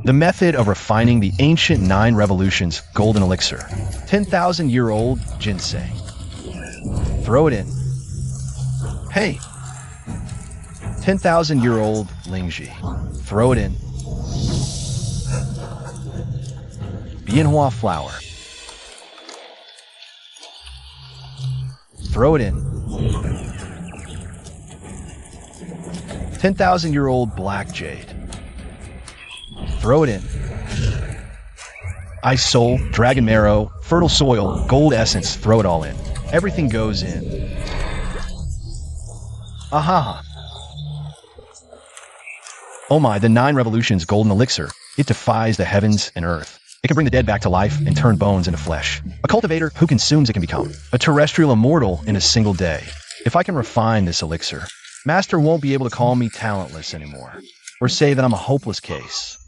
The method of refining the ancient 9 revolutions golden elixir. 10,000-year-old ginseng. Throw it in. Hey. 10,000-year-old lingji. Throw it in. Bienhua flower. Throw it in. 10,000-year-old black jade. Throw it in. Ice soul, dragon marrow, fertile soil, gold essence, throw it all in. Everything goes in. Aha! Oh my, the 9 revolutions golden elixir. It defies the heavens and earth. It can bring the dead back to life and turn bones into flesh. A cultivator who consumes it can become a terrestrial immortal in a single day. If I can refine this elixir, Master won't be able to call me talentless anymore, or say that I'm a hopeless case.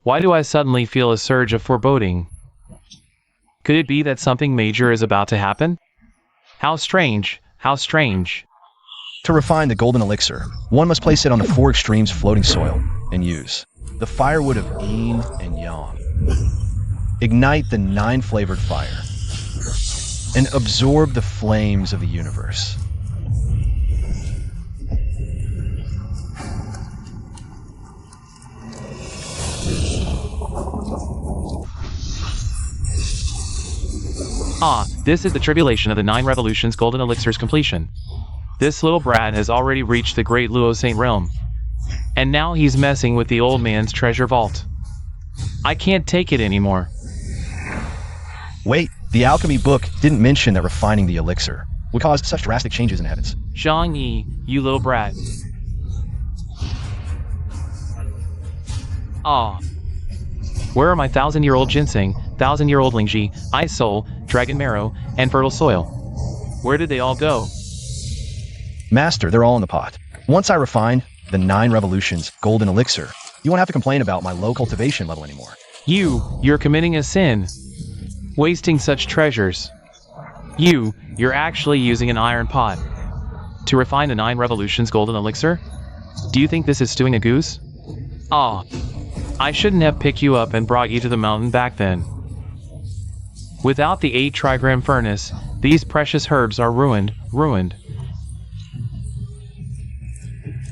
Why do I suddenly feel a surge of foreboding? Could it be that something major is about to happen? How strange, how strange. To refine the golden elixir, one must place it on the 4 extremes floating soil and use the firewood of yin and yang. Ignite the 9 flavored fire and absorb the flames of the universe. Ah, this is the tribulation of the 9 revolutions golden elixir's completion. This little brat has already reached the great Luo Saint realm. And now he's messing with the old man's treasure vault. I can't take it anymore. Wait, the alchemy book didn't mention that refining the elixir would cause such drastic changes in the heavens. Zhang Yi, you little brat. Ah. Where are my 1,000-year-old ginseng, 1,000-year-old lingji, ice soul, dragon marrow, and fertile soil? Where did they all go? Master, they're all in the pot. Once I refine the 9 revolutions golden elixir, you won't have to complain about my low cultivation level anymore. You're committing a sin. Wasting such treasures. You're actually using an iron pot. To refine the 9 revolutions golden elixir? Do you think this is stewing a goose? Ah. I shouldn't have picked you up and brought you to the mountain back then. Without the 8 trigram furnace, these precious herbs are ruined.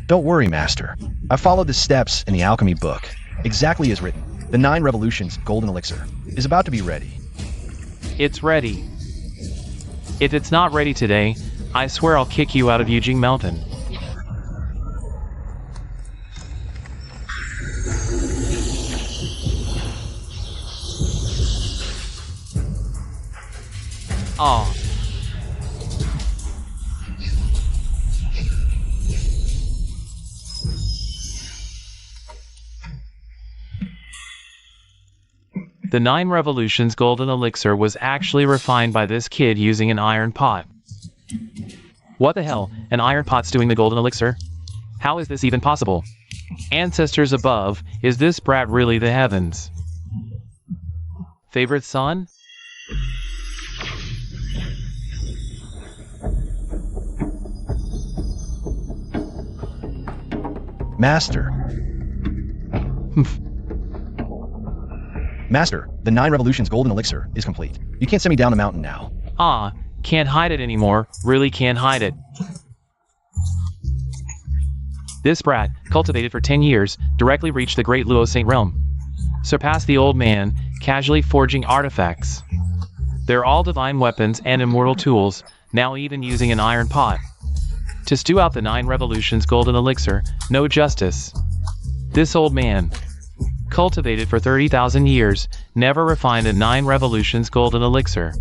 Don't worry, Master. I followed the steps in the alchemy book, exactly as written. The 9 revolutions golden elixir is about to be ready. It's ready. If it's not ready today, I swear I'll kick you out of Yujing Mountain. Ah. The 9 revolutions golden elixir was actually refined by this kid using an iron pot. What the hell? An iron pot's doing the golden elixir? How is this even possible? Ancestors above, is this brat really the heavens? Favorite son? Master. Master, the 9 revolutions golden elixir is complete. You can't send me down the mountain now. Ah, can't hide it anymore. Really can't hide it. This brat, cultivated for 10 years, directly reached the great Luo Saint realm. Surpassed the old man, casually forging artifacts. They're all divine weapons and immortal tools, now even using an iron pot. To stew out the 9 revolutions golden elixir, no justice. This old man, cultivated for 30,000 years, never refined a 9 revolutions golden elixir.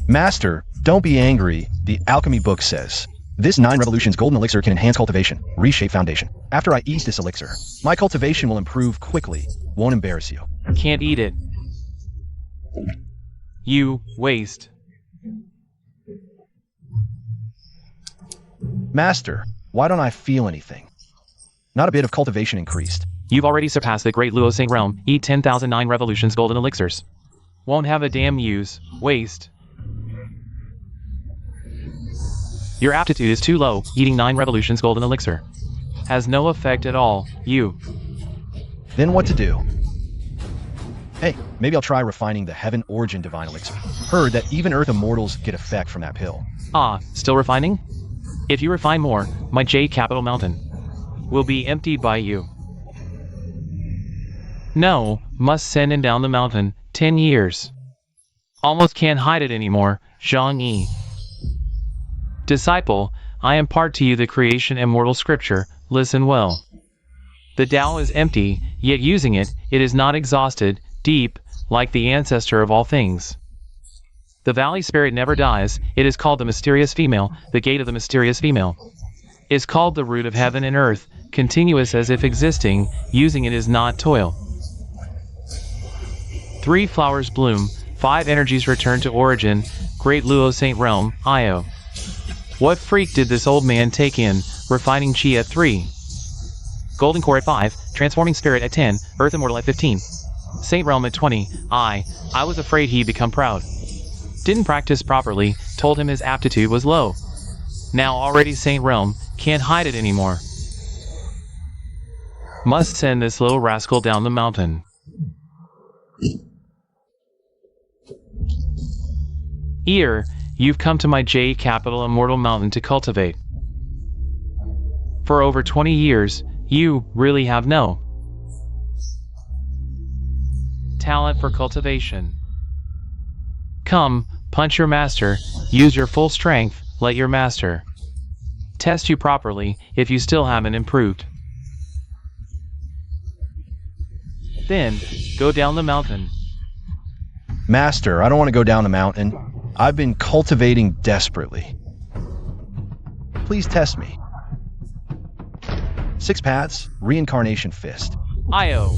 Master, don't be angry. The alchemy book says, this 9 revolutions golden elixir can enhance cultivation, reshape foundation. After I eat this elixir, my cultivation will improve quickly. Won't embarrass you. Can't eat it. You waste. Master, why don't I feel anything? Not a bit of cultivation increased. You've already surpassed the great Luo Saint realm. Eat 10,009 revolutions golden elixirs. Won't have a damn use. Waste. Your aptitude is too low, eating 9 revolutions golden elixir. has no effect at all, you. Then what to do? Hey, maybe I'll try refining the Heaven Origin Divine Elixir. Heard that even Earth immortals get effect from that pill. Ah, still refining? If you refine more, my J capital mountain will be emptied by you. No, must send in down the mountain, 10 years. Almost can't hide it anymore, Zhang Yi. Disciple, I impart to you the creation immortal scripture, listen well. The Tao is empty, yet using it, it is not exhausted, deep, like the ancestor of all things. The valley spirit never dies, it is called the mysterious female, the gate of the mysterious female. Is called the root of heaven and earth, continuous as if existing, using it is not toil. 3 flowers bloom, 5 energies return to origin, great Luo Saint realm, Io. What freak did this old man take in, refining chi at 3? Golden core at 5, transforming spirit at 10, earth immortal at 15. Saint realm at 20, I was afraid he'd become proud. Didn't practice properly, told him his aptitude was low. Now already Saint realm, can't hide it anymore. Must send this little rascal down the mountain. Ear, you've come to my J capital immortal mountain to cultivate. For over 20 years, you really have no talent for cultivation. Come, punch your master, use your full strength, let your master test you properly if you still haven't improved. Then, go down the mountain. Master, I don't want to go down the mountain. I've been cultivating desperately. Please test me. 6 paths, reincarnation fist. Io.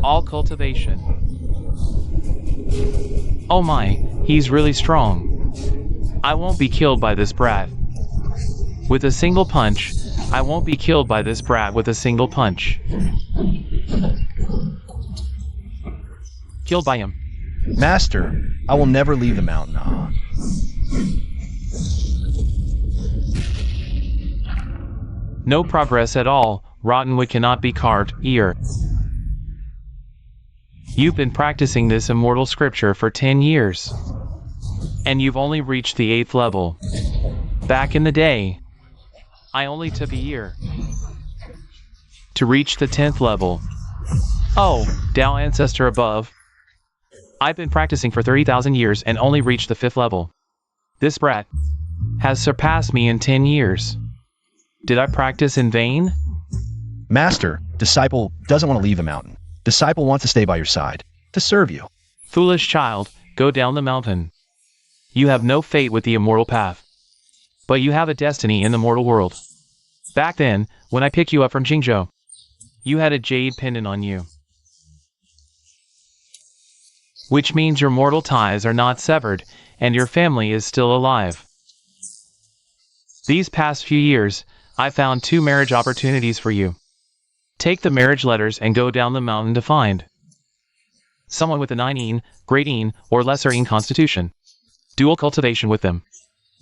All cultivation. Oh my, he's really strong. I won't be killed by this brat. With a single punch, I won't be killed by this brat with a single punch. Killed by him. Master, I will never leave the mountain. No progress at all, rotten wood cannot be carved, ear. You've been practicing this immortal scripture for 10 years. And you've only reached the 8th level. Back in the day, I only took a year to reach the 10th level. Oh, Tao ancestor above. I've been practicing for 30,000 years and only reached the 5th level. This brat has surpassed me in 10 years. Did I practice in vain? Master, disciple doesn't want to leave the mountain. Disciple wants to stay by your side, to serve you. Foolish child, go down the mountain. You have no fate with the immortal path. But you have a destiny in the mortal world. Back then, when I picked you up from Jingzhou, you had a jade pendant on you. Which means your mortal ties are not severed, and your family is still alive. These past few years, I found 2 marriage opportunities for you. Take the marriage letters and go down the mountain to find someone with a 9-yin, great yin, or lesser yin constitution. Dual cultivation with them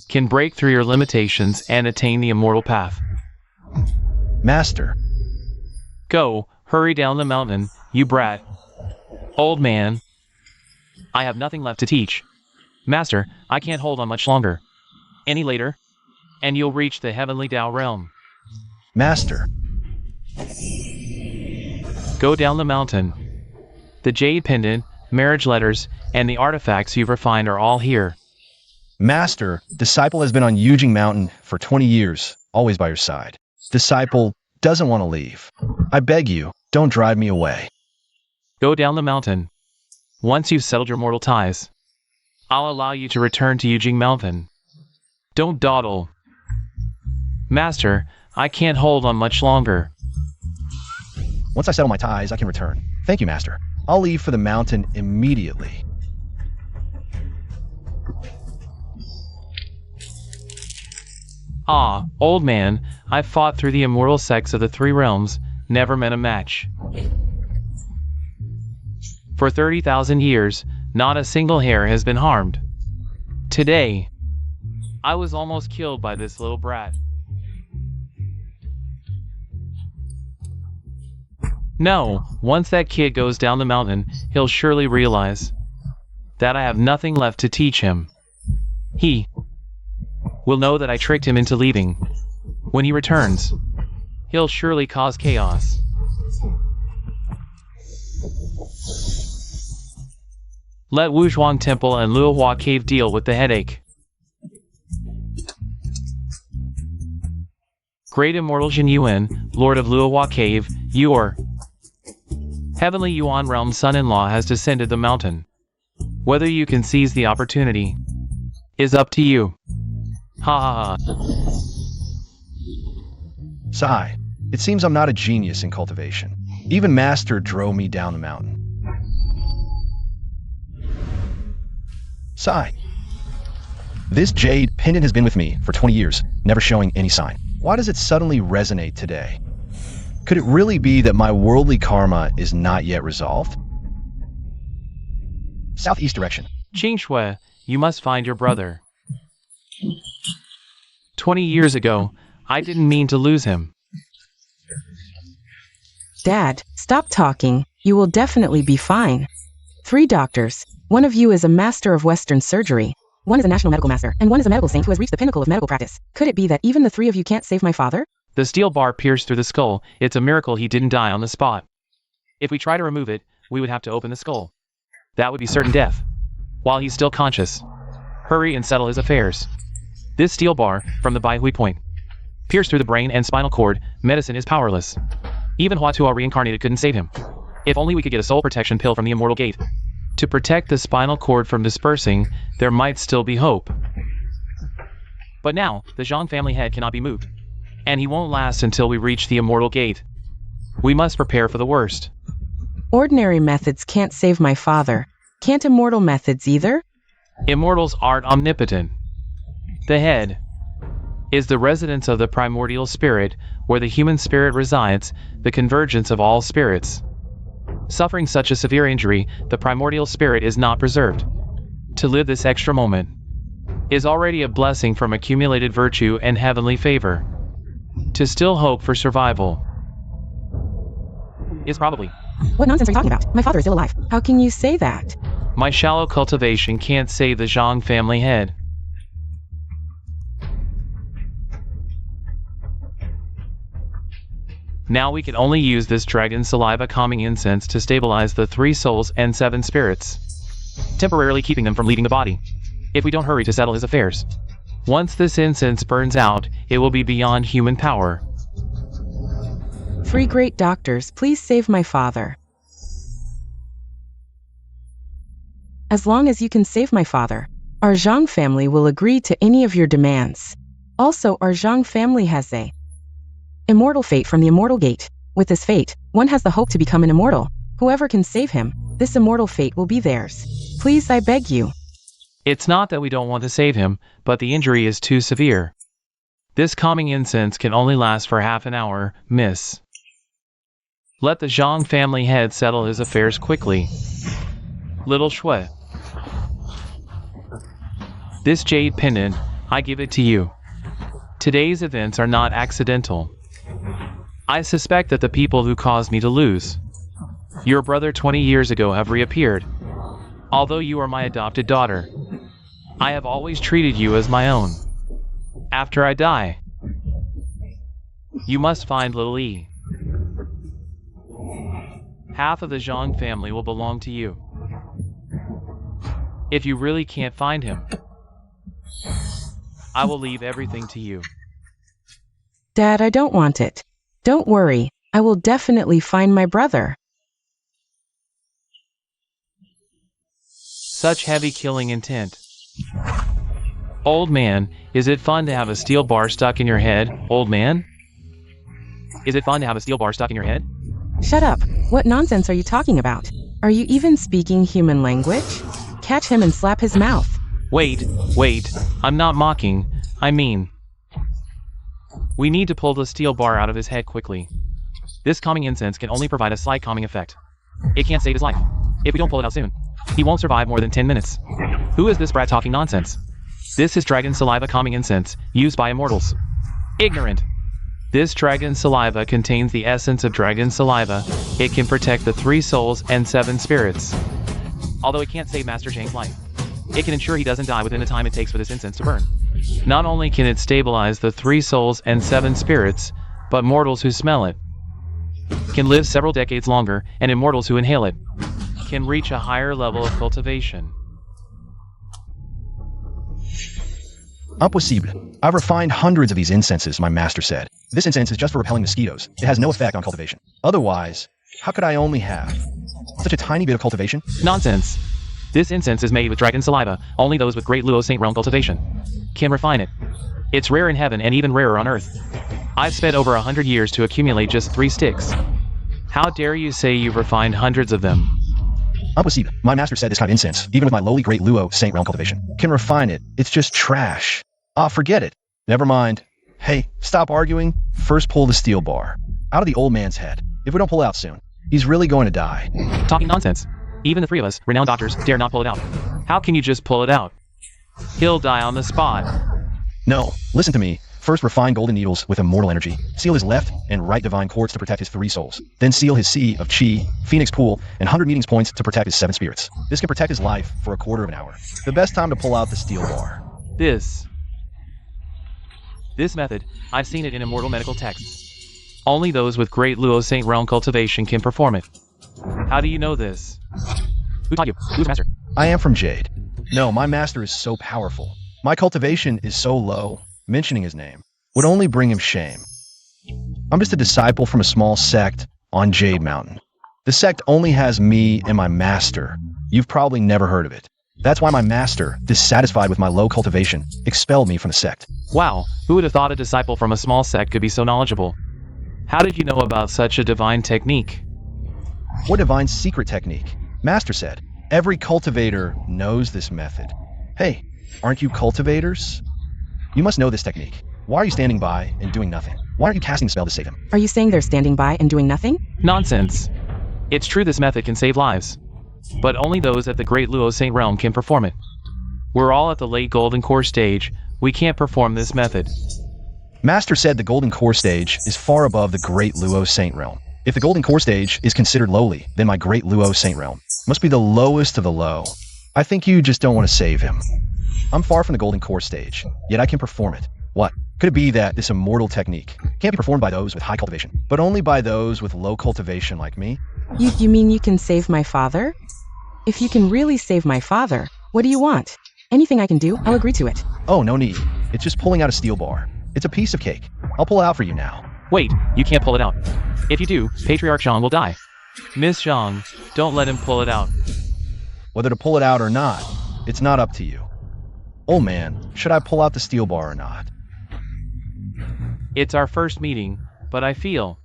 can break through your limitations and attain the immortal path. Master. Go, hurry down the mountain, you brat. Old man. I have nothing left to teach. Master, I can't hold on much longer. Any later, and you'll reach the heavenly Tao realm. Master. Go down the mountain. The jade pendant, marriage letters, and the artifacts you've refined are all here. Master, disciple has been on Yujing Mountain for 20 years, always by your side. Disciple doesn't want to leave. I beg you, don't drive me away. Go down the mountain. Once you've settled your mortal ties, I'll allow you to return to Yujing Mountain. Don't dawdle. Master, I can't hold on much longer. Once I settle my ties, I can return. Thank you, Master. I'll leave for the mountain immediately. Ah, old man, I've fought through the immortal sex of the 3 realms, never met a match. For 30,000 years, not a single hair has been harmed. Today, I was almost killed by this little brat. No, once that kid goes down the mountain, he'll surely realize that I have nothing left to teach him. He will know that I tricked him into leaving. When he returns, he'll surely cause chaos. Let Wuzhuang Temple and Luohua Cave deal with the headache. Great Immortal Jin Yuan, Lord of Luohua Cave, your Heavenly Yuan Realm son-in-law has descended the mountain. Whether you can seize the opportunity is up to you. Ha ha ha. Sigh. It seems I'm not a genius in cultivation. Even Master drove me down the mountain. Sigh. This jade pendant has been with me for 20 years, never showing any sign. Why does it suddenly resonate today? Could it really be that my worldly karma is not yet resolved? Southeast direction. Qing you must find your brother. 20 years ago, I didn't mean to lose him. Dad, stop talking. You will definitely be fine. 3 doctors. One of you is a master of Western surgery. One is a national medical master, and one is a medical saint who has reached the pinnacle of medical practice. Could it be that even the 3 of you can't save my father? The steel bar pierced through the skull. It's a miracle he didn't die on the spot. If we try to remove it, we would have to open the skull. That would be certain death. While he's still conscious. Hurry and settle his affairs. This steel bar, from the Baihui point, pierced through the brain and spinal cord. Medicine is powerless. Even Huatua reincarnated couldn't save him. If only we could get a soul protection pill from the Immortal Gate. To protect the spinal cord from dispersing, there might still be hope. But now, the Zhang family head cannot be moved. And he won't last until we reach the Immortal Gate. We must prepare for the worst. Ordinary methods can't save my father. Can't immortal methods either? Immortals aren't omnipotent. The head is the residence of the primordial spirit, where the human spirit resides, the convergence of all spirits. Suffering such a severe injury, the primordial spirit is not preserved. To live this extra moment is already a blessing from accumulated virtue and heavenly favor. To still hope for survival is probably... What nonsense are you talking about? My father is still alive. How can you say that? My shallow cultivation can't save the Zhang family head. Now we can only use this dragon saliva calming incense to stabilize the 3 souls and 7 spirits, temporarily keeping them from leaving the body, if we don't hurry to settle his affairs. Once this incense burns out, it will be beyond human power. 3 great doctors, please save my father. As long as you can save my father, our Zhang family will agree to any of your demands. Also, our Zhang family has a immortal fate from the Immortal Gate. With this fate, one has the hope to become an immortal. Whoever can save him, this immortal fate will be theirs. Please, I beg you. It's not that we don't want to save him, but the injury is too severe. This calming incense can only last for half an hour, miss. Let the Zhang family head settle his affairs quickly. Little Shui. This jade pendant, I give it to you. Today's events are not accidental. I suspect that the people who caused me to lose your brother 20 years ago have reappeared. Although you are my adopted daughter, I have always treated you as my own. After I die, you must find little E. Half of the Zhang family will belong to you. If you really can't find him, I will leave everything to you. Dad, I don't want it. Don't worry, I will definitely find my brother. Such heavy killing intent. Old man, is it fun to have a steel bar stuck in your head, old man? Is it fun to have a steel bar stuck in your head? Shut up. What nonsense are you talking about? Are you even speaking human language? Catch him and slap his mouth. Wait, I'm not mocking, I mean... We need to pull the steel bar out of his head quickly. This calming incense can only provide a slight calming effect. It can't save his life. If we don't pull it out soon, he won't survive more than 10 minutes. Who is this brat talking nonsense? This is dragon saliva calming incense, used by immortals. Ignorant. This dragon saliva contains the essence of dragon saliva. It can protect the 3 souls and 7 spirits. Although it can't save Master Zhang's life, it can ensure he doesn't die within the time it takes for this incense to burn. Not only can it stabilize the 3 souls and 7 spirits, but mortals who smell it can live several decades longer, and immortals who inhale it can reach a higher level of cultivation. Impossible. I've refined hundreds of these incenses, my master said. This incense is just for repelling mosquitoes. It has no effect on cultivation. Otherwise, how could I only have such a tiny bit of cultivation? Nonsense. This incense is made with dragon saliva. Only those with great Luo Saint realm cultivation can refine it. It's rare in heaven and even rarer on earth. I've spent over 100 years to accumulate just 3 sticks. How dare you say you've refined hundreds of them? Impossible. My master said this kind of incense, even with my lowly great Luo Saint realm cultivation, can refine it. It's just trash. Ah, forget it. Never mind. Hey, stop arguing. First pull the steel bar out of the old man's head. If we don't pull it out soon, he's really going to die. Talking nonsense. Even the 3 of us, renowned doctors, dare not pull it out. How can you just pull it out? He'll die on the spot. No, listen to me. First, refine golden needles with immortal energy. Seal his left and right divine cords to protect his 3 souls. Then seal his sea of chi, phoenix pool, and 100 meetings points to protect his 7 spirits. This can protect his life for a quarter of an hour. The best time to pull out the steel bar. This method, I've seen it in immortal medical texts. Only those with great Luo Saint realm cultivation can perform it. How do you know this? Who taught you? Who's master? I am from Jade. No, my master is so powerful. My cultivation is so low. Mentioning his name would only bring him shame. I'm just a disciple from a small sect on Jade Mountain. The sect only has me and my master. You've probably never heard of it. That's why my master, dissatisfied with my low cultivation, expelled me from the sect. Wow, who would have thought a disciple from a small sect could be so knowledgeable? How did you know about such a divine technique? What divine secret technique? Master said, every cultivator knows this method. Hey, aren't you cultivators? You must know this technique. Why are you standing by and doing nothing? Why aren't you casting the spell to save him? Are you saying they're standing by and doing nothing? Nonsense. It's true this method can save lives, but only those at the great Luo Saint realm can perform it. We're all at the late golden core stage. We can't perform this method. Master said the golden core stage is far above the great Luo Saint realm. If the golden core stage is considered lowly, then my great Luo Saint realm must be the lowest of the low. I think you just don't want to save him. I'm far from the golden core stage, yet I can perform it. What? Could it be that this immortal technique can't be performed by those with high cultivation, but only by those with low cultivation like me? You mean you can save my father? If you can really save my father, what do you want? Anything I can do, I'll agree to it. Oh, no need. It's just pulling out a steel bar. It's a piece of cake. I'll pull it out for you now. Wait, you can't pull it out. If you do, Patriarch Zhang will die. Miss Zhang, don't let him pull it out. Whether to pull it out or not, it's not up to you. Oh man, should I pull out the steel bar or not? It's our first meeting, but I feel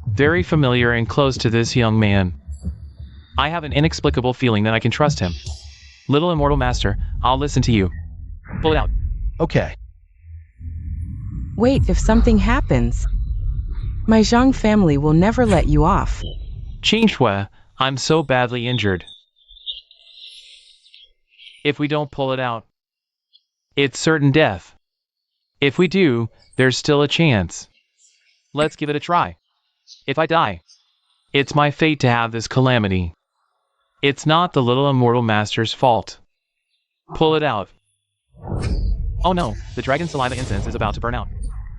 very familiar and close to this young man. I have an inexplicable feeling that I can trust him. Little immortal master, I'll listen to you. Pull it out. Okay. Wait, if something happens, my Zhang family will never let you off. Qingxue, I'm so badly injured. If we don't pull it out, it's certain death. If we do, there's still a chance. Let's give it a try. If I die, it's my fate to have this calamity. It's not the little immortal master's fault. Pull it out. Oh no, the dragon saliva incense is about to burn out.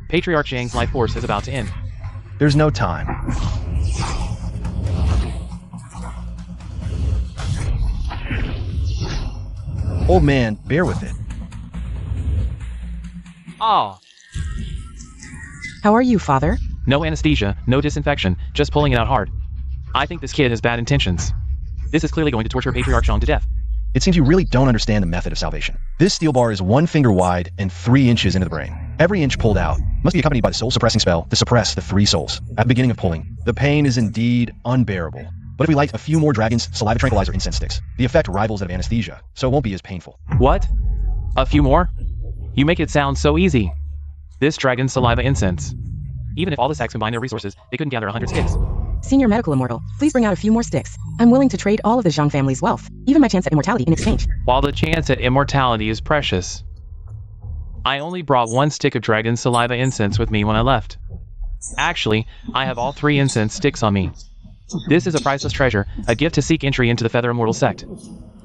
Patriarch Zhang's life force is about to end. There's no time. Old man, bear with it. Ah. How are you, father? No anesthesia, no disinfection, just pulling it out hard. I think this kid has bad intentions. This is clearly going to torture Patriarch Zhang to death. It seems you really don't understand the method of salvation. This steel bar is 1 finger wide and 3 inches into the brain. Every inch pulled out must be accompanied by the soul-suppressing spell to suppress the 3 souls. At the beginning of pulling, the pain is indeed unbearable. But if we light a few more dragon's saliva tranquilizer incense sticks, the effect rivals that of anesthesia, so it won't be as painful. What? A few more? You make it sound so easy. This dragon saliva incense. Even if all the sects combine their resources, they couldn't gather 100 sticks. Senior medical immortal, please bring out a few more sticks. I'm willing to trade all of the Zhang family's wealth, even my chance at immortality in exchange. While the chance at immortality is precious, I only brought one stick of dragon saliva incense with me when I left. Actually, I have all 3 incense sticks on me. This is a priceless treasure, a gift to seek entry into the Feather Immortal sect.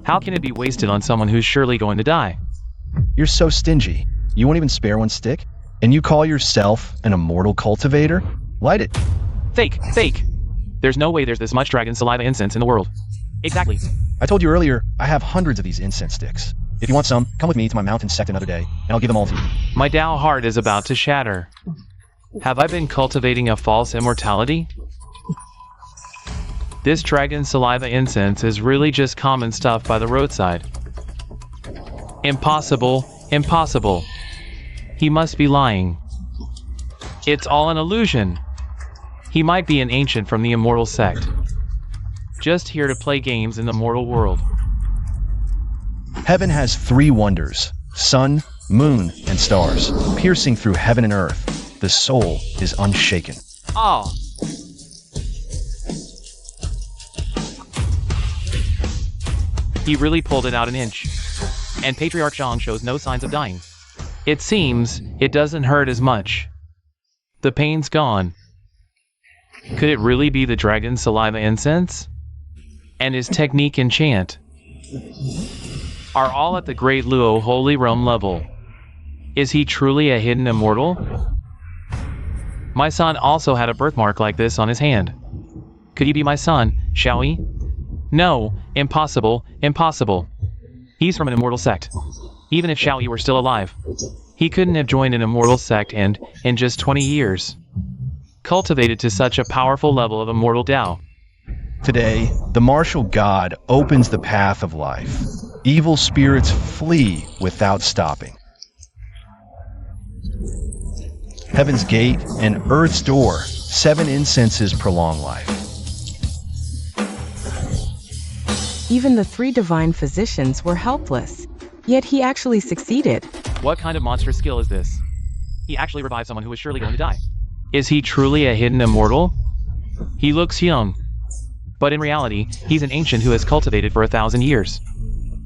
How can it be wasted on someone who's surely going to die? You're so stingy. You won't even spare one stick? And you call yourself an immortal cultivator? Light it. Fake! Fake! There's no way there's this much dragon saliva incense in the world. Exactly. I told you earlier, I have hundreds of these incense sticks. If you want some, come with me to my mountain sect another day, and I'll give them all to you. My Tao heart is about to shatter. Have I been cultivating a false immortality? This dragon saliva incense is really just common stuff by the roadside. Impossible, impossible. He must be lying. It's all an illusion. He might be an ancient from the immortal sect, just here to play games in the mortal world. Heaven has 3 wonders, sun, moon, and stars. Piercing through heaven and earth, the soul is unshaken. Ah! He really pulled it out an inch. And Patriarch Zhang shows no signs of dying. It seems it doesn't hurt as much. The pain's gone. Could it really be the dragon saliva incense? And his technique and chant are all at the Great Luo Holy Realm level. Is he truly a hidden immortal? My son also had a birthmark like this on his hand. Could he be my son, shall we? No, impossible, impossible. He's from an immortal sect. Even if Xiaoyi were still alive, he couldn't have joined an immortal sect and, in just 20 years, cultivated to such a powerful level of immortal Tao. Today, the martial god opens the path of life. Evil spirits flee without stopping. Heaven's gate and earth's door, 7 incenses prolong life. Even the 3 divine physicians were helpless. Yet he actually succeeded. What kind of monstrous skill is this? He actually revived someone who was surely going to die. Is he truly a hidden immortal? He looks young. But in reality, he's an ancient who has cultivated for 1,000 years.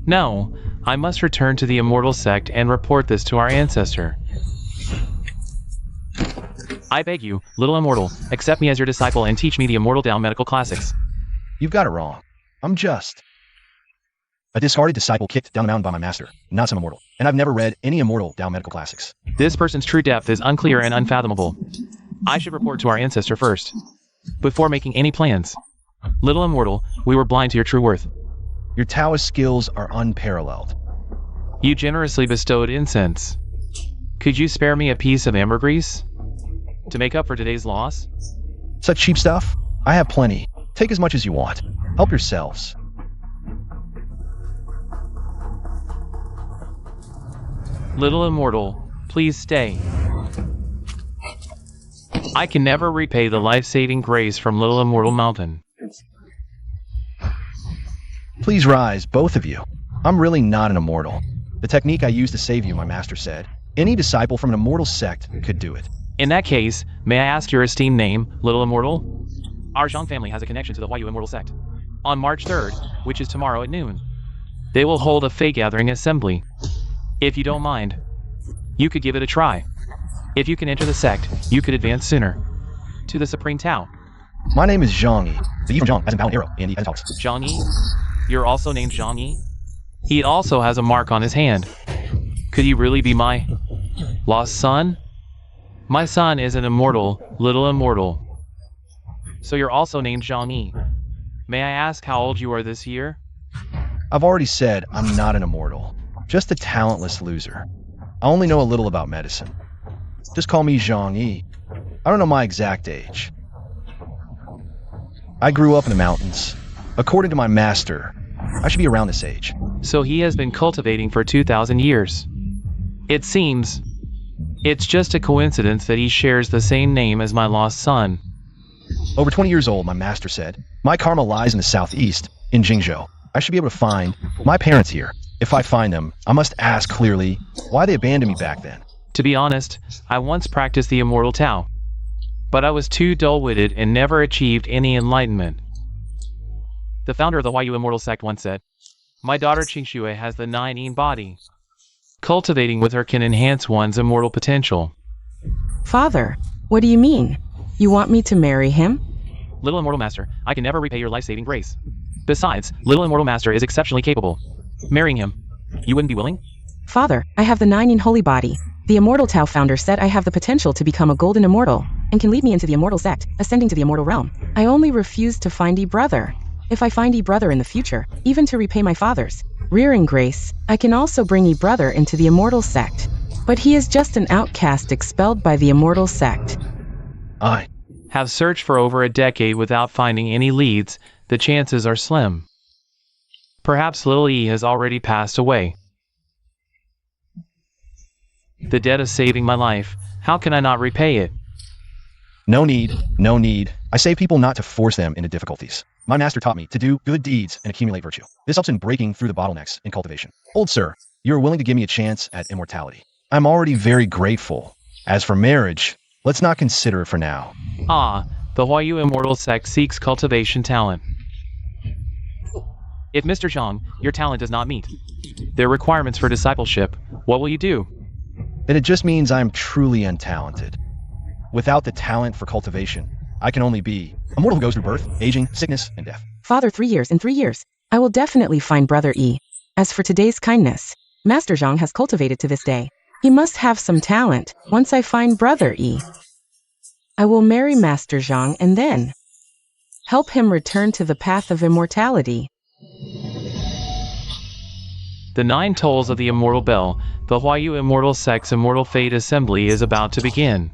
No, I must return to the immortal sect and report this to our ancestor. I beg you, little immortal, accept me as your disciple and teach me the immortal Tao medical classics. You've got it wrong. I'm just a discarded disciple kicked down the mountain by my master, not some immortal. And I've never read any immortal Tao medical classics. This person's true depth is unclear and unfathomable. I should report to our ancestor first, before making any plans. Little immortal, we were blind to your true worth. Your Taoist skills are unparalleled. You generously bestowed incense. Could you spare me a piece of ambergris to make up for today's loss? Such cheap stuff? I have plenty. Take as much as you want. Help yourselves. Little immortal, please stay. I can never repay the life-saving grace from Little Immortal Mountain. Please rise, both of you. I'm really not an immortal. The technique I used to save you, my master said, any disciple from an immortal sect could do it. In that case, may I ask your esteemed name, Little Immortal? Our Zhang family has a connection to the Huayu Immortal sect. On March 3rd, which is tomorrow at noon, they will hold a Fey Gathering assembly. If you don't mind, you could give it a try. If you can enter the sect, you could advance sooner to the Supreme Tao. My name is Zhang Yi. The Yi from Zhang, as in bow and arrow, and Yi as in talks. Zhang Yi? You're also named Zhang Yi? He also has a mark on his hand. Could he really be my lost son? My son is an immortal, little immortal. So you're also named Zhang Yi. May I ask how old you are this year? I've already said I'm not an immortal. Just a talentless loser. I only know a little about medicine. Just call me Zhang Yi. I don't know my exact age. I grew up in the mountains. According to my master, I should be around this age. So he has been cultivating for 2,000 years. It seems it's just a coincidence that he shares the same name as my lost son. Over 20 years old, my master said. My karma lies in the southeast, in Jingzhou. I should be able to find my parents here. If I find them, I must ask clearly why they abandoned me back then. To be honest, I once practiced the immortal Tao. But I was too dull-witted and never achieved any enlightenment. The founder of the Huayu Immortal sect once said, "My daughter Qingxue has the 9 yin body. Cultivating with her can enhance one's immortal potential." Father, what do you mean? You want me to marry him? Little Immortal Master, I can never repay your life-saving grace. Besides, Little Immortal Master is exceptionally capable. Marrying him, you wouldn't be willing? Father, I have the 9 yin holy body. The Immortal Tao founder said I have the potential to become a golden immortal, and can lead me into the immortal sect, ascending to the immortal realm. I only refuse to find brother. If I find brother in the future, even to repay my father's rearing grace, I can also bring brother into the immortal sect. But he is just an outcast expelled by the immortal sect. I Have searched for over a decade without finding any leads. The chances are slim. Perhaps little E has already passed away. The debt of saving my life, how can I not repay it? No need, no need. I say people not to force them into difficulties. My master taught me to do good deeds and accumulate virtue. This helps in breaking through the bottlenecks in cultivation. Old sir, you are willing to give me a chance at immortality. I'm already very grateful. As for marriage, let's not consider it for now. The Huayu Immortal sect seeks cultivation talent. If Mr. Zhang, your talent does not meet their requirements for discipleship, what will you do? then it just means I'm truly untalented. Without the talent for cultivation, I can only be a mortal who goes through birth, aging, sickness, and death. Father, 3 years. In 3 years, I will definitely find Brother E. As for today's kindness, Master Zhang has cultivated to this day. He must have some talent. Once I find Brother E, I will marry Master Zhang and then help him return to the path of immortality. The 9 tolls of the Immortal Bell, the Huayu Immortal Sect's Immortal Fate Assembly is about to begin.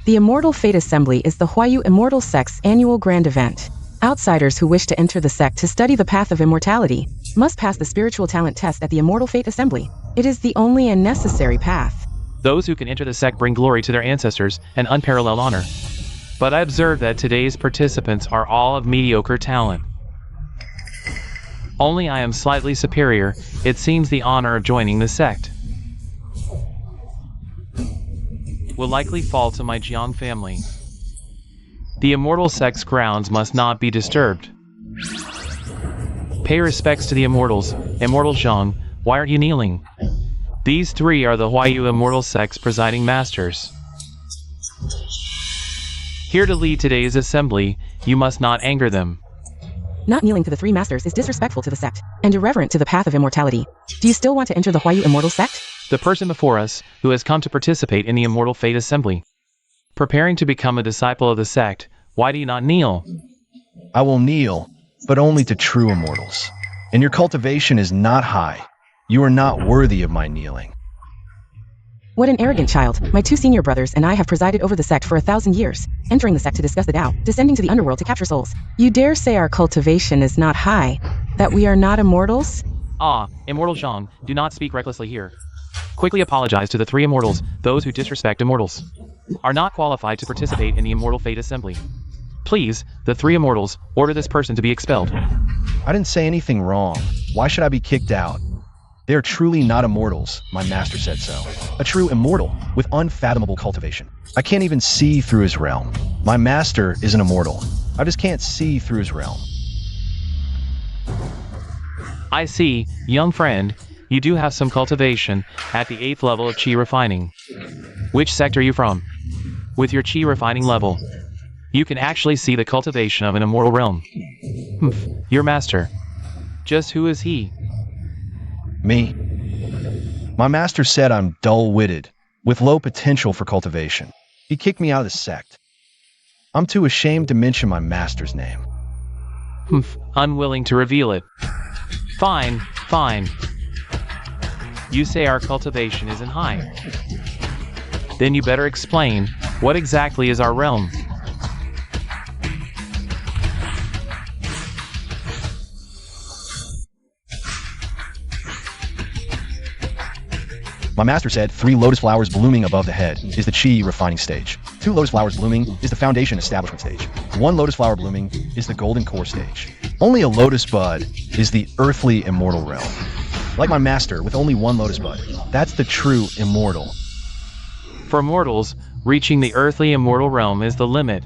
The Immortal Fate Assembly is the Huayu Immortal Sect's annual grand event. Outsiders who wish to enter the sect to study the path of immortality must pass the spiritual talent test at the Immortal Fate Assembly. It is the only and necessary path. Those who can enter the sect bring glory to their ancestors and unparalleled honor. But I observe that today's participants are all of mediocre talent. Only I am slightly superior. It seems the honor of joining the sect will likely fall to my Jiang family. The Immortal Sect's grounds must not be disturbed. Pay respects to the Immortals. Immortal Zhang, why aren't you kneeling? These 3 are the Huayu Immortal Sect's presiding masters. Here to lead today's assembly, you must not anger them. Not kneeling to the 3 masters is disrespectful to the sect and irreverent to the path of immortality. Do you still want to enter the Huayu Immortal Sect? The person before us, who has come to participate in the Immortal Fate Assembly, preparing to become a disciple of the sect, why do you not kneel? I will kneel, but only to true immortals. And your cultivation is not high. You are not worthy of my kneeling. What an arrogant child. My 2 senior brothers and I have presided over the sect for 1,000 years, entering the sect to discuss the Tao, descending to the underworld to capture souls. You dare say our cultivation is not high, that we are not immortals? Immortal Zhang, do not speak recklessly here. Quickly apologize to the 3 immortals. Those who disrespect immortals are not qualified to participate in the Immortal Fate Assembly. Please, the 3 immortals, order this person to be expelled. I didn't say anything wrong. Why should I be kicked out? They are truly not immortals, my master said so. A true immortal with unfathomable cultivation. I can't even see through his realm. My master is an immortal. I just can't see through his realm. I see, young friend, you do have some cultivation at the 8th level of Qi refining. Which sect are you from? With your Qi refining level, you can actually see the cultivation of an immortal realm. Your master. Just who is he? Me. My master said I'm dull-witted, with low potential for cultivation. He kicked me out of the sect. I'm too ashamed to mention my master's name. Unwilling to reveal it. Fine, fine. You say our cultivation isn't high. Then you better explain, what exactly is our realm? My master said 3 lotus flowers blooming above the head is the Qi refining stage. 2 lotus flowers blooming is the foundation establishment stage. 1 lotus flower blooming is the golden core stage. Only a lotus bud is the earthly immortal realm. Like my master with only 1 lotus bud, that's the true immortal. For mortals, reaching the earthly immortal realm is the limit.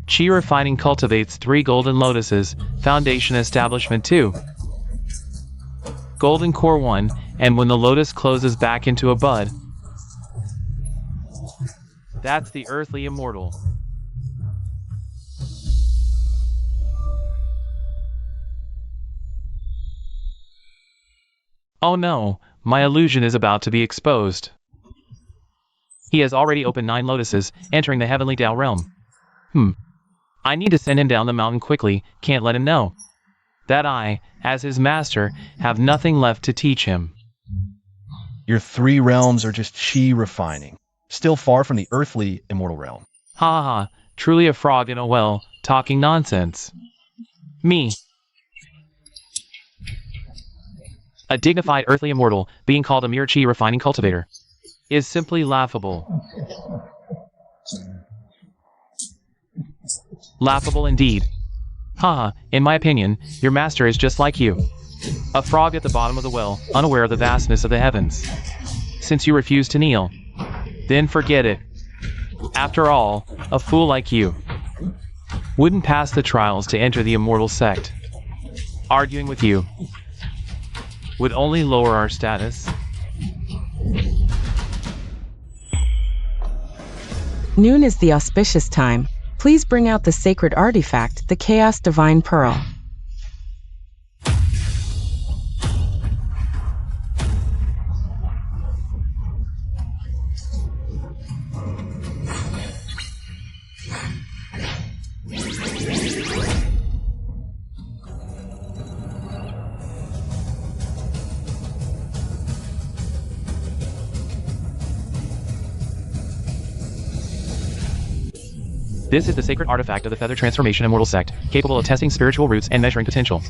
Chi refining cultivates 3 golden lotuses, foundation establishment 2. Golden core 1, and when the lotus closes back into a bud, that's the earthly immortal. Oh no, my illusion is about to be exposed. He has already opened 9 lotuses, entering the heavenly Tao realm. I need to send him down the mountain quickly, can't let him know that I, as his master, have nothing left to teach him. Your 3 realms are just chi refining, still far from the earthly immortal realm. Ha ha ha, truly a frog in a well, talking nonsense. Me, a dignified earthly immortal, being called a mere chi refining cultivator, is simply laughable. Laughable indeed. Haha, in my opinion, your master is just like you. A frog at the bottom of the well, unaware of the vastness of the heavens. Since you refuse to kneel, then forget it. After all, a fool like you wouldn't pass the trials to enter the immortal sect. Arguing with you would only lower our status. Noon is the auspicious time. Please bring out the sacred artifact, the Chaos Divine Pearl. This is the sacred artifact of the Feather Transformation Immortal Sect, capable of testing spiritual roots and measuring potential.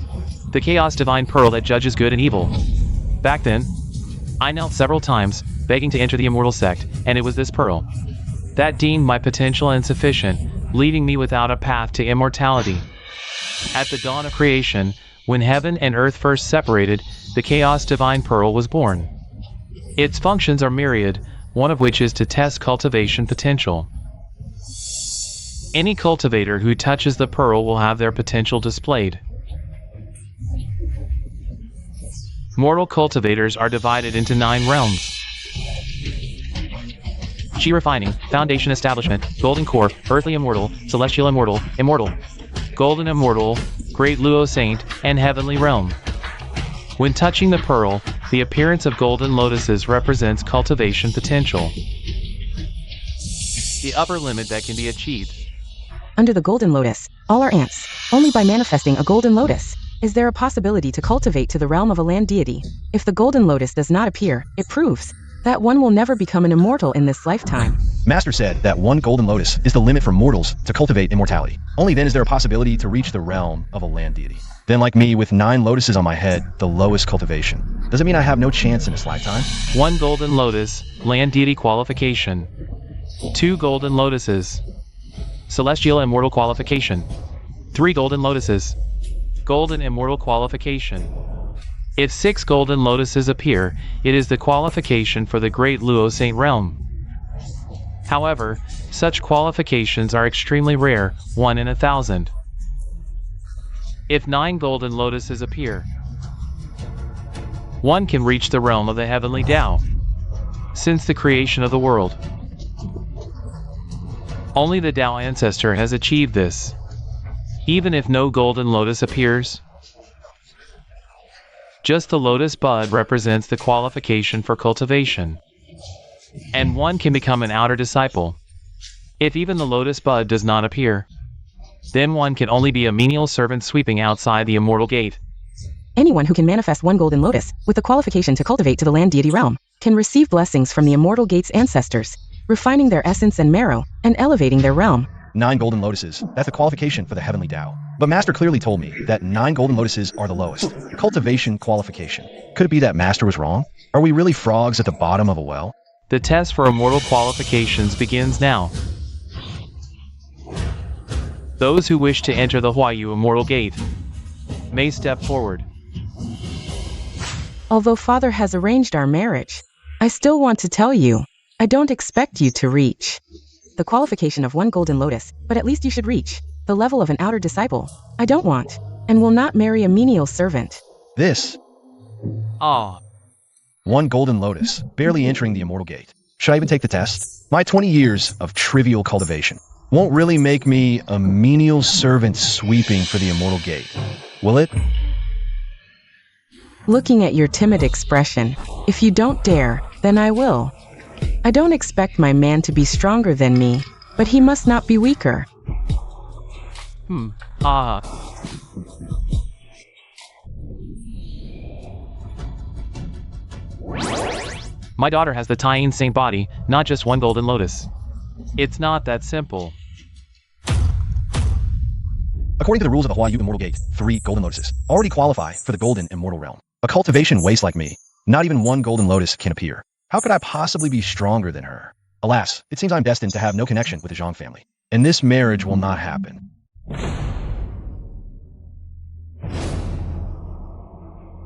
The Chaos Divine Pearl that judges good and evil. Back then, I knelt several times, begging to enter the Immortal Sect, and it was this pearl that deemed my potential insufficient, leaving me without a path to immortality. At the dawn of creation, when heaven and earth first separated, the Chaos Divine Pearl was born. Its functions are myriad, one of which is to test cultivation potential. Any cultivator who touches the pearl will have their potential displayed. Mortal cultivators are divided into 9 realms. Chi refining, foundation establishment, golden core, earthly immortal, celestial immortal, immortal, golden immortal, great Luo saint, and heavenly realm. When touching the pearl, the appearance of golden lotuses represents cultivation potential. The upper limit that can be achieved. Under the golden lotus, all are ants. Only by manifesting a golden lotus is there a possibility to cultivate to the realm of a land deity. If the golden lotus does not appear, it proves that one will never become an immortal in this lifetime. Master said that 1 golden lotus is the limit for mortals to cultivate immortality. Only then is there a possibility to reach the realm of a land deity. Then, like me, with 9 lotuses on my head, the lowest cultivation. Does it mean I have no chance in this lifetime? 1 golden lotus, land deity qualification. 2 golden lotuses, celestial immortal qualification. 3 golden lotuses, golden immortal qualification. If 6 golden lotuses appear, it is the qualification for the great Luo Saint realm. However, such qualifications are extremely rare, 1 in 1,000. If 9 golden lotuses appear, one can reach the realm of the heavenly Tao. Since the creation of the world, only the Tao ancestor has achieved this. Even if no golden lotus appears, just the lotus bud represents the qualification for cultivation, and one can become an outer disciple. If even the lotus bud does not appear, then one can only be a menial servant sweeping outside the immortal gate. Anyone who can manifest 1 golden lotus, with the qualification to cultivate to the land deity realm, can receive blessings from the immortal gate's ancestors, refining their essence and marrow, and elevating their realm. 9 golden lotuses, that's the qualification for the heavenly Tao. But Master clearly told me that 9 golden lotuses are the lowest. Cultivation qualification. Could it be that Master was wrong? Are we really frogs at the bottom of a well? The test for immortal qualifications begins now. Those who wish to enter the Huayu immortal gate may step forward. Although Father has arranged our marriage, I still want to tell you, I don't expect you to reach the qualification of one golden lotus, but at least you should reach the level of an outer disciple. I don't want, and will not marry a menial servant. This, Ah, one golden lotus, barely entering the immortal gate. Should I even take the test? My 20 years of trivial cultivation won't really make me a menial servant sweeping for the immortal gate, will it? Looking at your timid expression, if you don't dare, then I will. I don't expect my man to be stronger than me, but he must not be weaker. ah. My daughter has the tying saint body, not just one golden lotus. It's not that simple. According to the rules of the Huayu Immortal Gate, 3 golden lotuses already qualify for the golden immortal realm. A cultivation waste like me, not even one golden lotus can appear. How could I possibly be stronger than her? Alas, it seems I'm destined to have no connection with the Zhang family, and this marriage will not happen.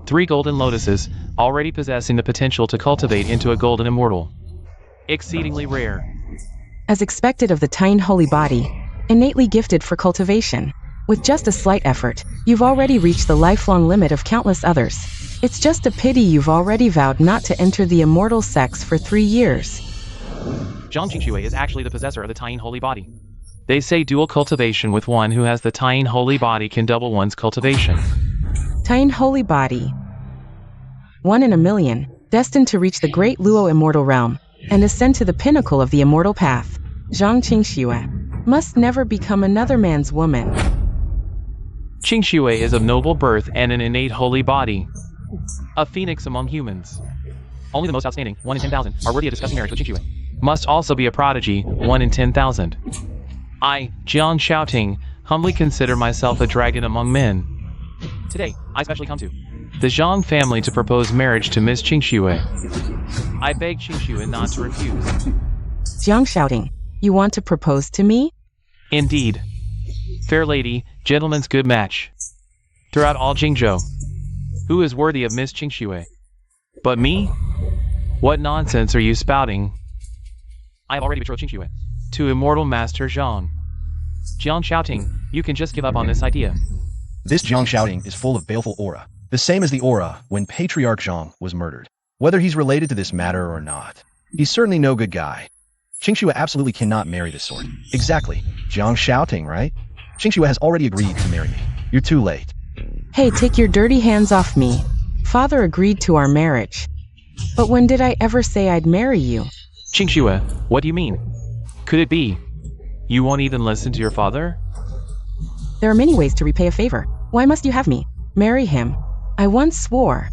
Three golden lotuses, already possessing the potential to cultivate into a golden immortal. Exceedingly rare. As expected of the Tying holy body, innately gifted for cultivation. With just a slight effort, you've already reached the lifelong limit of countless others. It's just a pity you've already vowed not to enter the immortal sex for 3 years. Zhang Qingxue is actually the possessor of the Tying holy body. They say dual cultivation with one who has the Tying holy body can double one's cultivation. Tying holy body. 1 in a million, destined to reach the great Luo immortal realm, and ascend to the pinnacle of the immortal path. Zhang Qingxue must never become another man's woman. Qingxue is of noble birth and an innate holy body. A phoenix among humans. Only the most outstanding, 1 in 10,000, are worthy of discussing marriage with Qingxue. Must also be a prodigy, 1 in 10,000. I, Jiang Shaoting, humbly consider myself a dragon among men. Today, I specially come to the Zhang family to propose marriage to Miss Qingxue. I beg Qingxue not to refuse. Jiang shouting, you want to propose to me? Indeed. Fair lady, gentleman's good match. Throughout all Jingzhou, who is worthy of Miss Qingxue? But me? What nonsense are you spouting? I have already betrothed Qingxue to immortal master Zhang. Jiang shouting, you can just give up on this idea. This Zhang shouting is full of baleful aura, the same as the aura when Patriarch Zhang was murdered. Whether he's related to this matter or not, he's certainly no good guy. Qingxue absolutely cannot marry this sort. Exactly. Zhang shouting, right? Qingxue has already agreed to marry me. You're too late. Hey, take your dirty hands off me. Father agreed to our marriage. But when did I ever say I'd marry you? Qingxue, what do you mean? Could it be you won't even listen to your father? There are many ways to repay a favor. Why must you have me marry him? I once swore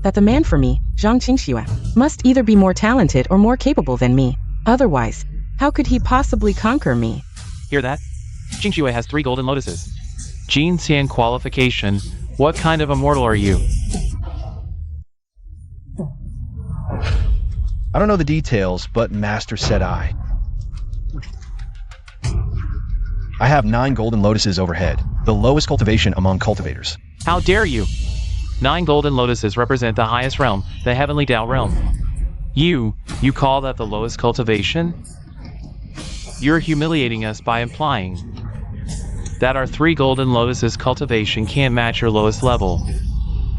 that the man for me, Zhang Qingxue, must either be more talented or more capable than me. Otherwise, how could he possibly conquer me? Hear that? Qingxue has 3 golden lotuses. Jin Xian qualification. What kind of immortal are you? I don't know the details, but Master said I have 9 golden lotuses overhead, the lowest cultivation among cultivators. How dare you? 9 golden lotuses represent the highest realm, the heavenly Tao realm. You call that the lowest cultivation? You're humiliating us by implying that our 3 golden lotuses cultivation can't match your lowest level.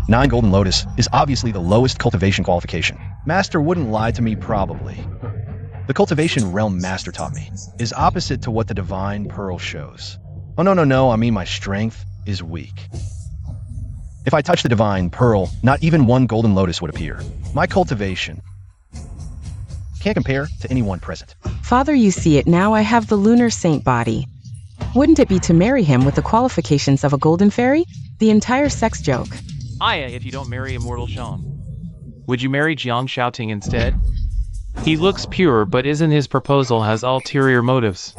9 golden lotus is obviously the lowest cultivation qualification. Master wouldn't lie to me probably. The cultivation realm Master taught me is opposite to what the divine pearl shows. Oh no, I mean my strength is weak. If I touch the divine pearl, not even 1 golden lotus would appear. My cultivation can't compare to anyone present. Father, you see it now, I have the lunar saint body. Wouldn't it be to marry him with the qualifications of a golden fairy? The entire sex joke. Aya, if you don't marry immortal Zhang. Would you marry Jiang Shaoting instead? He looks pure, but isn't his proposal has ulterior motives?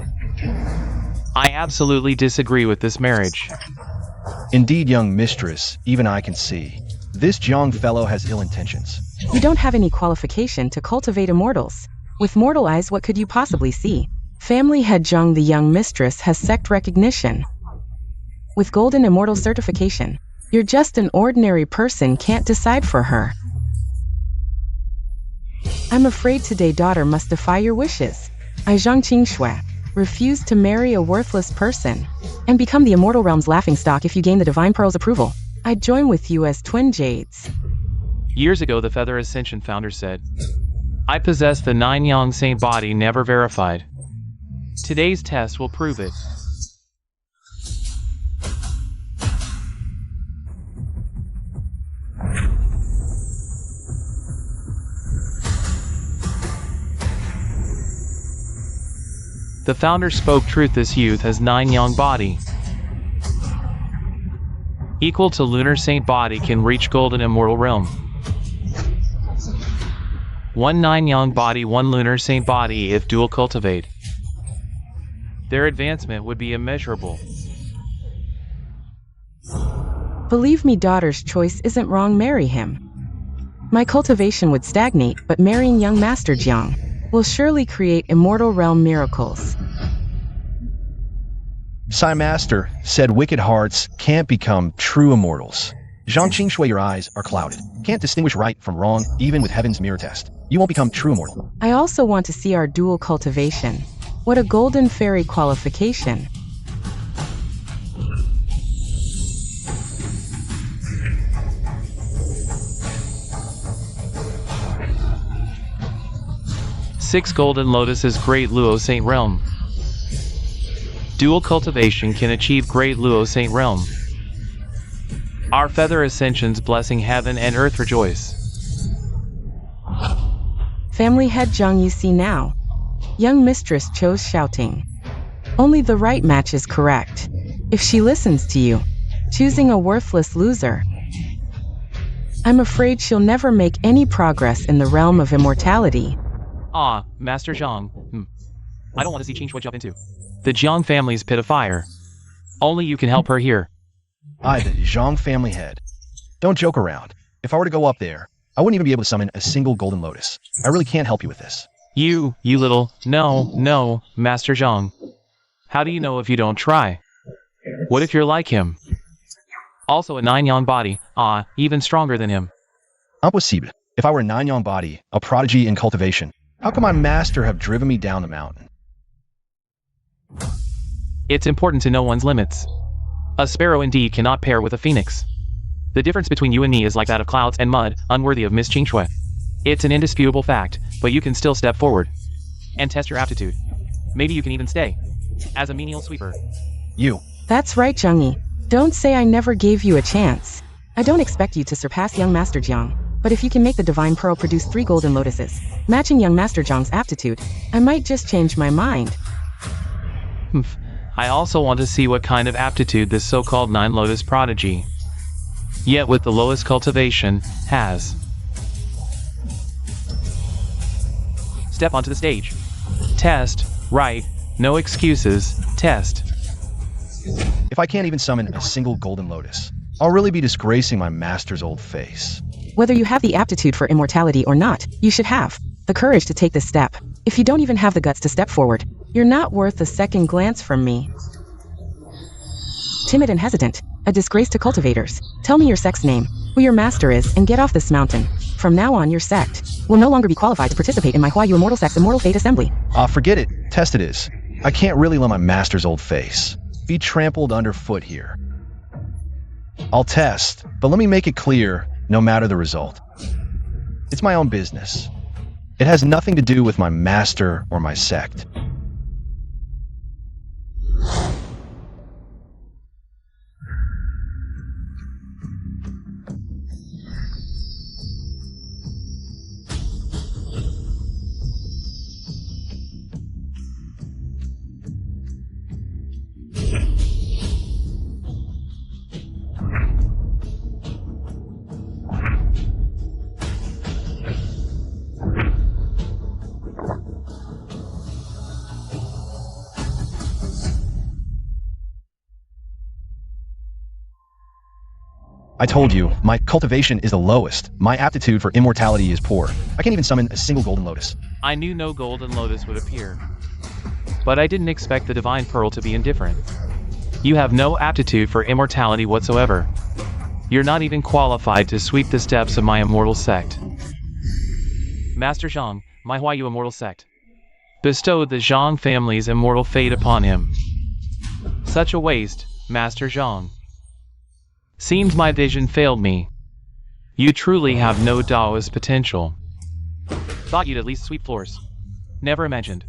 I absolutely disagree with this marriage. Indeed, young mistress, even I can see. This Jiang fellow has ill intentions. You don't have any qualification to cultivate immortals. With mortal eyes, what could you possibly see? Family head Zhang, the young mistress, has sect recognition. With golden immortal certification, you're just an ordinary person, can't decide for her. I'm afraid today daughter must defy your wishes. I Zhang Qingshui refuse to marry a worthless person and become the immortal realm's laughingstock if you gain the divine pearl's approval. I'd join with you as twin jades. Years ago, the Feather Ascension founder said, I possess the 9 Yang Saint body never verified. Today's test will prove it. The founder spoke truth. This youth has 9 Yang body. Equal to lunar saint body can reach golden immortal realm. 1 9 Yang body, 1 lunar saint body if dual cultivate. Their advancement would be immeasurable. Believe me, daughter's choice isn't wrong. Marry him. My cultivation would stagnate, but marrying young Master Jiang will surely create immortal realm miracles. Sai Master said wicked hearts can't become true immortals. Zhang Qingshui, your eyes are clouded. Can't distinguish right from wrong, even with heaven's mirror test. You won't become true immortal. I also want to see our dual cultivation. What a golden fairy qualification. Six golden lotuses, great Luo Saint realm. Dual cultivation can achieve great Luo Saint realm. Our feather ascensions blessing heaven and earth rejoice. Family head Zhang, you see now. Young mistress chose shouting. Only the right match is correct. If she listens to you, choosing a worthless loser. I'm afraid she'll never make any progress in the realm of immortality. Ah, Master Zhang. I don't want to see Qingshui jump into the Jiang family's pit of fire. Only you can help her here. I, the Zhang family head. Don't joke around. If I were to go up there, I wouldn't even be able to summon a single golden lotus. I really can't help you with this. You little... No, Master Zhang. How do you know if you don't try? What if you're like him? Also a 9 Yang body, even stronger than him. Impossible. If I were a 9 Yang body, a prodigy in cultivation, how could my master have driven me down the mountain? It's important to know one's limits. A sparrow indeed cannot pair with a phoenix. The difference between you and me is like that of clouds and mud, unworthy of Miss Qingshui. It's an indisputable fact, but you can still step forward and test your aptitude. Maybe you can even stay as a menial sweeper. You. That's right, Zhang Yi. Don't say I never gave you a chance. I don't expect you to surpass young Master Jiang, but if you can make the divine pearl produce 3 golden lotuses, matching young Master Jiang's aptitude, I might just change my mind. I also want to see what kind of aptitude this so-called 9 Lotus prodigy, yet with the lowest cultivation, has. Step onto the stage. Test, right, no excuses, test. If I can't even summon a single golden lotus, I'll really be disgracing my master's old face. Whether you have the aptitude for immortality or not, you should have the courage to take this step. If you don't even have the guts to step forward, you're not worth a second glance from me. Timid and hesitant, a disgrace to cultivators. Tell me your sect's name, who your master is, and get off this mountain. From now on, your sect will no longer be qualified to participate in my Huayu Immortal Sect's Immortal Fate Assembly. Forget it. Test it is. I can't really let my master's old face be trampled underfoot here. I'll test, but let me make it clear, no matter the result. It's my own business. It has nothing to do with my master or my sect. I told you, my cultivation is the lowest. My aptitude for immortality is poor. I can't even summon a single golden lotus. I knew no golden lotus would appear, but I didn't expect the divine pearl to be indifferent. You have no aptitude for immortality whatsoever. You're not even qualified to sweep the steps of my immortal sect. Master Zhang, my Huayu immortal sect, bestowed the Zhang family's immortal fate upon him. Such a waste, Master Zhang. Seems my vision failed me. You truly have no Taoist potential. Thought you'd at least sweep floors. Never imagined.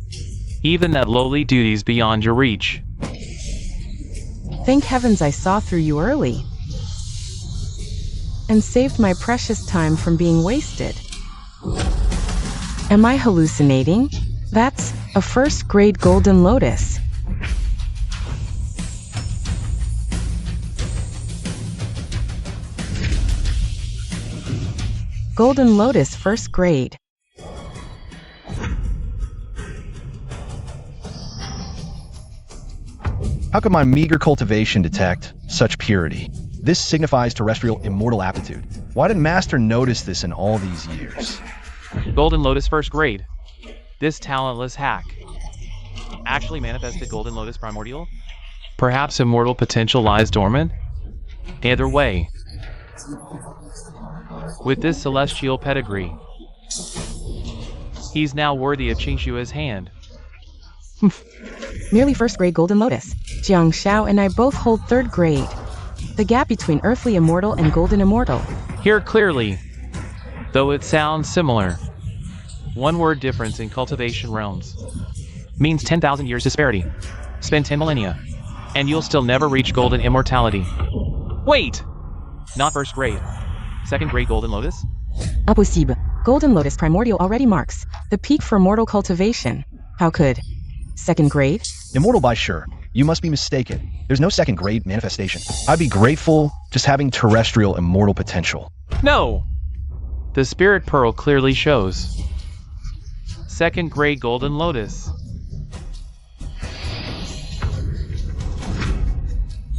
Even that lowly duty's beyond your reach. Thank heavens I saw through you early and saved my precious time from being wasted. Am I hallucinating? That's a first-grade golden lotus. Golden lotus first grade. How could my meager cultivation detect such purity? This signifies terrestrial immortal aptitude. Why did Master notice this in all these years? Golden Lotus first grade. This talentless hack actually manifested Golden Lotus primordial? Perhaps immortal potential lies dormant? Either way, with this celestial pedigree, he's now worthy of Qingshua's hand. Merely first grade golden lotus. Jiang Xiao and I both hold third grade. The gap between earthly immortal and golden immortal. Hear clearly, though it sounds similar. One word difference in cultivation realms means 10,000 years disparity. Spend 10 millennia, and you'll still never reach golden immortality. Wait! Not first grade. Second grade golden lotus? Impossible. Golden lotus primordial already marks the peak for mortal cultivation. How could second grade? Immortal by sure. You must be mistaken. There's no second grade manifestation. I'd be grateful just having terrestrial immortal potential. No! The spirit pearl clearly shows. Second grade golden lotus.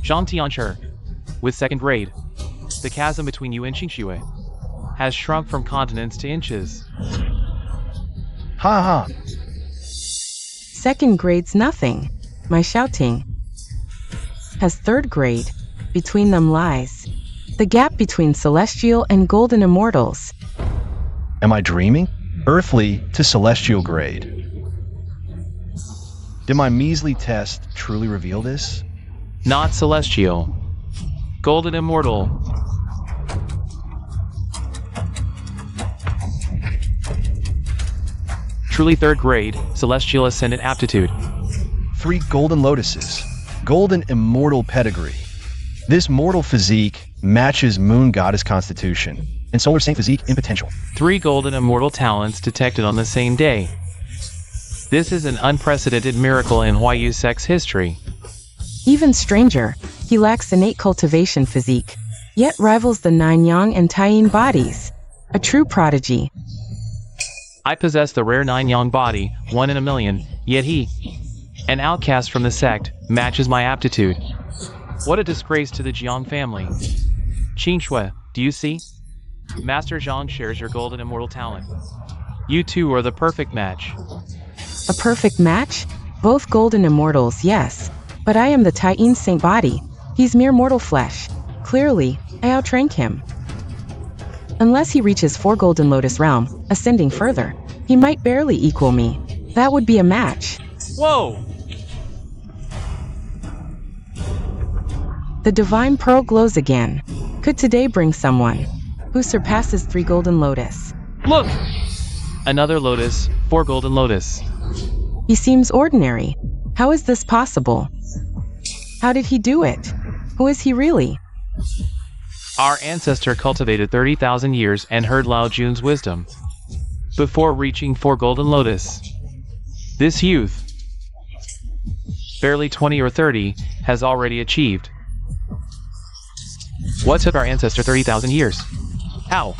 Zhang Tianchi, with second grade, the chasm between you and Qingxue has shrunk from continents to inches. Ha ha. Second grade's nothing. My shouting has third grade. Between them lies the gap between celestial and golden immortals. Am I dreaming? Earthly to celestial grade. Did my measly test truly reveal this? Not celestial. Golden immortal. Truly third grade, celestial ascendant aptitude. 3 golden lotuses. Golden immortal pedigree. This mortal physique matches moon goddess constitution and solar saint physique in potential. 3 golden immortal talents detected on the same day. This is an unprecedented miracle in Huayu sect's history. Even stranger, he lacks innate cultivation physique, yet rivals the 9 yang and Taiyin bodies. A true prodigy. I possess the rare 9 yang body, 1 in a million, yet he, an outcast from the sect, matches my aptitude. What a disgrace to the Jiang family. Qingxue, do you see? Master Zhang shares your golden immortal talent. You two are the perfect match. A perfect match? Both golden immortals, yes. But I am the Taiyin saint body. He's mere mortal flesh. Clearly, I outrank him. Unless he reaches 4 golden lotus realm, ascending further, he might barely equal me. That would be a match. Whoa! The divine pearl glows again. Could today bring someone who surpasses 3 golden lotus? Look! Another lotus, 4 golden lotus. He seems ordinary. How is this possible? How did he do it? Who is he really? Our ancestor cultivated 30,000 years and heard Lao Jun's wisdom before reaching 4 golden lotus. This youth, barely 20 or 30, has already achieved what took our ancestor 30,000 years. How?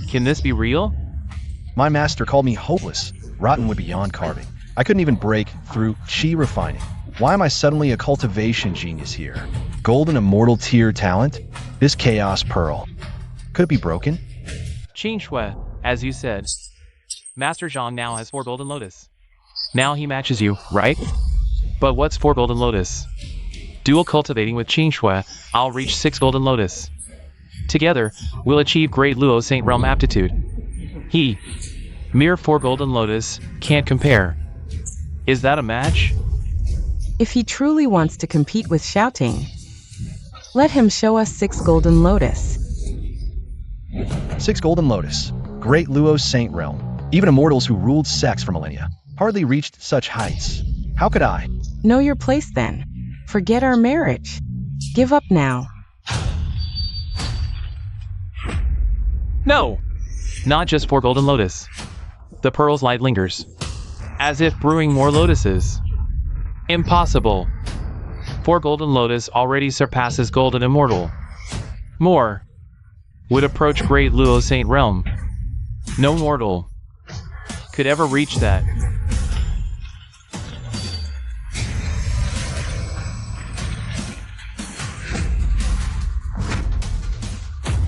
Can this be real? My master called me hopeless, rotten would beyond carving. I couldn't even break through chi refining. Why am I suddenly a cultivation genius here? Golden immortal tier talent? This chaos pearl. Could it be broken? Qingxue, as you said, Master Zhang now has 4 golden lotus. Now he matches you, right? But what's 4 golden lotus? Dual cultivating with Qingxue, I'll reach 6 golden lotus. Together, we'll achieve great Luo Saint Realm aptitude. He, Mere 4 golden lotus, can't compare. Is that a match? If he truly wants to compete with shouting, let him show us 6 golden lotus. 6 golden lotus. Great Luo's saint realm. Even immortals who ruled sex for millennia hardly reached such heights. How could I? Know your place then. Forget our marriage. Give up now. No! Not just 4 golden lotus. The pearl's light lingers, as if brewing more lotuses. Impossible. 4 golden lotus already surpasses golden immortal. More would approach great Luo Saint realm. No mortal could ever reach that.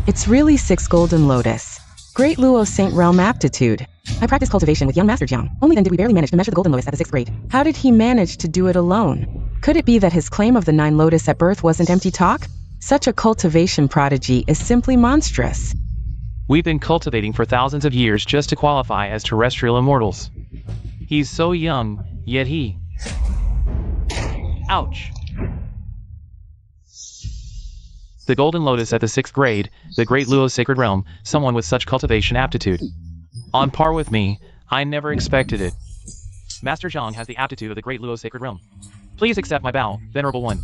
It's really 6 golden lotus. Great Luo Saint realm aptitude. I practiced cultivation with young Master Jiang. Only then did we barely manage to measure the golden lotus at the 6th grade. How did he manage to do it alone? Could it be that his claim of the 9 lotus at birth wasn't empty talk? Such a cultivation prodigy is simply monstrous. We've been cultivating for thousands of years just to qualify as terrestrial immortals. He's so young, yet he... Ouch. The golden lotus at the 6th grade, the great Luo sacred realm, someone with such cultivation aptitude. On par with me, I never expected it. Master Zhang has the aptitude of the great Luo sacred realm. Please accept my bow, Venerable One.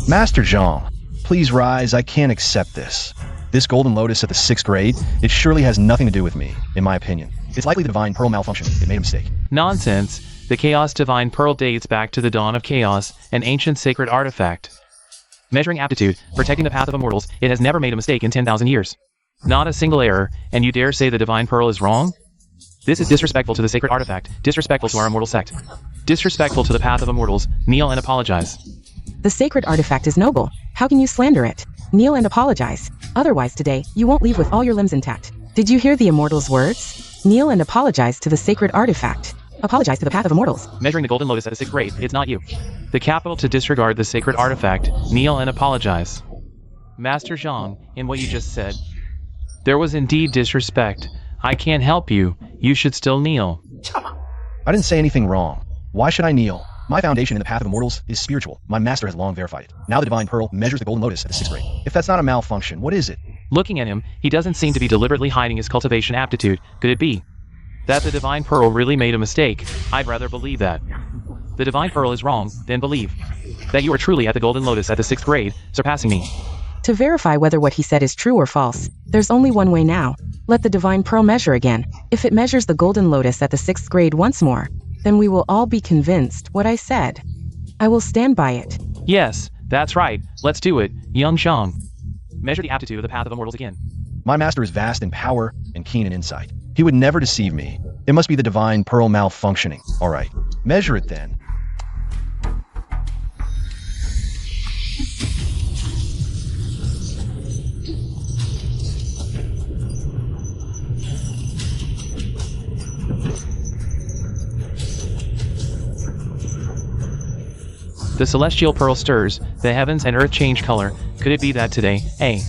Master Zhang, please rise. I can't accept this. This golden lotus at the 6th grade, it surely has nothing to do with me, in my opinion. It's likely the divine pearl malfunctioning. It made a mistake. Nonsense. The chaos divine pearl dates back to the dawn of chaos, an ancient sacred artifact. Measuring aptitude, protecting the path of immortals, it has never made a mistake in 10,000 years. Not a single error, and you dare say the divine pearl is wrong? This is disrespectful to the sacred artifact, disrespectful to our immortal sect. Disrespectful to the path of immortals. Kneel and apologize. The sacred artifact is noble. How can you slander it? Kneel and apologize. Otherwise today, you won't leave with all your limbs intact. Did you hear the immortal's words? Kneel and apologize to the sacred artifact. Apologize to the path of immortals. Measuring the golden lotus at the 6th grade, it's not you. The capital to disregard the sacred artifact. Kneel and apologize. Master Zhang, in what you just said, there was indeed disrespect. I can't help you. You should still kneel. I didn't say anything wrong. Why should I kneel? My foundation in the path of immortals is spiritual. My master has long verified it. Now the divine pearl measures the golden lotus at the 6th grade. If that's not a malfunction, what is it? Looking at him, he doesn't seem to be deliberately hiding his cultivation aptitude. Could it be that the divine pearl really made a mistake? I'd rather believe that. The divine pearl is wrong, then believe that you are truly at the golden lotus at the 6th grade, surpassing me. To verify whether what he said is true or false, there's only one way now. Let the divine pearl measure again. If it measures the golden lotus at the 6th grade once more, then we will all be convinced what I said. I will stand by it. Yes, that's right. Let's do it, young Zhang. Measure the aptitude of the path of immortals again. My master is vast in power and keen in insight. He would never deceive me. It must be the divine pearl malfunctioning. All right, measure it then. The celestial pearl stirs, the heavens and earth change color. Could it be that today, a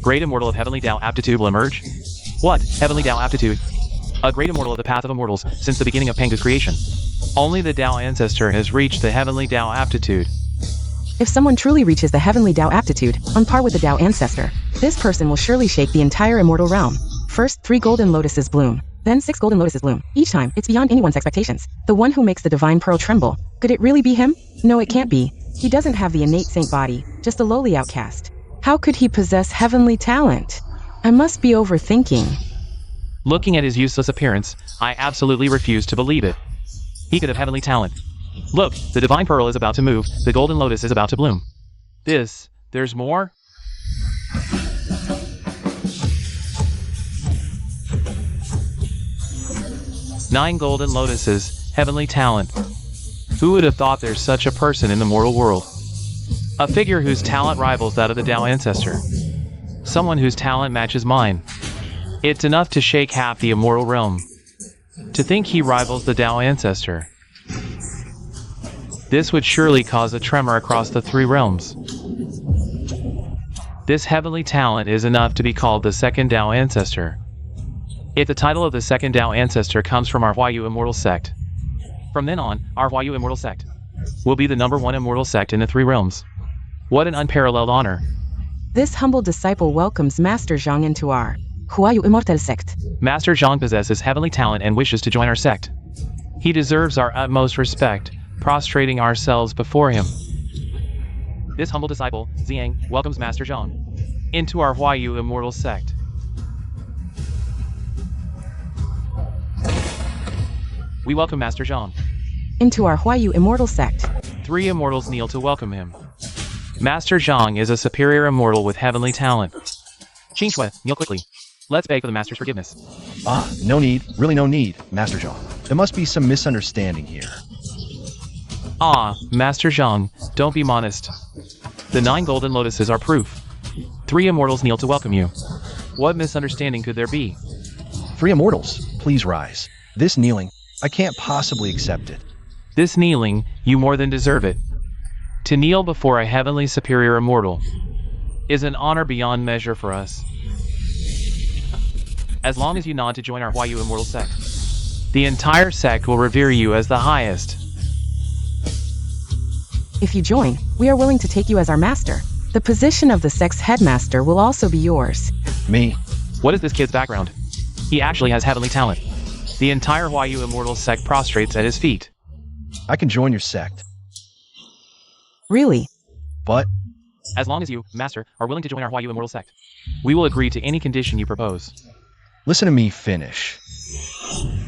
great immortal of heavenly Tao aptitude will emerge? What, heavenly Tao aptitude? A great immortal of the path of immortals since the beginning of Pangu's creation. Only the Tao ancestor has reached the heavenly Tao aptitude. If someone truly reaches the heavenly Tao aptitude, on par with the Tao ancestor, this person will surely shake the entire immortal realm. First 3 golden lotuses bloom, then 6 golden lotuses bloom. Each time, it's beyond anyone's expectations. The one who makes the divine pearl tremble. Could it really be him? No, it can't be. He doesn't have the innate saint body, just a lowly outcast. How could he possess heavenly talent? I must be overthinking. Looking at his useless appearance, I absolutely refuse to believe it. He could have heavenly talent. Look, the divine pearl is about to move, the golden lotus is about to bloom. There's more? Nine golden lotuses, heavenly talent. Who would have thought there's such a person in the mortal world? A figure whose talent rivals that of the Tao ancestor. Someone whose talent matches mine. It's enough to shake half the immortal realm. To think he rivals the Tao ancestor. This would surely cause a tremor across the 3 realms. This heavenly talent is enough to be called the second Tao ancestor. If the title of the second Tao ancestor comes from our Huayu immortal sect, from then on, our Huayu immortal sect will be the #1 immortal sect in the 3 realms. What an unparalleled honor. This humble disciple welcomes Master Zhang into our Huayu Immortal sect. Master Zhang possesses heavenly talent and wishes to join our sect. He deserves our utmost respect, prostrating ourselves before him. This humble disciple, Ziyang, welcomes Master Zhang into our Huayu immortal sect. We welcome Master Zhang. Into our Huayu Immortal sect. 3 immortals kneel to welcome him. Master Zhang is a superior immortal with heavenly talent. Qing Shui, kneel quickly. Let's beg for the Master's forgiveness. No need, really no need, Master Zhang. There must be some misunderstanding here. Master Zhang, don't be modest. The 9 golden lotuses are proof. 3 immortals kneel to welcome you. What misunderstanding could there be? 3 immortals, please rise. This kneeling, I can't possibly accept it. This kneeling, you more than deserve it. To kneel before a heavenly superior immortal is an honor beyond measure for us. As long as you nod to join our Huayu immortal sect, the entire sect will revere you as the highest. If you join, we are willing to take you as our master. The position of the sect's headmaster will also be yours. Me? What is this kid's background? He actually has heavenly talent. The entire Huayu immortal sect prostrates at his feet. I can join your sect. Really? But as long as you, Master, are willing to join our Huayu immortal sect, we will agree to any condition you propose. listen to me finish.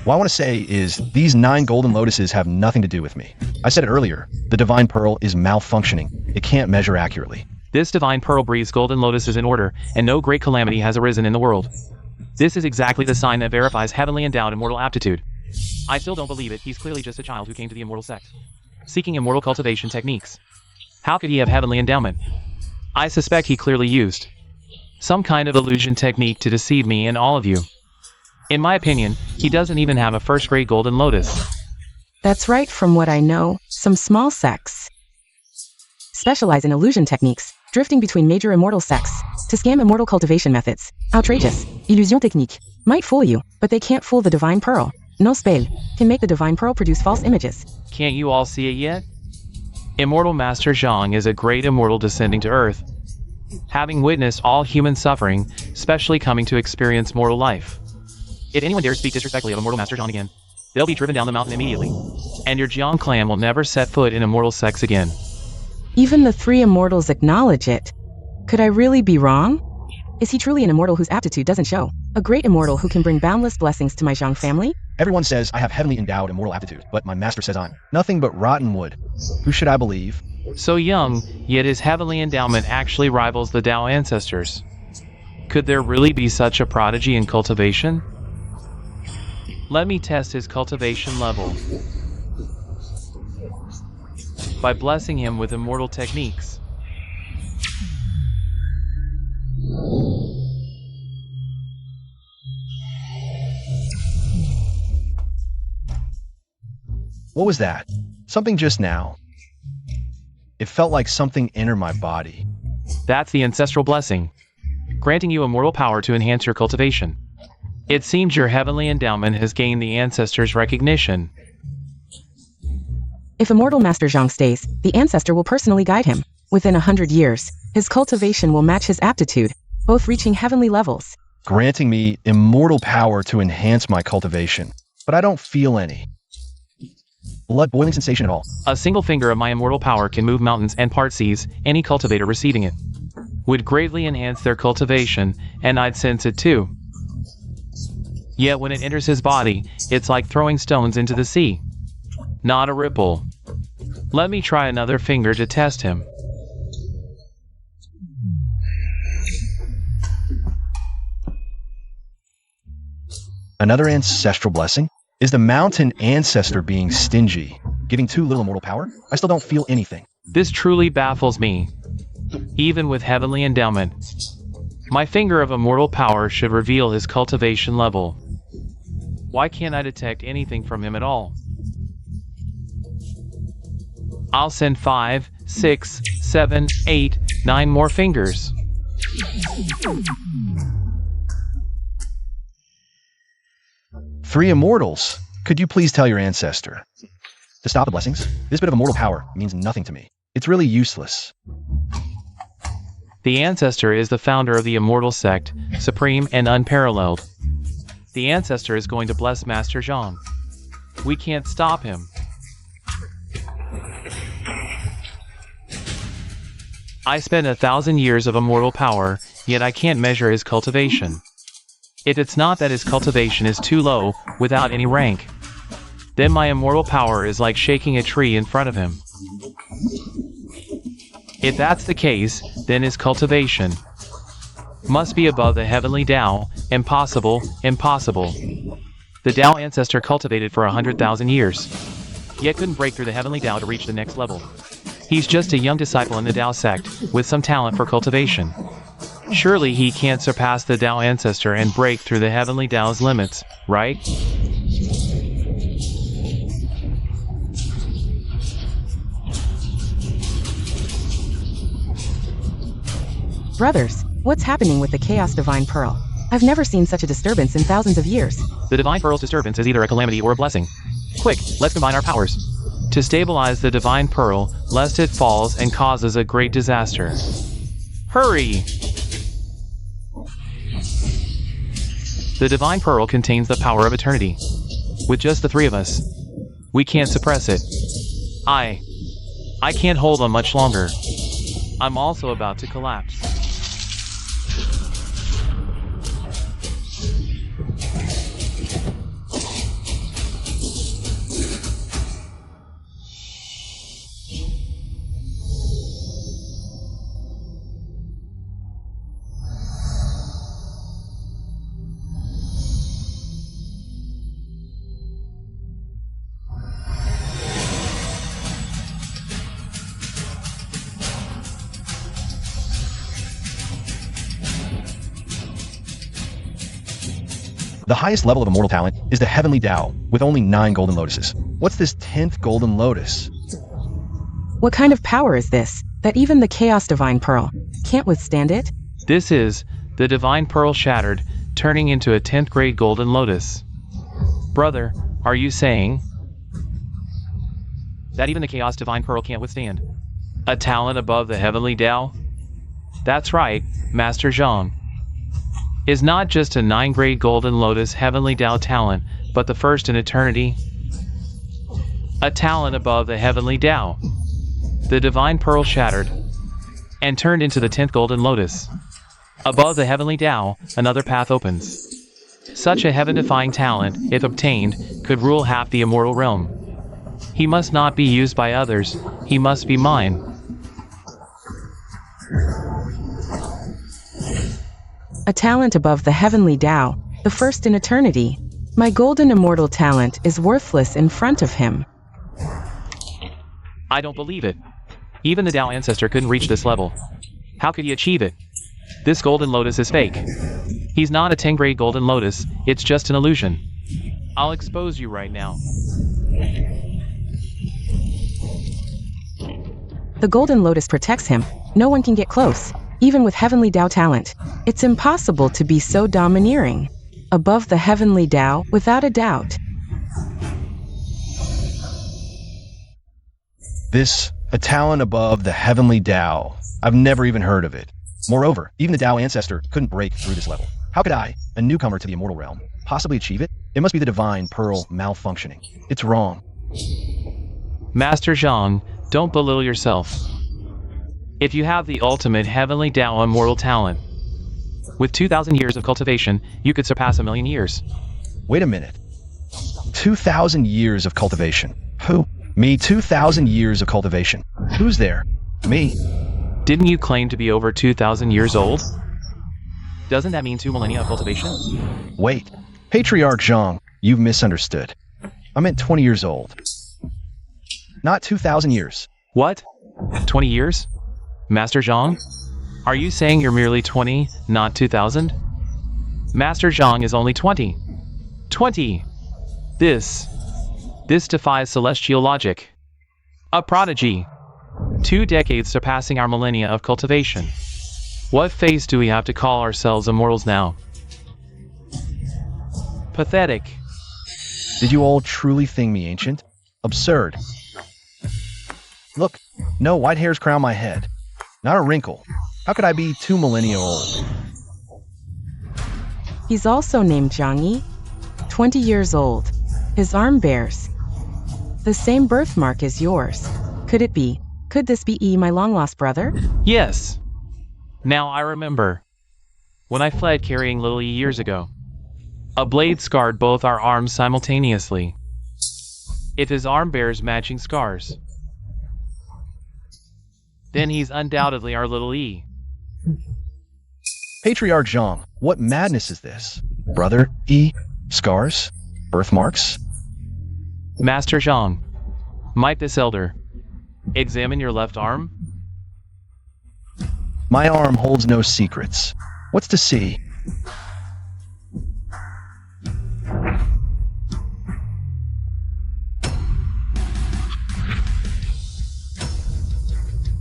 What I want to say is these 9 golden lotuses have nothing to do with me. I said it earlier, the divine pearl is malfunctioning. It can't measure accurately. This divine pearl breathes golden lotuses in order, and no great calamity has arisen in the world. This is exactly the sign that verifies heavenly endowed immortal aptitude. I still don't believe it. He's clearly just a child who came to the immortal sect, seeking immortal cultivation techniques. How could he have heavenly endowment? I suspect he clearly used some kind of illusion technique to deceive me and all of you. In my opinion, he doesn't even have a first-grade golden lotus. That's right. From what I know, some small sects specialize in illusion techniques, drifting between major immortal sects to scam immortal cultivation methods. Outrageous. Illusion technique might fool you, but they can't fool the divine pearl. No spell can make the divine pearl produce false images. Can't you all see it yet? Immortal Master Zhang is a great immortal descending to earth, having witnessed all human suffering, especially coming to experience mortal life. If anyone dares speak disrespectfully of Immortal Master Zhang again, they'll be driven down the mountain immediately, and your Jiang clan will never set foot in immortal sects again. Even the 3 immortals acknowledge it. Could I really be wrong? Is he truly an immortal whose aptitude doesn't show? A great immortal who can bring boundless blessings to my Zhang family? Everyone says I have heavenly endowed immortal aptitude, but my master says I'm nothing but rotten wood. Who should I believe? So young, yet his heavenly endowment actually rivals the Tao ancestors. Could there really be such a prodigy in cultivation? Let me test his cultivation level by blessing him with immortal techniques. What was that? Something just now. It felt like something entered my body. That's the ancestral blessing, granting you immortal power to enhance your cultivation. It seems your heavenly endowment has gained the ancestors' recognition. If Immortal Master Zhang stays, the ancestor will personally guide him. Within 100 years, his cultivation will match his aptitude, both reaching heavenly levels. Granting me immortal power to enhance my cultivation. But I don't feel any blood boiling sensation at all. A single finger of my immortal power can move mountains and part seas. Any cultivator receiving it would greatly enhance their cultivation, and I'd sense it too. Yet when it enters his body, it's like throwing stones into the sea. Not a ripple. Let me try another finger to test him. Another ancestral blessing? Is the mountain ancestor being stingy, giving too little immortal power? I still don't feel anything. This truly baffles me. Even with heavenly endowment, my finger of immortal power should reveal his cultivation level. Why can't I detect anything from him at all? I'll send 5, 6, 7, 8, 9 more fingers. 3 immortals. Could you please tell your ancestor to stop the blessings? This bit of immortal power means nothing to me. It's really useless. The ancestor is the founder of the immortal sect, supreme and unparalleled. The ancestor is going to bless Master Zhang. We can't stop him. I spent 1,000 years of immortal power, yet I can't measure his cultivation. If it's not that his cultivation is too low, without any rank, then my immortal power is like shaking a tree in front of him. If that's the case, then his cultivation must be above the heavenly Tao. Impossible, impossible. The Tao ancestor cultivated for 100,000 years, yet couldn't break through the heavenly Tao to reach the next level. He's just a young disciple in the Tao sect, with some talent for cultivation. Surely he can't surpass the Tao ancestor and break through the heavenly Tao's limits, right? Brothers, what's happening with the Chaos Divine Pearl? I've never seen such a disturbance in thousands of years. The Divine Pearl's disturbance is either a calamity or a blessing. Quick, let's combine our powers to stabilize the Divine Pearl, lest it falls and causes a great disaster. Hurry! The Divine Pearl contains the power of eternity. With just the 3 of us, we can't suppress it. I can't hold on much longer. I'm also about to collapse. The highest level of immortal talent is the heavenly Tao, with only 9 golden lotuses. What's this 10th golden lotus? What kind of power is this, that even the Chaos Divine Pearl can't withstand it? This is the Divine Pearl shattered, turning into a 10th grade golden lotus. Brother, are you saying that even the Chaos Divine Pearl can't withstand a talent above the heavenly Tao? That's right, Master Zhang is not just a 9th grade golden lotus heavenly Tao talent, but the first in eternity. A talent above the heavenly Tao. The Divine Pearl shattered and turned into the 10th golden lotus. Above the heavenly Tao, another path opens. Such a heaven-defying talent, if obtained, could rule half the immortal realm. He must not be used by others, he must be mine. A talent above the heavenly Tao, the first in eternity. My golden immortal talent is worthless in front of him. I don't believe it. Even the Tao ancestor couldn't reach this level. How could he achieve it? This golden lotus is fake. He's not a 10th grade golden lotus, it's just an illusion. I'll expose you right now. The golden lotus protects him. No one can get close. Even with heavenly Tao talent, it's impossible to be so domineering. Above the heavenly Tao, without a doubt. This, a talent above the heavenly Tao. I've never even heard of it. Moreover, even the Tao ancestor couldn't break through this level. How could I, a newcomer to the immortal realm, possibly achieve it? It must be the Divine Pearl malfunctioning. It's wrong. Master Zhang, don't belittle yourself. If you have the ultimate heavenly Tao immortal talent, with 2,000 years of cultivation, you could surpass 1,000,000 years. Wait a minute. 2,000 years of cultivation. Who? Me, 2,000 years of cultivation. Who's there? Me. Didn't you claim to be over 2,000 years old? Doesn't that mean 2 millennia of cultivation? Wait. Patriarch Zhang, you've misunderstood. I meant 20 years old. Not 2,000 years. What? 20 years? Master Zhang? Are you saying you're merely 20, not 2,000? Master Zhang is only 20. 20! This defies celestial logic. A prodigy. 2 decades surpassing our millennia of cultivation. What face do we have to call ourselves immortals now? Pathetic. Did you all truly think me ancient? Absurd. Look, no white hairs crown my head. Not a wrinkle. How could I be 2 millennia old? He's also named Zhang 20 years old. His arm bears the same birthmark as yours. Could it be? Could this be my long-lost brother? Yes. Now I remember. When I fled carrying little years ago, a blade scarred both our arms simultaneously. If his arm bears matching scars, then he's undoubtedly our little E. Patriarch Zhang, what madness is this? Brother E? Scars? Birthmarks? Master Zhang, might this elder examine your left arm? My arm holds no secrets. What's to see?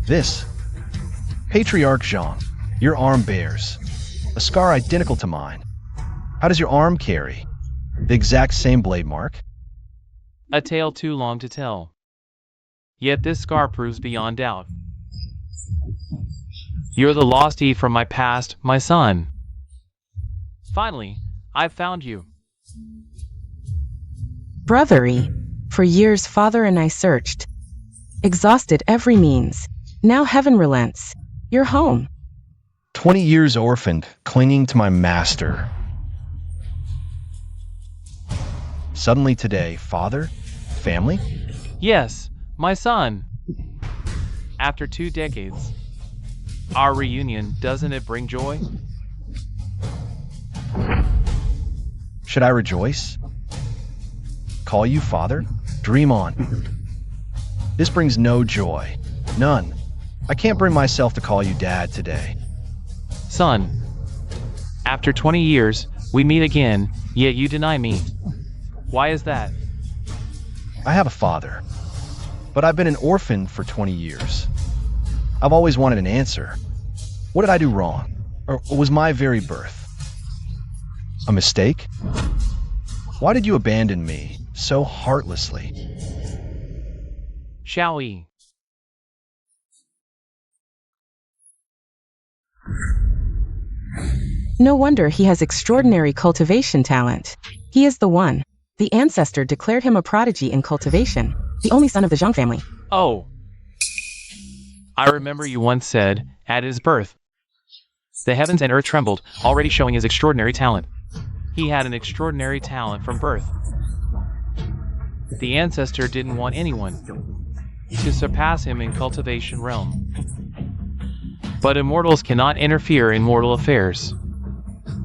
This, Patriarch Zhang, your arm bears a scar identical to mine. How does your arm carry the exact same blade mark? A tale too long to tell. Yet this scar proves beyond doubt. You're the lost E from my past, my son. Finally, I've found you. Brother E. For years father and I searched, exhausted every means. Now heaven relents. You're home. 20 years orphaned, clinging to my master. Suddenly today, father? Family? Yes, my son. After 2 decades, our reunion, doesn't it bring joy? Should I rejoice? Call you father? Dream on. This brings no joy. None. I can't bring myself to call you dad today. Son, after 20 years, we meet again, yet you deny me. Why is that? I have a father, but I've been an orphan for 20 years. I've always wanted an answer. What did I do wrong? Or was my very birth a mistake? Why did you abandon me so heartlessly? Shall we? No wonder he has extraordinary cultivation talent. He is the one. The ancestor declared him a prodigy in cultivation, the only son of the Zhang family. Oh. I remember you once said, at his birth, the heavens and earth trembled, already showing his extraordinary talent. He had an extraordinary talent from birth. The ancestor didn't want anyone to surpass him in cultivation realm. But immortals cannot interfere in mortal affairs.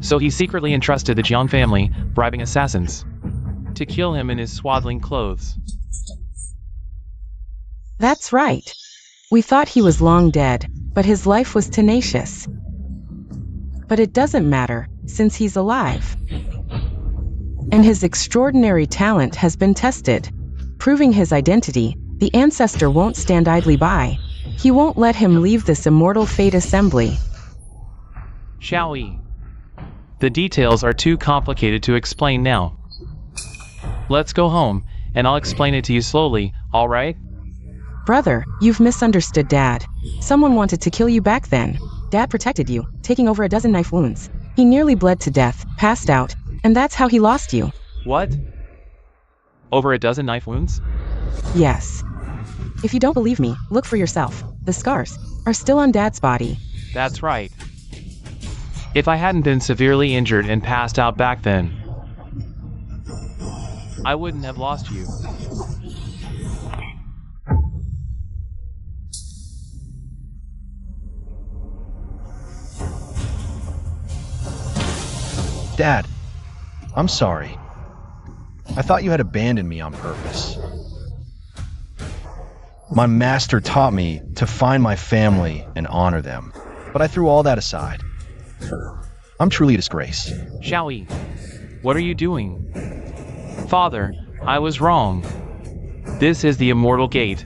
So he secretly entrusted the Jiang family, bribing assassins, to kill him in his swaddling clothes. That's right. We thought he was long dead, but his life was tenacious. But it doesn't matter, since he's alive. And his extraordinary talent has been tested. Proving his identity, the ancestor won't stand idly by. He won't let him leave this immortal fate assembly. Shall we? The details are too complicated to explain now. Let's go home, and I'll explain it to you slowly, all right? Brother, you've misunderstood Dad. Someone wanted to kill you back then. Dad protected you, taking over a dozen knife wounds. He nearly bled to death, passed out, and that's how he lost you. What? Over a dozen knife wounds? Yes. If you don't believe me, look for yourself. The scars are still on Dad's body. That's right. If I hadn't been severely injured and passed out back then, I wouldn't have lost you. Dad, I'm sorry. I thought you had abandoned me on purpose. My master taught me to find my family and honor them, but I threw all that aside. I'm truly a disgrace. Shall we? What are you doing? Father, I was wrong. This is the Immortal Gate.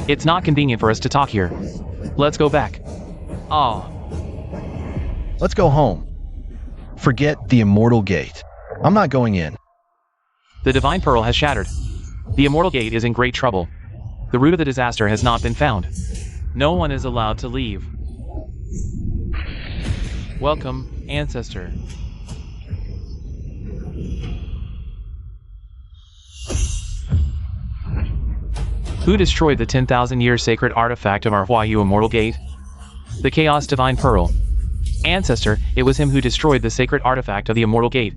It's not convenient for us to talk here. Let's go back. Ah. Let's go home. Forget the Immortal Gate. I'm not going in. The divine pearl has shattered. The immortal gate is in great trouble. The root of the disaster has not been found. No one is allowed to leave. Welcome, ancestor. Who destroyed the 10,000-year sacred artifact of our Huayu immortal gate? The Chaos Divine Pearl. Ancestor, it was him who destroyed the sacred artifact of the immortal gate.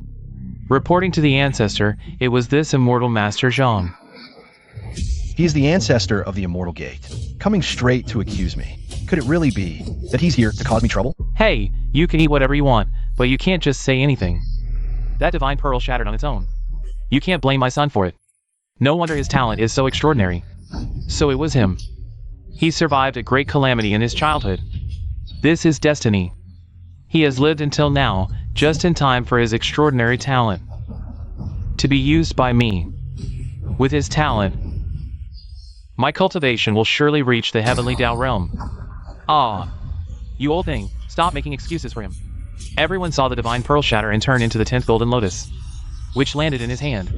Reporting to the ancestor, it was this immortal Master Zhang. He is the ancestor of the immortal gate, coming straight to accuse me. Could it really be that he's here to cause me trouble? Hey, you can eat whatever you want, but you can't just say anything. That divine pearl shattered on its own. You can't blame my son for it. No wonder his talent is so extraordinary. So it was him. He survived a great calamity in his childhood. This is destiny. He has lived until now, just in time for his extraordinary talent to be used by me. With his talent, my cultivation will surely reach the heavenly Tao realm. Ah, you old thing, stop making excuses for him. Everyone saw the divine pearl shatter and turn into the 10th golden lotus, which landed in his hand.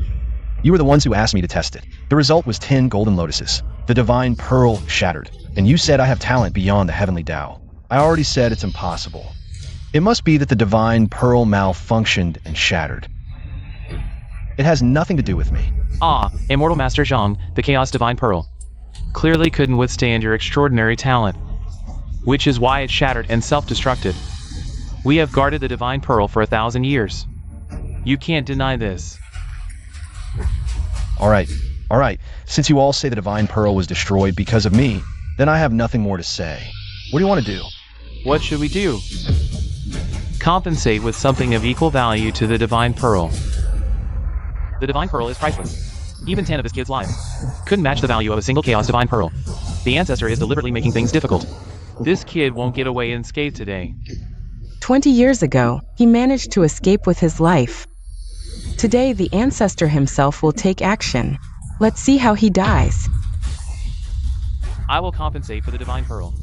You were the ones who asked me to test it. The result was 10 golden lotuses. The divine pearl shattered, and you said I have talent beyond the heavenly Tao. I already said it's impossible. It must be that the divine pearl malfunctioned and shattered. It has nothing to do with me. Ah, immortal Master Zhang, the Chaos Divine Pearl, clearly couldn't withstand your extraordinary talent, which is why it shattered and self-destructed. We have guarded the divine pearl for 1,000 years. You can't deny this. All right. Since you all say the divine pearl was destroyed because of me, then I have nothing more to say. What do you want to do? What should we do? Compensate with something of equal value to the divine pearl. The divine pearl is priceless. Even 10 of this kid's lives couldn't match the value of a single Chaos Divine Pearl. The ancestor is deliberately making things difficult. This kid won't get away unscathed today. 20 years ago, he managed to escape with his life. Today, the ancestor himself will take action. Let's see how he dies. I will compensate for the divine pearl.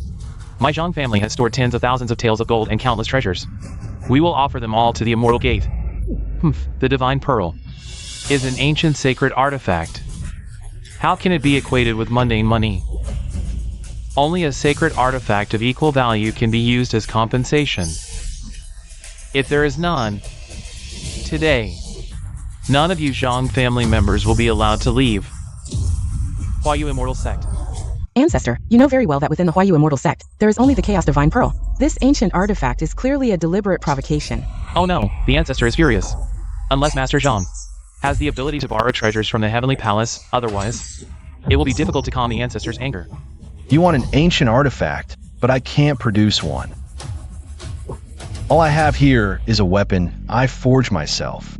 My Zhang family has stored tens of thousands of taels of gold and countless treasures. We will offer them all to the immortal gate. The divine pearl is an ancient sacred artifact. How can it be equated with mundane money? Only a sacred artifact of equal value can be used as compensation. If there is none, today, none of you Zhang family members will be allowed to leave. Huayu Immortal Sect. Ancestor, you know very well that within the Huayu Immortal Sect, there is only the Chaos Divine Pearl. This ancient artifact is clearly a deliberate provocation. Oh no, the ancestor is furious. Unless Master Zhang has the ability to borrow treasures from the Heavenly Palace, otherwise, it will be difficult to calm the ancestor's anger. You want an ancient artifact, but I can't produce one. All I have here is a weapon I forged myself.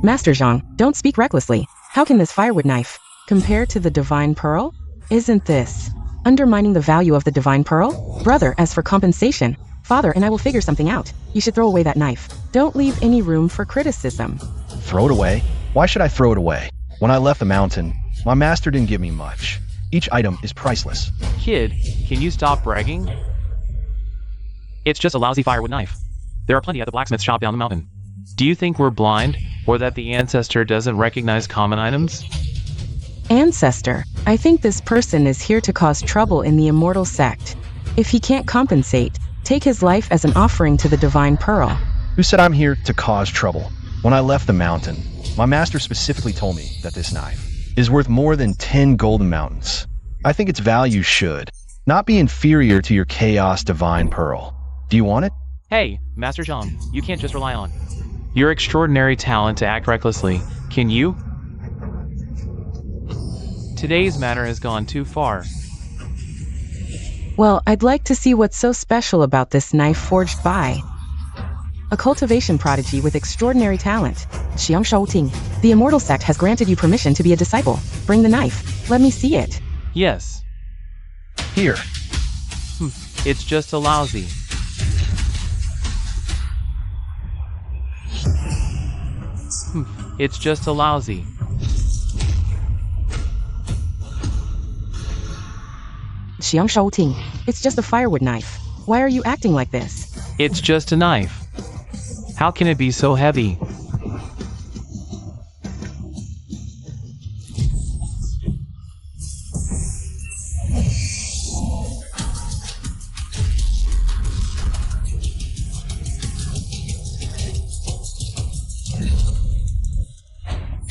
Master Zhang, don't speak recklessly. How can this firewood knife compare to the Divine Pearl? Isn't this undermining the value of the Divine Pearl? Brother, as for compensation, Father and I will figure something out. You should throw away that knife. Don't leave any room for criticism. Throw it away? Why should I throw it away? When I left the mountain, my master didn't give me much. Each item is priceless. Kid, can you stop bragging? It's just a lousy firewood knife. There are plenty at the blacksmith shop down the mountain. Do you think we're blind, or that the ancestor doesn't recognize common items? Ancestor, I think this person is here to cause trouble in the Immortal Sect. If he can't compensate, take his life as an offering to the Divine Pearl. Who said I'm here to cause trouble? When I left the mountain, my master specifically told me that this knife is worth more than 10 golden mountains. I think its value should not be inferior to your Chaos Divine Pearl. Do you want it? Hey, Master Zhang, you can't just rely on your extraordinary talent to act recklessly, can you? Today's matter has gone too far. Well, I'd like to see what's so special about this knife forged by a cultivation prodigy with extraordinary talent. Xiang Shouting, the Immortal Sect has granted you permission to be a disciple. Bring the knife. Let me see it. Yes. Here. It's just a lousy. It's just a lousy. Xiang Shouting, it's just a firewood knife. Why are you acting like this? It's just a knife. How can it be so heavy?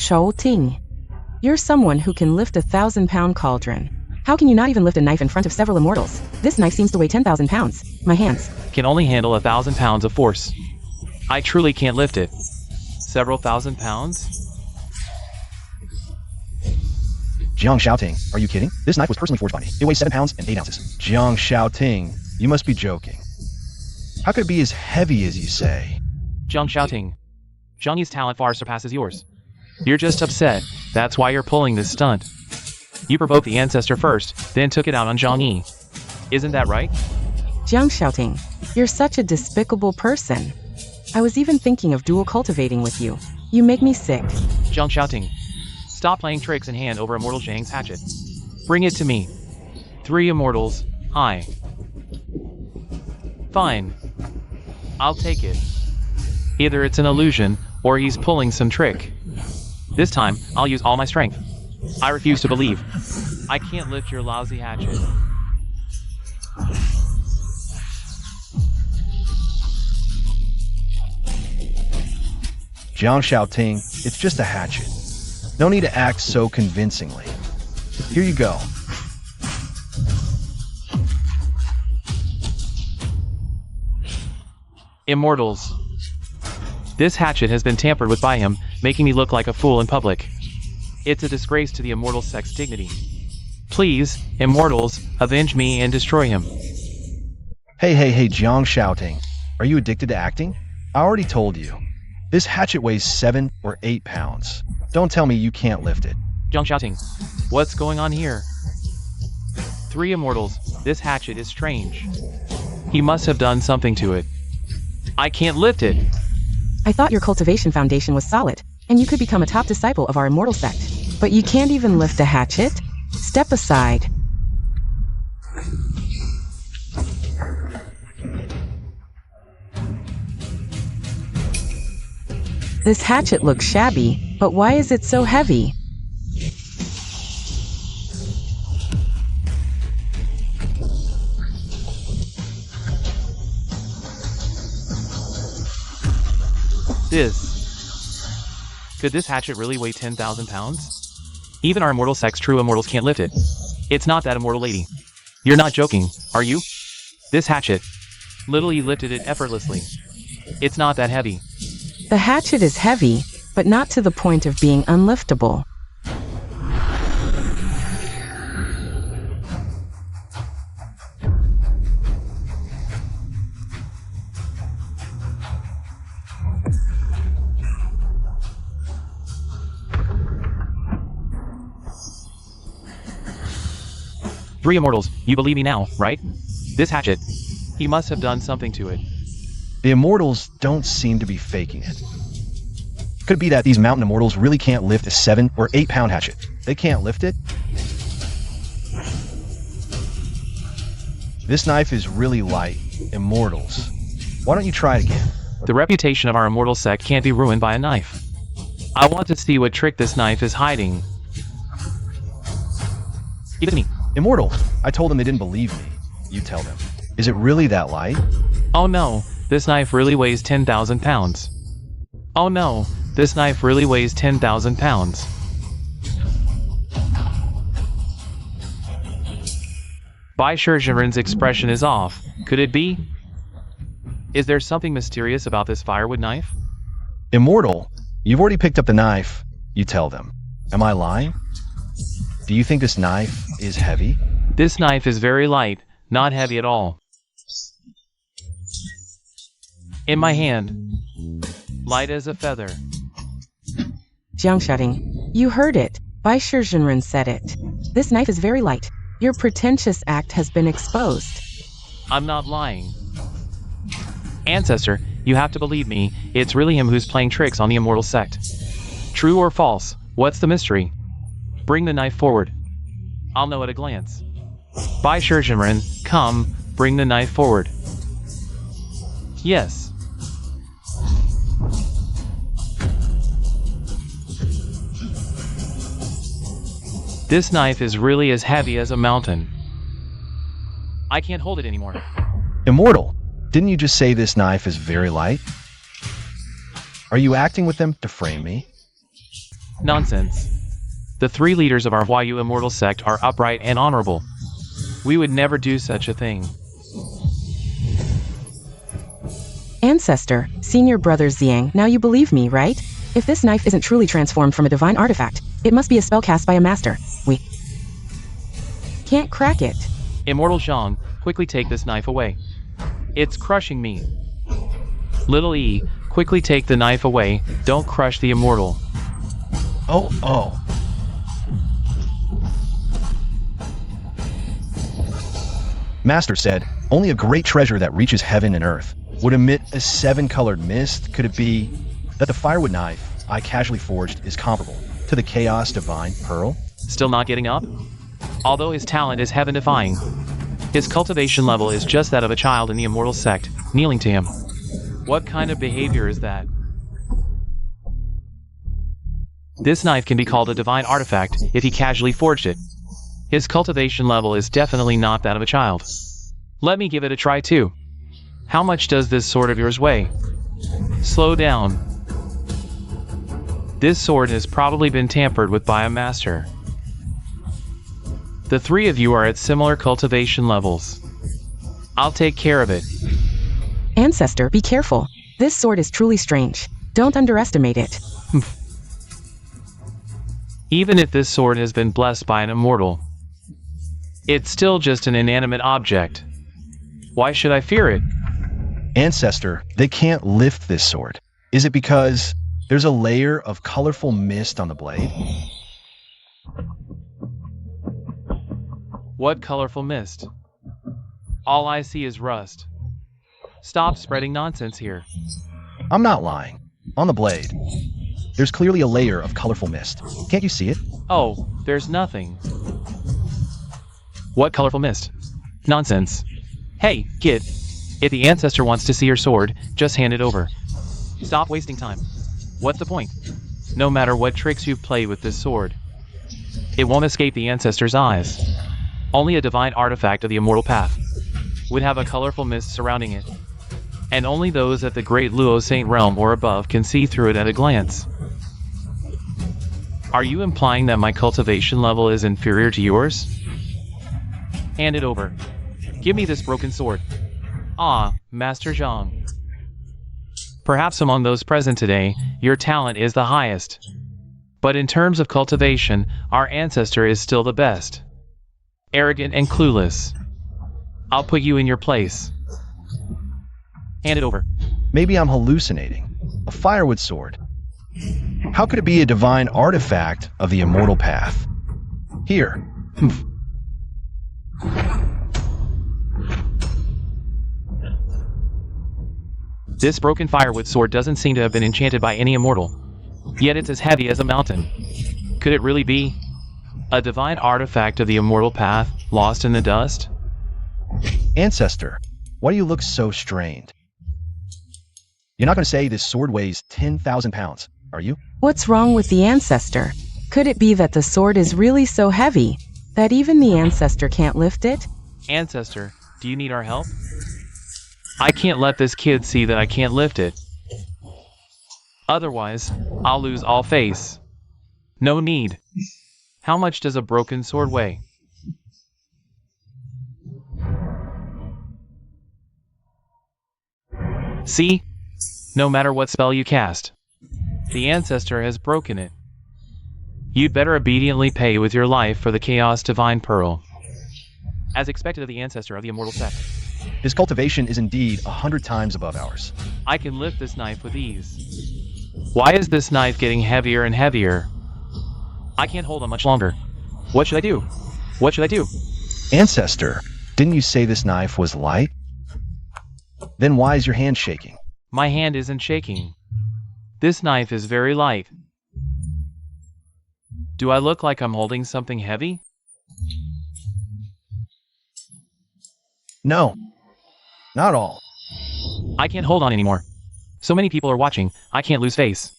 Shou Ting. You're someone who can lift 1,000-pound cauldron. How can you not even lift a knife in front of several immortals? This knife seems to weigh 10,000 pounds. My hands can only handle 1,000 pounds of force. I truly can't lift it. Several thousand pounds? Jiang Shaoting, are you kidding? This knife was personally forged by me. It weighs 7 pounds and 8 ounces. Jiang Shaoting, you must be joking. How could it be as heavy as you say? Zhang Shaoting. Zhang Yi's talent far surpasses yours. You're just upset. That's why you're pulling this stunt. You provoked the ancestor first, then took it out on Zhang Yi. Isn't that right? Jiang Shaoting, you're such a despicable person. I was even thinking of dual cultivating with you. You make me sick. Zhang Shaoting, stop playing tricks and hand over Immortal Zhang's hatchet. Bring it to me. 3 immortals, I. Fine. I'll take it. Either it's an illusion, or he's pulling some trick. This time, I'll use all my strength. I refuse to believe. I can't lift your lousy hatchet. Jiang Shaoting, it's just a hatchet. No need to act so convincingly. Here you go. Immortals. This hatchet has been tampered with by him, making me look like a fool in public. It's a disgrace to the immortal sex dignity. Please, immortals, avenge me and destroy him. Hey, Jiang Shaoting, are you addicted to acting? I already told you. This hatchet weighs 7 or 8 pounds. Don't tell me you can't lift it. Zhang Shaoting, what's going on here? 3 immortals, this hatchet is strange. He must have done something to it. I can't lift it. I thought your cultivation foundation was solid, and you could become a top disciple of our immortal sect. But you can't even lift a hatchet? Step aside. This hatchet looks shabby, but why is it so heavy? Could this hatchet really weigh 10,000 pounds? Even our immortal sex true immortals can't lift it. It's not that immortal lady. You're not joking, are you? This hatchet. Little E lifted it effortlessly. It's not that heavy. The hatchet is heavy, but not to the point of being unliftable. Three immortals, you believe me now, right? This hatchet. He must have done something to it. The immortals don't seem to be faking it. Could it be that these mountain immortals really can't lift a 7 or 8 pound hatchet? They can't lift it? This knife is really light. Immortals. Why don't you try it again? The reputation of our immortal sect can't be ruined by a knife. I want to see what trick this knife is hiding. Give it to me. Immortal, I told them they didn't believe me. You tell them. Is it really that light? Oh no, this knife really weighs 10,000 pounds. Oh no, this knife really weighs 10,000 pounds. Bai Shizhenren's expression is off. Could it be? Is there something mysterious about this firewood knife? Immortal, you've already picked up the knife. You tell them. Am I lying? Do you think this knife is heavy? This knife is very light, not heavy at all. In my hand, light as a feather. Jiang Shaoting, you heard it. Bai Shizhenren said it. This knife is very light. Your pretentious act has been exposed. I'm not lying. Ancestor, you have to believe me, it's really him who's playing tricks on the immortal sect. True or false, what's the mystery? Bring the knife forward. I'll know at a glance. Bai Shizhenren, come, bring the knife forward. Yes. This knife is really as heavy as a mountain. I can't hold it anymore. Immortal, didn't you just say this knife is very light? Are you acting with them to frame me? Nonsense. The 3 leaders of our YU immortal sect are upright and honorable. We would never do such a thing. Ancestor, senior brother Xiang, now you believe me, right? If this knife isn't truly transformed from a divine artifact, it must be a spell cast by a master. We can't crack it. Immortal Zhang, quickly take this knife away. It's crushing me. Little E, quickly take the knife away. Don't crush the immortal. Oh. Master said, only a great treasure that reaches heaven and earth would emit a 7-colored mist. Could it be that the firewood knife I casually forged is comparable to the chaos divine pearl? Still not getting up? Although his talent is heaven-defying, his cultivation level is just that of a child in the immortal sect, kneeling to him. What kind of behavior is that? This knife can be called a divine artifact if he casually forged it. His cultivation level is definitely not that of a child. Let me give it a try too. How much does this sword of yours weigh? Slow down. This sword has probably been tampered with by a master. The 3 of you are at similar cultivation levels. I'll take care of it. Ancestor, be careful. This sword is truly strange. Don't underestimate it. Even if this sword has been blessed by an immortal, it's still just an inanimate object. Why should I fear it? Ancestor, they can't lift this sword. Is it because there's a layer of colorful mist on the blade? What colorful mist? All I see is rust. Stop spreading nonsense here. I'm not lying. On the blade, there's clearly a layer of colorful mist. Can't you see it? Oh, there's nothing. What colorful mist? Nonsense. Hey, kid. If the ancestor wants to see your sword, just hand it over. Stop wasting time. What's the point? No matter what tricks you play with this sword, it won't escape the ancestor's eyes. Only a divine artifact of the immortal path would have a colorful mist surrounding it, and only those at the great Luo Saint realm or above can see through it at a glance. Are you implying that my cultivation level is inferior to yours? Hand it over. Give me this broken sword. Ah, Master Zhang. Perhaps among those present today, your talent is the highest. But in terms of cultivation, our ancestor is still the best. Arrogant and clueless. I'll put you in your place. Hand it over. Maybe I'm hallucinating. A firewood sword. How could it be a divine artifact of the immortal path? Here. This broken firewood sword doesn't seem to have been enchanted by any immortal. Yet it's as heavy as a mountain. Could it really be a divine artifact of the immortal path, lost in the dust? Ancestor, why do you look so strained? You're not going to say this sword weighs 10,000 pounds, are you? What's wrong with the ancestor? Could it be that the sword is really so heavy that even the ancestor can't lift it? Ancestor, do you need our help? I can't let this kid see that I can't lift it. Otherwise, I'll lose all face. No need. How much does a broken sword weigh? See? No matter what spell you cast, the ancestor has broken it. You'd better obediently pay with your life for the Chaos Divine Pearl, as expected of the ancestor of the immortal sect. His cultivation is indeed 100 times above ours. I can lift this knife with ease. Why is this knife getting heavier and heavier? I can't hold on much longer. What should I do? What should I do? Ancestor, didn't you say this knife was light? Then why is your hand shaking? My hand isn't shaking. This knife is very light. Do I look like I'm holding something heavy? No, not all. I can't hold on anymore. So many people are watching, I can't lose face.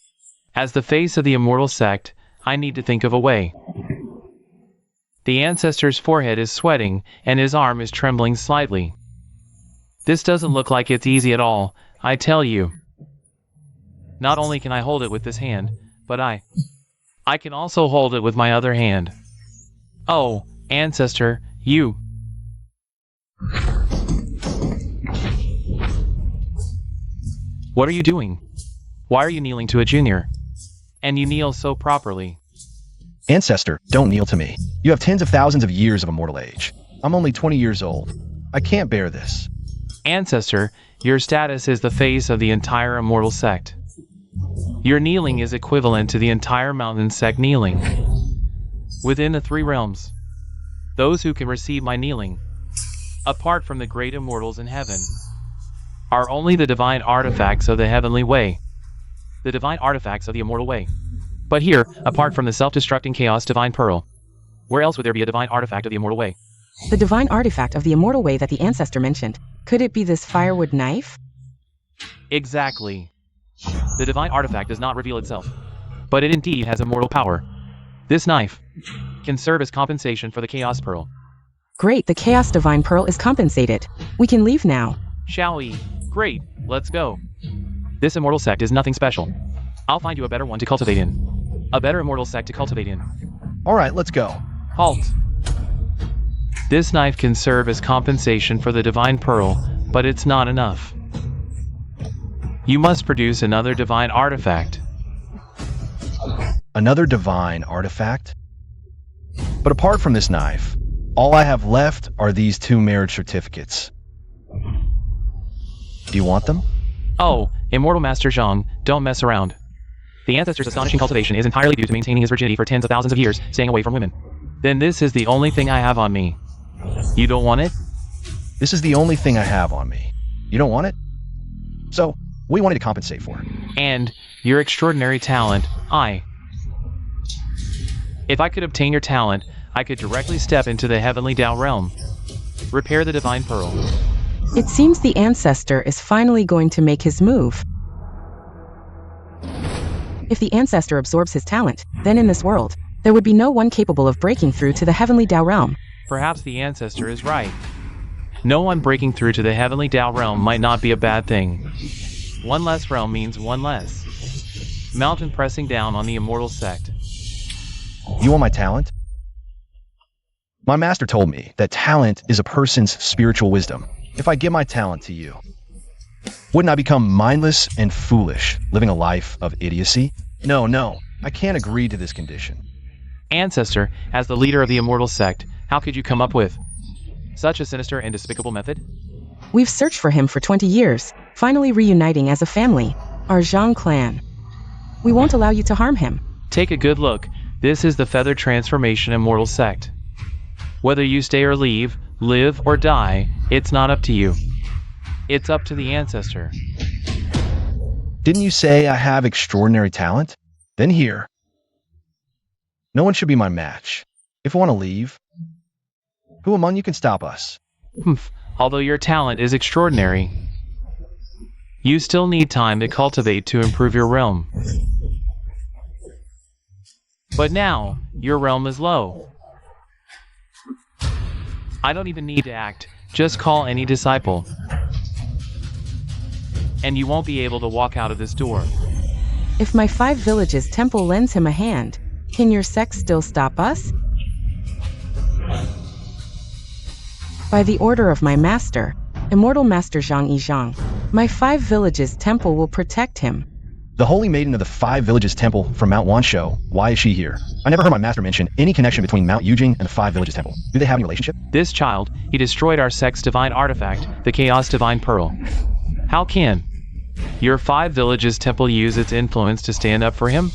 As the face of the immortal sect, I need to think of a way. The ancestor's forehead is sweating, and his arm is trembling slightly. This doesn't look like it's easy at all, I tell you. Not only can I hold it with this hand, but I can also hold it with my other hand. Oh, ancestor, you. What are you doing? Why are you kneeling to a junior? And you kneel so properly. Ancestor, don't kneel to me. You have tens of thousands of years of immortal age. I'm only 20 years old. I can't bear this. Ancestor, your status is the face of the entire immortal sect. Your kneeling is equivalent to the entire mountain sect kneeling. Within the three realms, those who can receive my kneeling, apart from the great immortals in heaven, are only the divine artifacts of the heavenly way, the divine artifacts of the immortal way. But here, apart from the self-destructing chaos divine pearl, where else would there be a divine artifact of the immortal way? The divine artifact of the immortal way that the ancestor mentioned. Could it be this firewood knife? Exactly. The divine artifact does not reveal itself, but it indeed has immortal power. This knife can serve as compensation for the chaos pearl. Great, the chaos divine pearl is compensated. We can leave now. Shall we? Great, let's go. This immortal sect is nothing special. I'll find you a better one to cultivate in. A better immortal sect to cultivate in. All right, let's go. Halt. This knife can serve as compensation for the divine pearl, but it's not enough. You must produce another divine artifact. Another divine artifact? But apart from this knife, all I have left are these 2 marriage certificates. Do you want them? Oh, Immortal Master Zhang, don't mess around. The ancestor's astonishing cultivation is entirely due to maintaining his virginity for tens of thousands of years, staying away from women. Then this is the only thing I have on me. You don't want it? This is the only thing I have on me. You don't want it? So, what do you want me to compensate for? And your extraordinary talent, If I could obtain your talent, I could directly step into the heavenly Tao realm. Repair the divine pearl. It seems the ancestor is finally going to make his move. If the ancestor absorbs his talent, then in this world, there would be no one capable of breaking through to the heavenly Tao realm. Perhaps the ancestor is right. No one breaking through to the heavenly Tao realm might not be a bad thing. One less realm means one less. Mountain pressing down on the immortal sect. You want my talent? My master told me that talent is a person's spiritual wisdom. If I give my talent to you, wouldn't I become mindless and foolish, living a life of idiocy? No, I can't agree to this condition. Ancestor, as the leader of the immortal sect, how could you come up with such a sinister and despicable method? We've searched for him for 20 years, finally reuniting as a family, our Zhang clan. We won't allow you to harm him. Take a good look. This is the Feather Transformation Immortal Sect. Whether you stay or leave, live or die, it's not up to you. It's up to the ancestor. Didn't you say I have extraordinary talent? Then here. No one should be my match. If I want to leave, who among you can stop us? Although your talent is extraordinary, you still need time to cultivate to improve your realm. But now, your realm is low. I don't even need to act. Just call any disciple. And you won't be able to walk out of this door. If my 5 villages temple lends him a hand, can your sect still stop us? By the order of my master, Immortal Master Zhang Yizhang, my 5 villages temple will protect him. The Holy Maiden of the 5 Villages Temple from Mount Wanshou. Why is she here? I never heard my master mention any connection between Mount Yujing and the 5 Villages Temple. Do they have any relationship? This child, he destroyed our sect's divine artifact, the Chaos Divine Pearl. How can your 5 Villages Temple use its influence to stand up for him?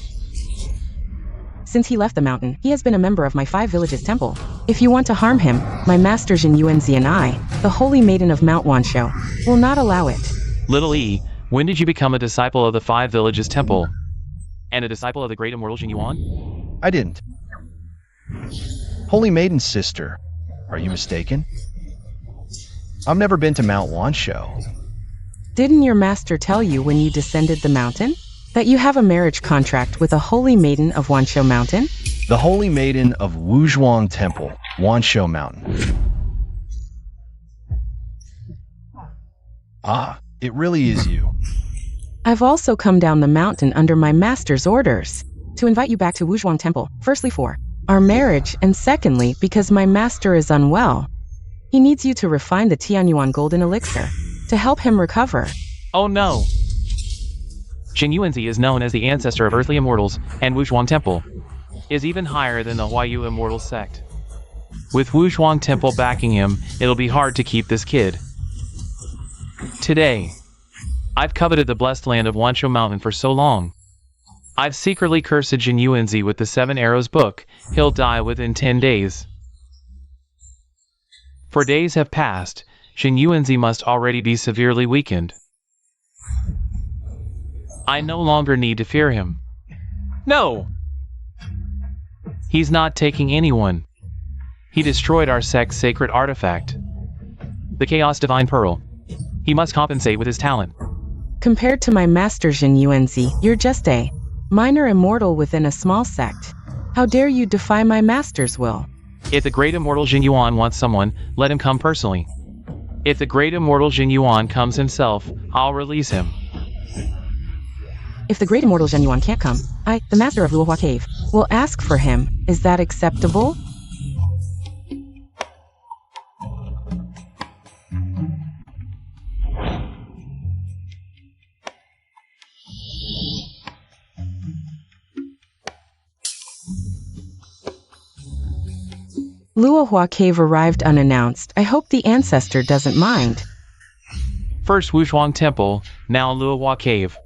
Since he left the mountain, he has been a member of my 5 Villages Temple. If you want to harm him, my master Jin Yuanzi and I, the Holy Maiden of Mount Wanshou, will not allow it. Little E, when did you become a disciple of the 5 Villages Temple? And a disciple of the great immortal Jin Yuan? I didn't. Holy Maiden's sister, are you mistaken? I've never been to Mount Wanshou. Didn't your master tell you when you descended the mountain that you have a marriage contract with a Holy Maiden of Wanshou Mountain? The Holy Maiden of Wuzhuang Temple, Wanshou Mountain. Ah, it really is you. I've also come down the mountain under my master's orders. to invite you back to Wuzhuang Temple, firstly for our marriage, and secondly because my master is unwell. He needs you to refine the Tianyuan golden elixir to help him recover. Oh no! Jing Yuanzi is known as the ancestor of earthly immortals, and Wuzhuang Temple is even higher than the Huayu immortal sect. With Wuzhuang Temple backing him, it'll be hard to keep this kid. Today, I've coveted the blessed land of Wanshou Mountain for so long. I've secretly cursed Jin Yuanzi with the 7 Arrows book. He'll die within 10 days. For days have passed, Jin Yuanzi must already be severely weakened. I no longer need to fear him. No! He's not taking anyone. He destroyed our sect's sacred artifact, the Chaos Divine Pearl. He must compensate with his talent. Compared to my master Jin Yuanzi, you're just a minor immortal within a small sect. How dare you defy my master's will? If the great immortal Jin Yuan wants someone, let him come personally. If the great immortal Jin Yuan comes himself, I'll release him. If the great immortal Jin Yuan can't come, I, the master of Luohua Cave, will ask for him. Is that acceptable? Luohua Cave arrived unannounced. I hope the ancestor doesn't mind. First Wuzhuang Temple, now Luohua Cave.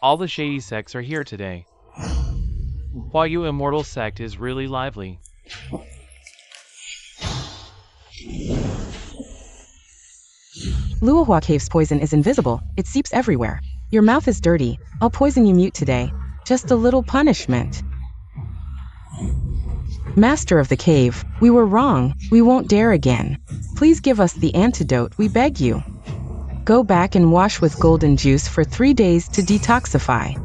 All the shady sects are here today. Huayu Immortal Sect is really lively. Luohua Cave's poison is invisible. It seeps everywhere. Your mouth is dirty. I'll poison you mute today. Just a little punishment. Master of the cave, we were wrong. We won't dare again. Please give us the antidote, we beg you. Go back and wash with golden juice for 3 days to detoxify.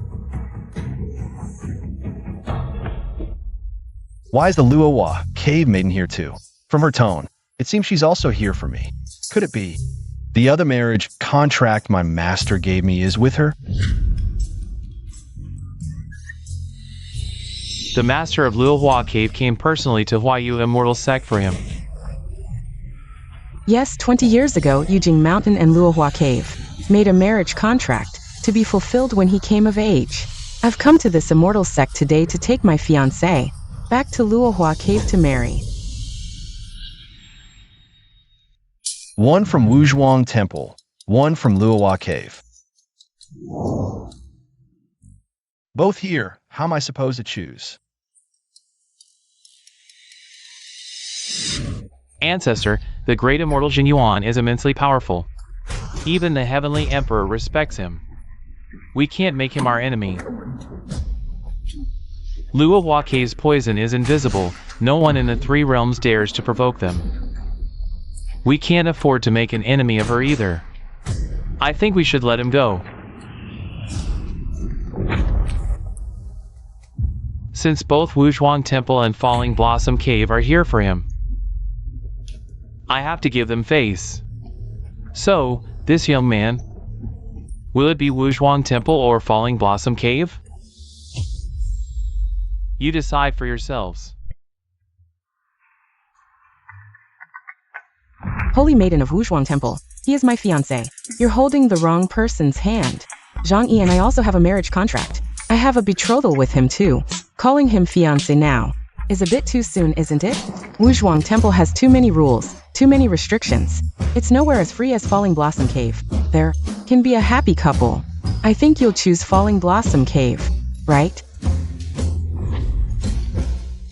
Why is the Luohua cave maiden here too? From her tone, it seems she's also here for me. Could it be the other marriage contract my master gave me is with her? The master of Luohua Cave came personally to Huayu Immortal Sect for him. Yes, 20 years ago, Yujing Mountain and Luohua Cave made a marriage contract to be fulfilled when he came of age. I've come to this immortal sect today to take my fiancé back to Luohua Cave to marry. One from Wuzhuang Temple, one from Luohua Cave. Both here, how am I supposed to choose? Ancestor, the great immortal Jin Yuan is immensely powerful. Even the heavenly emperor respects him. We can't make him our enemy. Luohua Cave's poison is invisible. No one in the 3 realms dares to provoke them. We can't afford to make an enemy of her either. I think we should let him go. Since both Wuzhuang Temple and Falling Blossom Cave are here for him, I have to give them face. So, this young man, will it be Wuzhuang Temple or Falling Blossom Cave? You decide for yourselves. Holy Maiden of Wuzhuang Temple, he is my fiancé. You're holding the wrong person's hand. Zhang Yi and I also have a marriage contract. I have a betrothal with him too. Calling him fiancé now is a bit too soon, isn't it? Wuzhuang Temple has too many rules, too many restrictions. It's nowhere as free as Falling Blossom Cave. There can be a happy couple. I think you'll choose Falling Blossom Cave, right?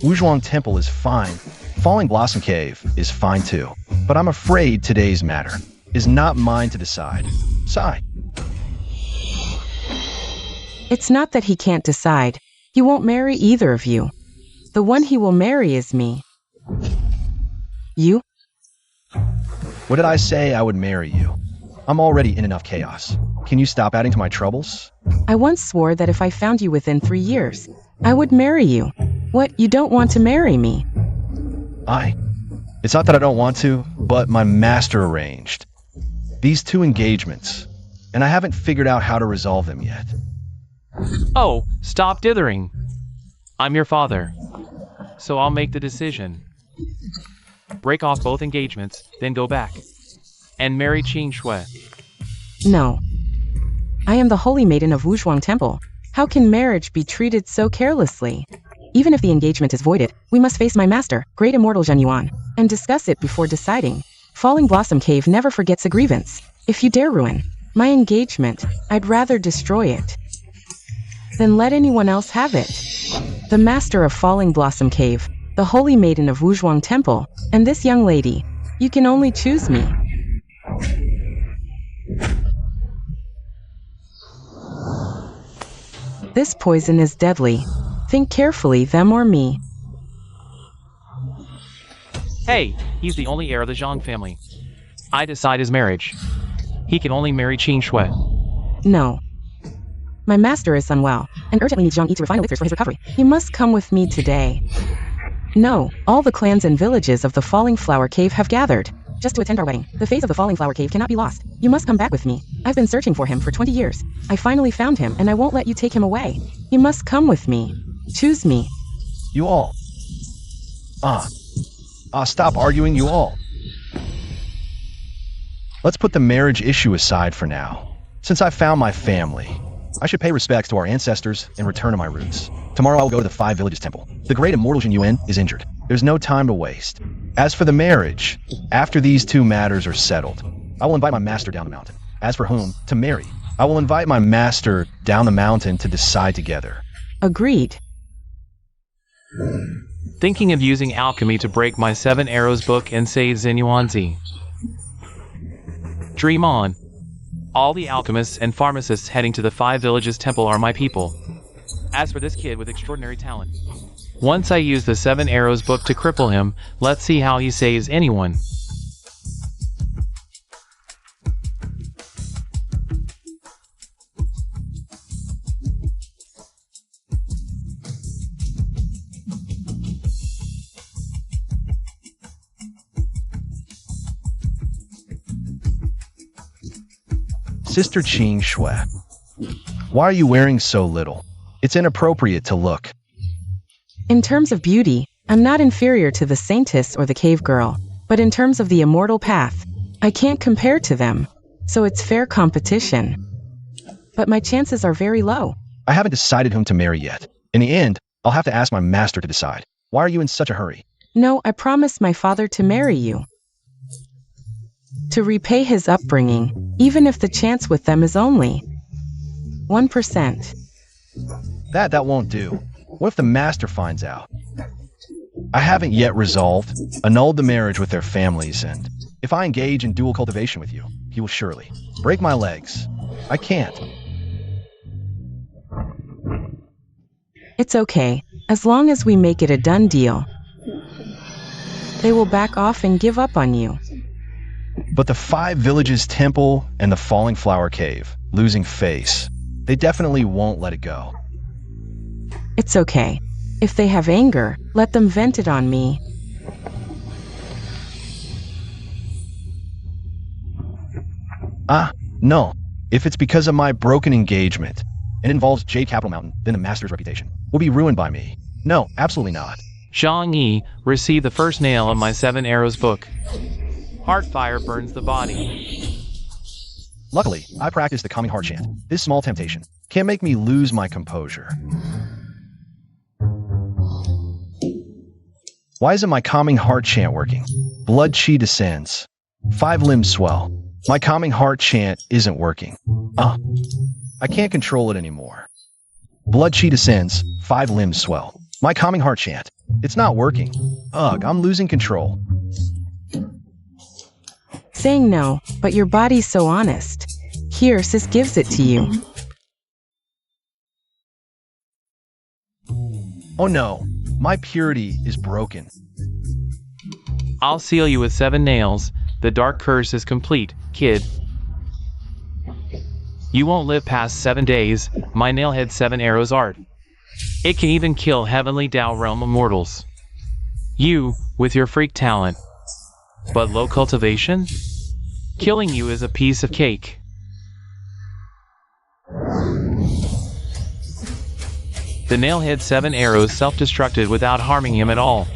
Wuzhuang Temple is fine. Falling Blossom Cave is fine too. But I'm afraid today's matter is not mine to decide. Sigh. It's not that he can't decide. He won't marry either of you. The one he will marry is me. You? What did I say I would marry you? I'm already in enough chaos. Can you stop adding to my troubles? I once swore that if I found you within 3 years, I would marry you. What, you don't want to marry me? It's not that I don't want to, but my master arranged these 2 engagements, and I haven't figured out how to resolve them yet. Oh, stop dithering. I'm your father, so I'll make the decision. Break off both engagements, then go back and marry Qing Shui. No. I am the holy maiden of Wuzhuang Temple. How can marriage be treated so carelessly? Even if the engagement is voided, we must face my master, great immortal Zhen Yuan, and discuss it before deciding. Falling Blossom Cave never forgets a grievance. If you dare ruin my engagement, I'd rather destroy it than let anyone else have it. The master of Falling Blossom Cave, the holy maiden of Wuzhuang Temple, and this young lady. You can only choose me. This poison is deadly. Think carefully, them or me. Hey, he's the only heir of the Zhang family. I decide his marriage. He can only marry Qing Shui. No. My master is unwell, and urgently needs Zhang Yi to refine elixirs for his recovery. You must come with me today. No, all the clans and villages of the Falling Flower Cave have gathered, just to attend our wedding. The face of the Falling Flower Cave cannot be lost. You must come back with me. I've been searching for him for 20 years. I finally found him, and I won't let you take him away. You must come with me. Choose me. You all. Stop arguing, you all. Let's put the marriage issue aside for now. Since I found my family, I should pay respects to our ancestors and return to my roots. Tomorrow I will go to the Five Villages Temple. The great immortal Jin Yuan is injured. There's no time to waste. As for the marriage, after these two matters are settled, I will invite my master down the mountain. As for whom to marry, I will invite my master down the mountain to decide together. Agreed. Thinking of using alchemy to break my 7 Arrows book and save Xinyuanzi. Dream on. All the alchemists and pharmacists heading to the Five Villages Temple are my people. As for this kid with extraordinary talent, once I use the 7 Arrows book to cripple him, let's see how he saves anyone. Sister Qing Shui, why are you wearing so little? It's inappropriate to look. In terms of beauty, I'm not inferior to the saintess or the cave girl, but in terms of the immortal path, I can't compare to them, so it's fair competition. But my chances are very low. I haven't decided whom to marry yet. In the end, I'll have to ask my master to decide. Why are you in such a hurry? No, I promised my father to marry you. To repay his upbringing, even if the chance with them is only 1%. That won't do. What if the master finds out? I haven't yet resolved, annulled the marriage with their families, and if I engage in dual cultivation with you, he will surely break my legs. I can't. It's okay, as long as we make it a done deal. They will back off and give up on you. But the Five Villages Temple and the Falling Flower Cave, losing face, they definitely won't let it go. It's okay. If they have anger, let them vent it on me. No. If it's because of my broken engagement and involves Jade Capital Mountain, then the master's reputation will be ruined by me. No, absolutely not. Zhang Yi received the first nail of my 7 Arrows book. Heart fire burns the body. Luckily, I practice the calming heart chant. This small temptation can't make me lose my composure. Why isn't my calming heart chant working? Blood chi descends. 5 limbs swell. My calming heart chant isn't working. I can't control it anymore. Blood chi descends. 5 limbs swell. My calming heart chant. It's not working. Ugh, I'm losing control. Saying no, but your body's so honest. Here, sis gives it to you. Oh no, my purity is broken. I'll seal you with 7 nails. The dark curse is complete, kid. You won't live past 7 days. My nailhead 7 Arrows art. It can even kill heavenly Dao realm immortals. You, with your freak talent. But low cultivation? Killing you is a piece of cake. The nail had 7 arrows self-destructed without harming him at all.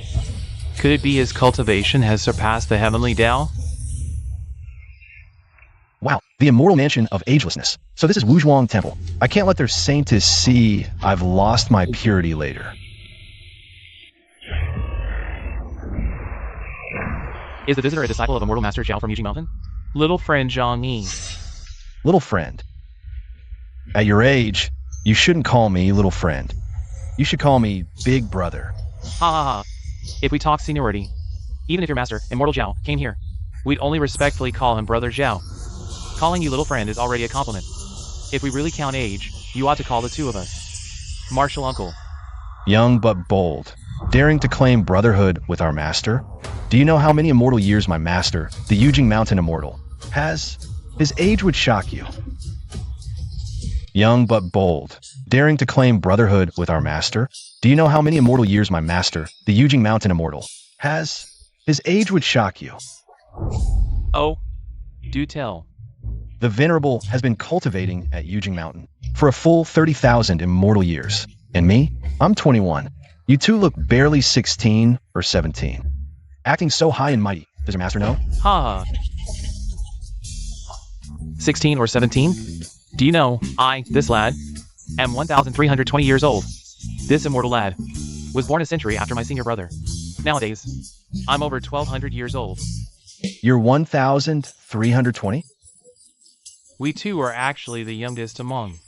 Could it be his cultivation has surpassed the heavenly Tao? Wow, the immortal mansion of agelessness. So this is Wuzhuang Temple. I can't let their saintess see I've lost my purity later. Is the visitor a disciple of Immortal Master Zhao from Yujing Mountain? Little friend Zhang Yi. Little friend. At your age, you shouldn't call me little friend. You should call me big brother. Ha ha ha. If we talk seniority, even if your master, Immortal Zhao, came here, we'd only respectfully call him Brother Zhao. Calling you little friend is already a compliment. If we really count age, you ought to call the two of us Martial Uncle. Young but bold, daring to claim brotherhood with our master. Do you know how many immortal years my master, the Yujing Mountain Immortal, has? His age would shock you. Young but bold, daring to claim brotherhood with our master. Do you know how many immortal years my master, the Yujing Mountain Immortal, has? His age would shock you. Oh, do tell. The Venerable has been cultivating at Yujing Mountain for a full 30,000 immortal years. And me? I'm 21. You two look barely 16 or 17. Acting so high and mighty. Does your master know? Ha. 16 or 17? Do you know, this lad, am 1,320 years old. This immortal lad was born a century after my senior brother. Nowadays, I'm over 1,200 years old. You're 1,320? We two are actually the youngest among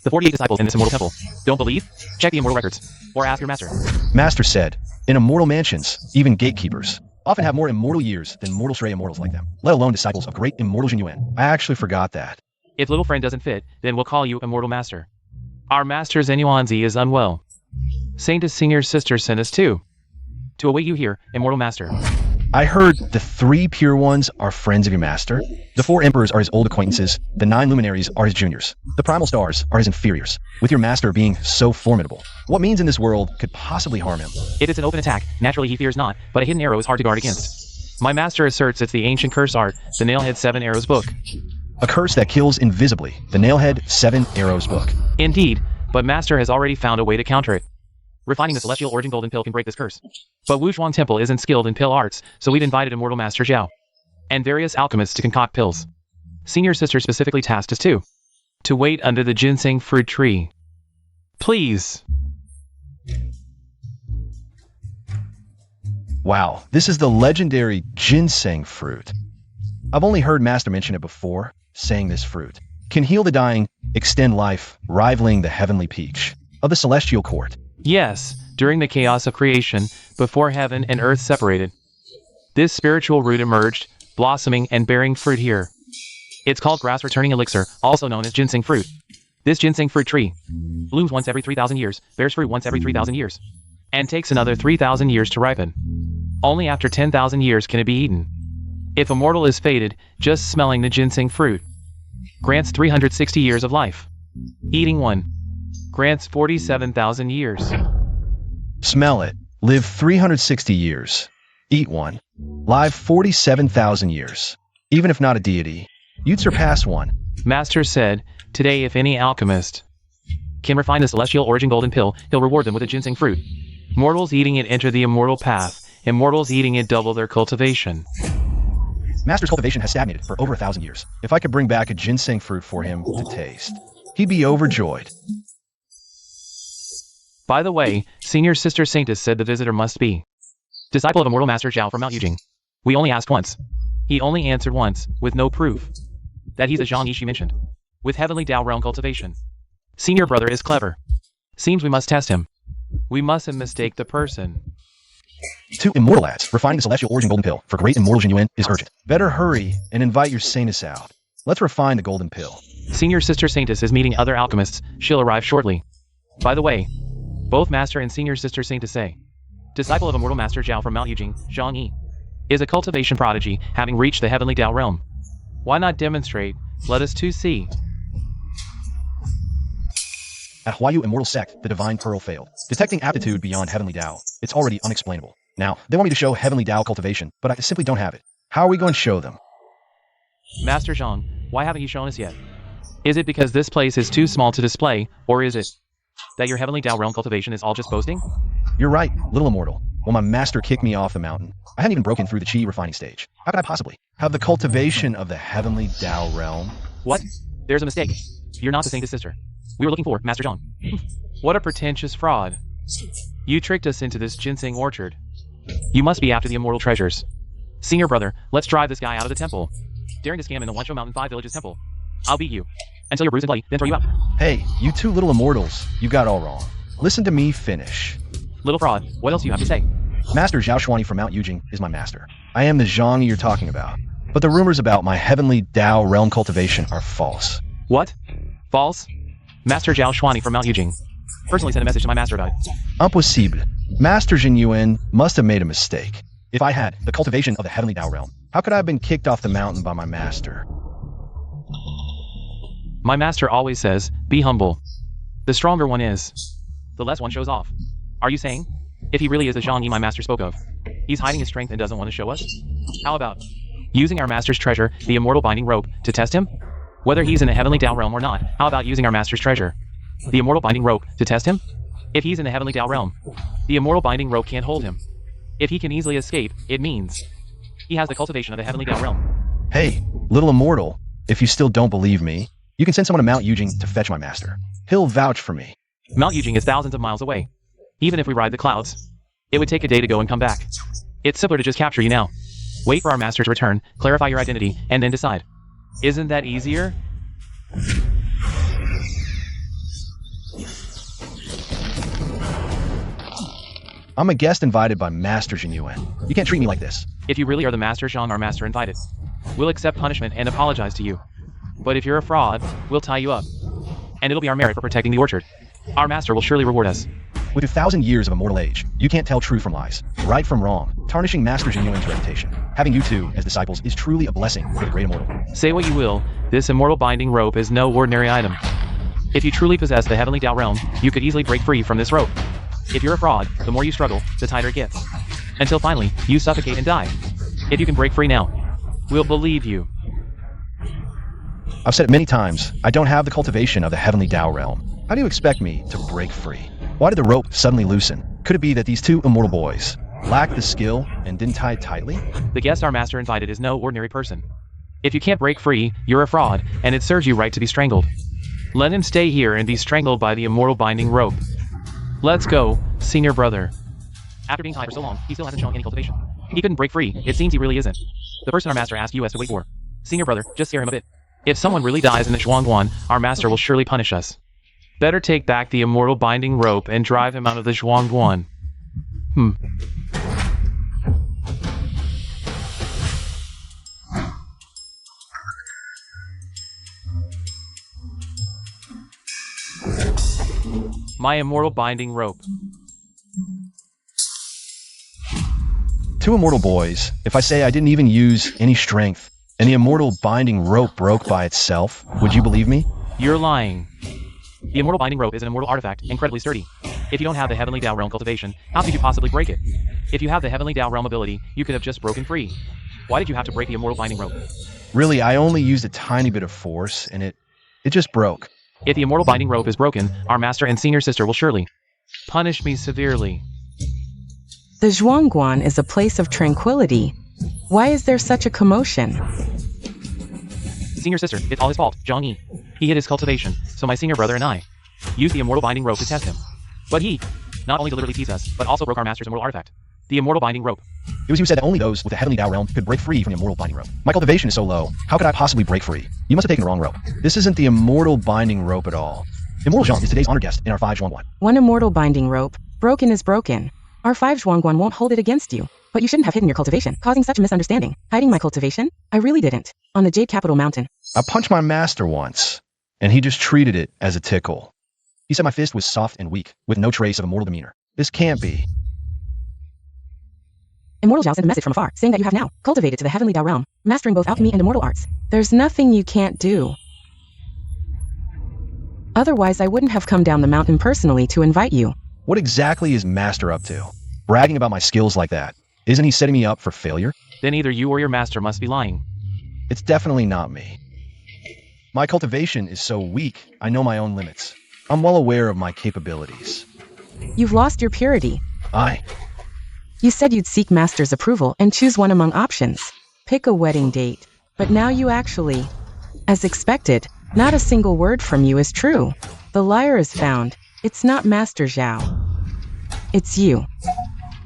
the 48 disciples in this immortal temple. Don't believe? Check the immortal records, or ask your master. Master said, in immortal mansions, even gatekeepers often have more immortal years than mortal stray immortals like them, let alone disciples of great immortal Jinyuan. I actually forgot that. If little friend doesn't fit, then we'll call you Immortal Master. Our master Zenuanzi is unwell. Saint Senior's sister sent us too. To await you here, Immortal Master. I heard the 3 pure ones are friends of your master. The 4 emperors are his old acquaintances. The 9 luminaries are his juniors. The primal stars are his inferiors. With your master being so formidable, what means in this world could possibly harm him? If it's an open attack, naturally he fears not, but a hidden arrow is hard to guard against. My master asserts it's the ancient curse art, the Nailhead 7 Arrows book. A curse that kills invisibly, the Nailhead 7 Arrows book. Indeed, but master has already found a way to counter it. Refining the celestial origin golden pill can break this curse. But Wuzhuang Temple isn't skilled in pill arts, so we've invited Immortal Master Zhao and various alchemists to concoct pills. Senior sister specifically tasked us to wait under the ginseng fruit tree. Please. Wow, this is the legendary ginseng fruit. I've only heard Master mention it before, saying this fruit can heal the dying, extend life, rivaling the heavenly peach of the celestial court. Yes, during the chaos of creation, before heaven and earth separated, this spiritual root emerged, blossoming and bearing fruit here. It's called grass returning elixir, also known as ginseng fruit. This ginseng fruit tree blooms once every 3,000 years, bears fruit once every 3,000 years, and takes another 3,000 years to ripen. Only after 10,000 years can it be eaten. If a mortal is fated, just smelling the ginseng fruit grants 360 years of life. Eating one grants 47,000 years. Smell it. Live 360 years. Eat one. Live 47,000 years. Even if not a deity, you'd surpass one. Master said, today if any alchemist can refine the celestial origin golden pill, he'll reward them with a ginseng fruit. Mortals eating it enter the immortal path. Immortals eating it double their cultivation. Master's cultivation has stagnated for over 1,000 years. If I could bring back a ginseng fruit for him to taste, he'd be overjoyed. By the way, Senior Sister Saintess said the visitor must be disciple of Immortal Master Zhao from Mount Yujing. We only asked once. He only answered once, with no proof that he's a Zhang Yi she mentioned, with heavenly Tao realm cultivation. Senior brother is clever. Seems we must test him. We mustn't mistake the person. 2 immortal lads refining the celestial origin golden pill for great immortal Jinyuan is urgent. Better hurry and invite your saintess out. Let's refine the golden pill. Senior Sister Saintess is meeting other alchemists. She'll arrive shortly. By the way, both Master and Senior Sister Saintess say, disciple of Immortal Master Zhao from Mount Yujing, Zhang Yi, is a cultivation prodigy, having reached the heavenly Tao realm. Why not demonstrate? Let us too see. At Huayu Immortal Sect, the Divine Pearl failed, detecting aptitude beyond heavenly Tao. It's already unexplainable. Now, they want me to show heavenly Tao cultivation, but I simply don't have it. How are we going to show them? Master Zhang, why haven't you shown us yet? Is it because this place is too small to display, or is it That your heavenly Tao realm cultivation is all just boasting? You're right, little immortal. When my master kicked me off the mountain, I hadn't even broken through the chi refining stage. How could I possibly have the cultivation of the heavenly Tao realm? What? There's a mistake. You're not the saint's sister. We were looking for Master Zhang. What a pretentious fraud. You tricked us into this ginseng orchard. You must be after the immortal treasures. Senior brother, let's drive this guy out of the temple. Daring to scam in the Wanshou Mountain 5 Villages temple. I'll beat you. Until you're bruised and bloody, then throw you out. Hey, you two little immortals, you got it all wrong. Listen to me finish. Little fraud, what else do you have to say? Master Zhao Xuani from Mount Yujing is my master. I am the Zhang you're talking about. But the rumors about my heavenly Tao realm cultivation are false. What? False? Master Zhao Xuani from Mount Yujing. Personally send a message to my master about it. Impossible. Master Jin Yuan must have made a mistake. If I had the cultivation of the heavenly Tao realm, how could I have been kicked off the mountain by my master? My master always says, be humble. The stronger one is, the less one shows off. Are you saying? If he really is the Zhang Yi my master spoke of, he's hiding his strength and doesn't want to show us? How about using our master's treasure, the immortal binding rope, to test him? Whether he's in the heavenly Tao realm or not, how about using our master's treasure, the immortal binding rope, to test him? If he's in the heavenly Tao realm, the immortal binding rope can't hold him. If he can easily escape, it means he has the cultivation of the heavenly Tao realm. Hey, little immortal, if you still don't believe me, you can send someone to Mount Yujing to fetch my master. He'll vouch for me. Mount Yujing is thousands of miles away. Even if we ride the clouds, it would take a day to go and come back. It's simpler to just capture you now. Wait for our master to return, clarify your identity, and then decide. Isn't that easier? I'm a guest invited by Master Jin Yuan. You can't treat me like this. If you really are the Master Zhang, our master invited, we'll accept punishment and apologize to you. But if you're a fraud, we'll tie you up. And it'll be our merit for protecting the orchard. Our master will surely reward us. With 1,000 years of immortal age, you can't tell true from lies, right from wrong, tarnishing Master Jin Yuan's reputation. Having you two as disciples is truly a blessing for the great immortal. Say what you will, this immortal binding rope is no ordinary item. If you truly possess the heavenly Tao realm, you could easily break free from this rope. If you're a fraud, the more you struggle, the tighter it gets. Until finally, you suffocate and die. If you can break free now, we'll believe you. I've said it many times, I don't have the cultivation of the heavenly Tao realm. How do you expect me to break free? Why did the rope suddenly loosen? Could it be that these two immortal boys lacked the skill and didn't tie it tightly? The guest our master invited is no ordinary person. If you can't break free, you're a fraud, and it serves you right to be strangled. Let him stay here and be strangled by the immortal binding rope. Let's go, senior brother. After being tied for so long, he still hasn't shown any cultivation. He couldn't break free, it seems he really isn't. The person our master asked you to wait for. Senior brother, just scare him a bit. If someone really dies in the Zhuangguan, our master will surely punish us. Better take back the immortal binding rope and drive him out of the Zhuangguan. My immortal binding rope. Two immortal boys, if I say I didn't even use any strength, and the immortal binding rope broke by itself, would you believe me? You're lying. The immortal binding rope is an immortal artifact, incredibly sturdy. If you don't have the heavenly Tao realm cultivation, how could you possibly break it? If you have the heavenly Tao realm ability, you could have just broken free. Why did you have to break the immortal binding rope? Really, I only used a tiny bit of force, and it just broke. If the immortal binding rope is broken, our master and senior sister will surely punish me severely. The Zhuangguan is a place of tranquility. Why is there such a commotion? Senior sister, it's all his fault, Zhang Yi. He hid his cultivation, so my senior brother and I used the immortal binding rope to test him. But he not only deliberately teased us, but also broke our master's immortal artifact, the immortal binding rope. It was you said that only those with the heavenly Tao realm could break free from the immortal binding rope. My cultivation is so low, how could I possibly break free? You must have taken the wrong rope. This isn't the immortal binding rope at all. Immortal Zhang is today's honored guest in our 5 Zhuangguan. One immortal binding rope, broken is broken. Our 5 Zhuangguan won't hold it against you. But you shouldn't have hidden your cultivation, causing such a misunderstanding. Hiding my cultivation? I really didn't. On the Jade Capital Mountain. I punched my master once, and he just treated it as a tickle. He said my fist was soft and weak, with no trace of immortal demeanor. This can't be. Immortal Zhao sent a message from afar, saying that you have now cultivated to the heavenly Tao realm, mastering both alchemy and immortal arts. There's nothing you can't do. Otherwise, I wouldn't have come down the mountain personally to invite you. What exactly is Master up to? Bragging about my skills like that. Isn't he setting me up for failure? Then either you or your master must be lying. It's definitely not me. My cultivation is so weak, I know my own limits. I'm well aware of my capabilities. You've lost your purity. You said you'd seek Master's approval and choose one among options. Pick a wedding date. But now you actually... As expected, not a single word from you is true. The liar is found. It's not Master Zhao. It's you.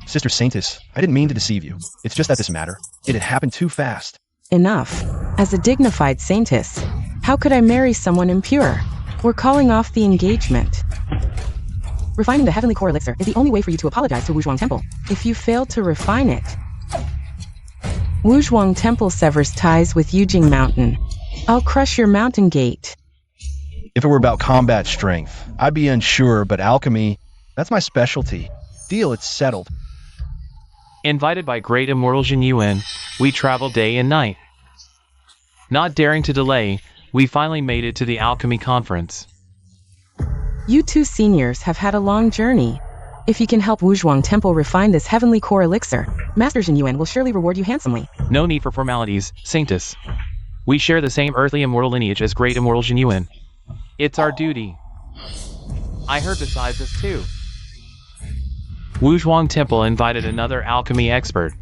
Sister Saintess, I didn't mean to deceive you. It's just that this matter, it had happened too fast. Enough. As a dignified saintess, how could I marry someone impure? We're calling off the engagement. Refining the heavenly core elixir is the only way for you to apologize to Wuzhuang Temple. If you fail to refine it, Wuzhuang Temple severs ties with Yujing Mountain. I'll crush your mountain gate. If it were about combat strength, I'd be unsure, but alchemy, that's my specialty. Deal, it's settled. Invited by great immortal Jin Yuan, we traveled day and night. Not daring to delay, we finally made it to the alchemy conference. You two seniors have had a long journey. If you can help Wuzhuang Temple refine this heavenly core elixir, Master Jin Yuan will surely reward you handsomely. No need for formalities, Saintess. We share the same earthly immortal lineage as great immortal Jin Yuan. It's our duty. I heard besides this too. Wuzhuang Temple invited another alchemy expert.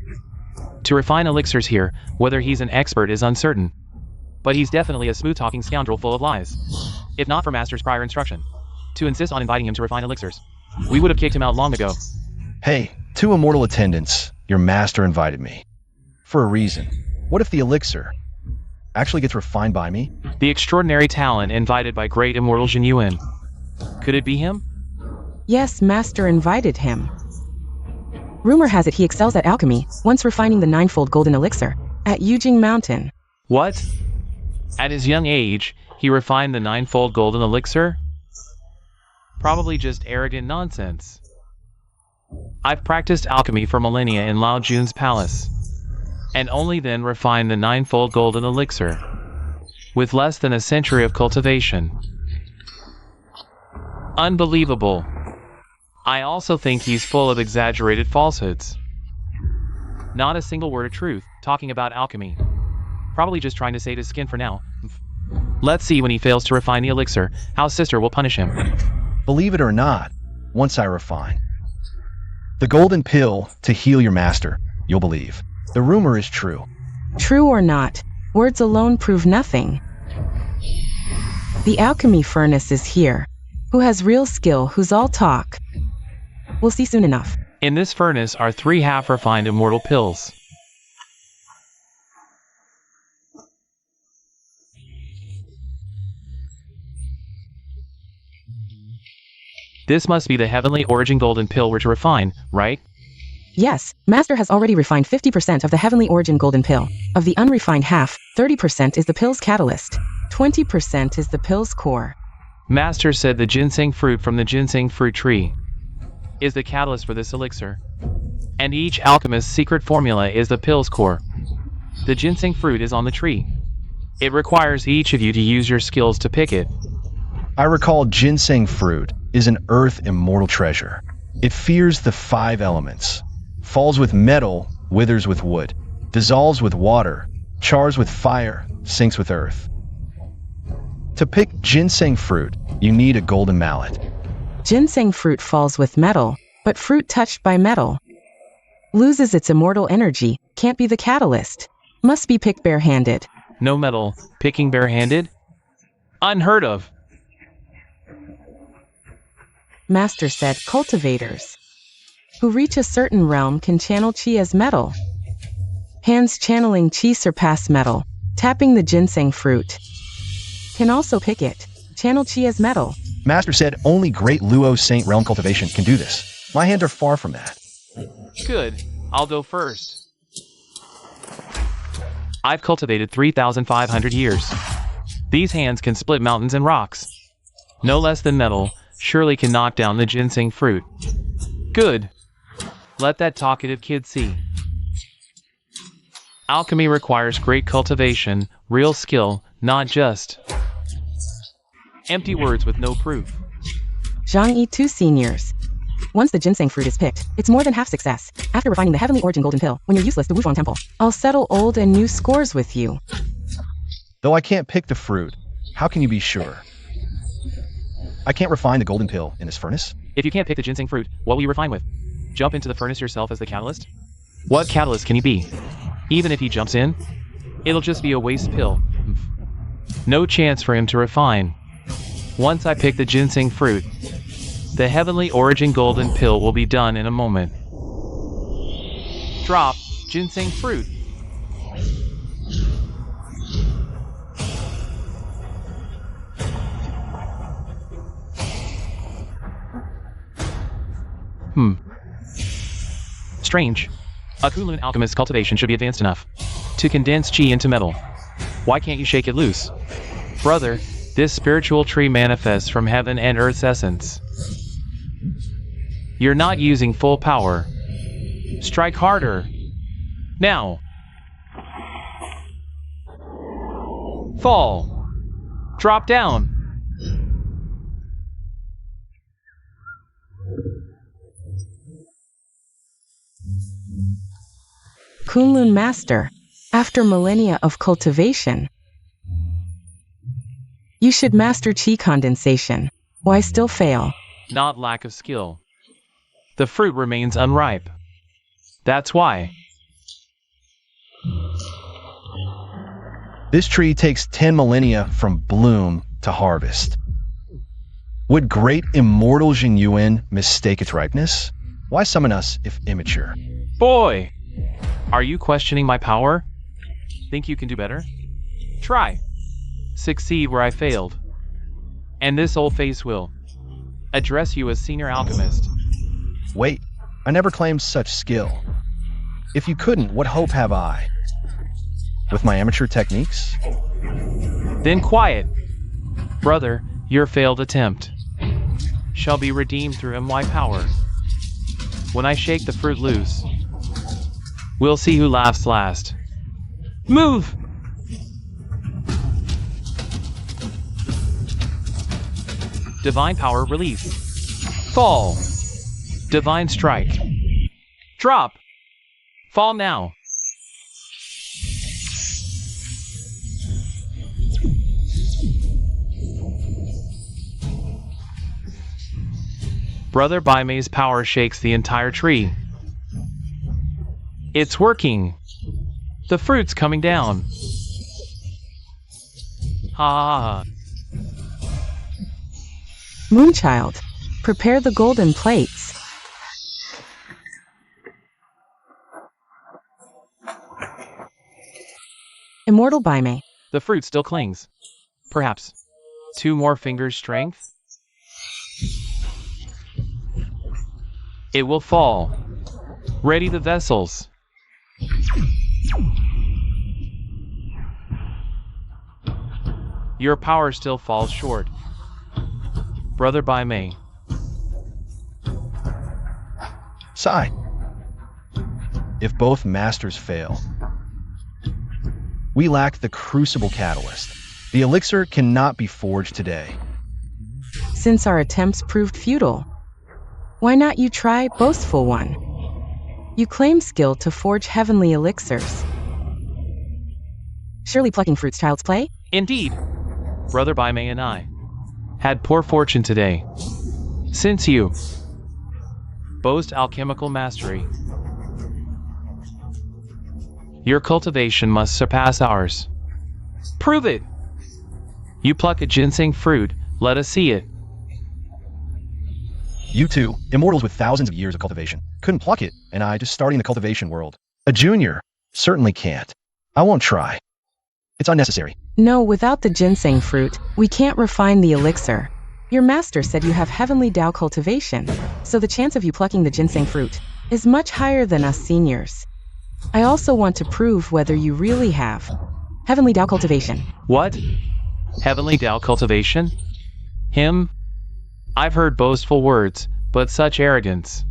To refine elixirs here, whether he's an expert is uncertain. But he's definitely a smooth-talking scoundrel full of lies. If not for Master's prior instruction, to insist on inviting him to refine elixirs, we would have kicked him out long ago. Hey, two immortal attendants, your master invited me. For a reason. What if the elixir actually gets refined by me? The extraordinary talent invited by great immortal Jin Yuan. Could it be him? Yes, Master invited him. Rumor has it he excels at alchemy, once refining the ninefold golden elixir at Yujing Mountain. What? At his young age, he refined the ninefold golden elixir? Probably just arrogant nonsense. I've practiced alchemy for millennia in Lao Jun's palace, and only then refined the ninefold golden elixir, with less than a century of cultivation. Unbelievable. I also think he's full of exaggerated falsehoods. Not a single word of truth, talking about alchemy. Probably just trying to save his skin for now. Let's see when he fails to refine the elixir, how Sister will punish him. Believe it or not, once I refine the golden pill to heal your master, you'll believe. The rumor is true. True or not, words alone prove nothing. The alchemy furnace is here. Who has real skill, who's all talk? We'll see soon enough. In this furnace are 3 half-refined immortal pills. This must be the heavenly origin golden pill we're to refine, right? Yes, Master has already refined 50% of the heavenly origin golden pill. Of the unrefined half, 30% is the pill's catalyst. 20% is the pill's core. Master said the ginseng fruit from the ginseng fruit tree is the catalyst for this elixir. And each alchemist's secret formula is the pill's core. The ginseng fruit is on the tree. It requires each of you to use your skills to pick it. I recall ginseng fruit is an earth immortal treasure. It fears the 5 elements, falls with metal, withers with wood, dissolves with water, chars with fire, sinks with earth. To pick ginseng fruit, you need a golden mallet. Ginseng fruit falls with metal, but fruit touched by metal loses its immortal energy, can't be the catalyst. Must be picked barehanded. No metal, picking barehanded? Unheard of. Master said cultivators who reach a certain realm can channel chi as metal. Hands channeling chi surpass metal, tapping the ginseng fruit. Can also pick it, channel chi as metal. Master said only great Luo Saint realm cultivation can do this. My hands are far from that. Good, I'll go first. I've cultivated 3,500 years. These hands can split mountains and rocks. No less than metal, surely can knock down the ginseng fruit. Good. Let that talkative kid see. Alchemy requires great cultivation, real skill, not just empty words with no proof. Zhang Yi 2 seniors. Once the ginseng fruit is picked, it's more than half success. After refining the heavenly origin golden pill, when you're useless to Wuzhuang Temple, I'll settle old and new scores with you. Though I can't pick the fruit, how can you be sure? I can't refine the golden pill in this furnace. If you can't pick the ginseng fruit, what will you refine with? Jump into the furnace yourself as the catalyst? What catalyst can he be? Even if he jumps in, it'll just be a waste pill. No chance for him to refine. Once I pick the ginseng fruit, the heavenly origin golden pill will be done in a moment. Drop ginseng fruit. Strange. A Kunlun alchemist's cultivation should be advanced enough to condense chi into metal. Why can't you shake it loose? Brother, this spiritual tree manifests from heaven and earth's essence. You're not using full power. Strike harder. Now. Fall. Drop down. Kunlun Master, after millennia of cultivation, you should master chi condensation. Why still fail? Not lack of skill. The fruit remains unripe. That's why. This tree takes 10 millennia from bloom to harvest. Would great immortal Jin Yuan mistake its ripeness? Why summon us if immature? Boy! Are you questioning my power? Think you can do better? Try. Succeed where I failed. And this old face will address you as senior alchemist. Wait, I never claimed such skill. If you couldn't, what hope have I? With my amateur techniques? Then quiet. Brother, your failed attempt shall be redeemed through my power. When I shake the fruit loose, we'll see who laughs last. Move! Divine power release. Fall. Divine strike. Drop. Fall now. Brother Baime's power shakes the entire tree. It's working. The fruit's coming down. Ha! Moonchild, prepare the golden plates. Immortal Baime. The fruit still clings. Perhaps 2 more fingers' strength? It will fall. Ready the vessels. Your power still falls short. Brother Baime. Sigh. If both masters fail, we lack the crucible catalyst. The elixir cannot be forged today. Since our attempts proved futile, why not you try boastful one? You claim skill to forge heavenly elixirs. Surely plucking fruit's child's play? Indeed. Brother Baime and I had poor fortune today. Since you boast alchemical mastery, your cultivation must surpass ours. Prove it! You pluck a ginseng fruit, let us see it. You two, immortals with thousands of years of cultivation, couldn't pluck it, and I just starting the cultivation world. A junior certainly can't. I won't try. It's unnecessary. No, without the ginseng fruit, we can't refine the elixir. Your master said you have heavenly Tao cultivation, so the chance of you plucking the ginseng fruit is much higher than us seniors. I also want to prove whether you really have heavenly Tao cultivation. What? Heavenly Tao cultivation? Him? I've heard boastful words, but such arrogance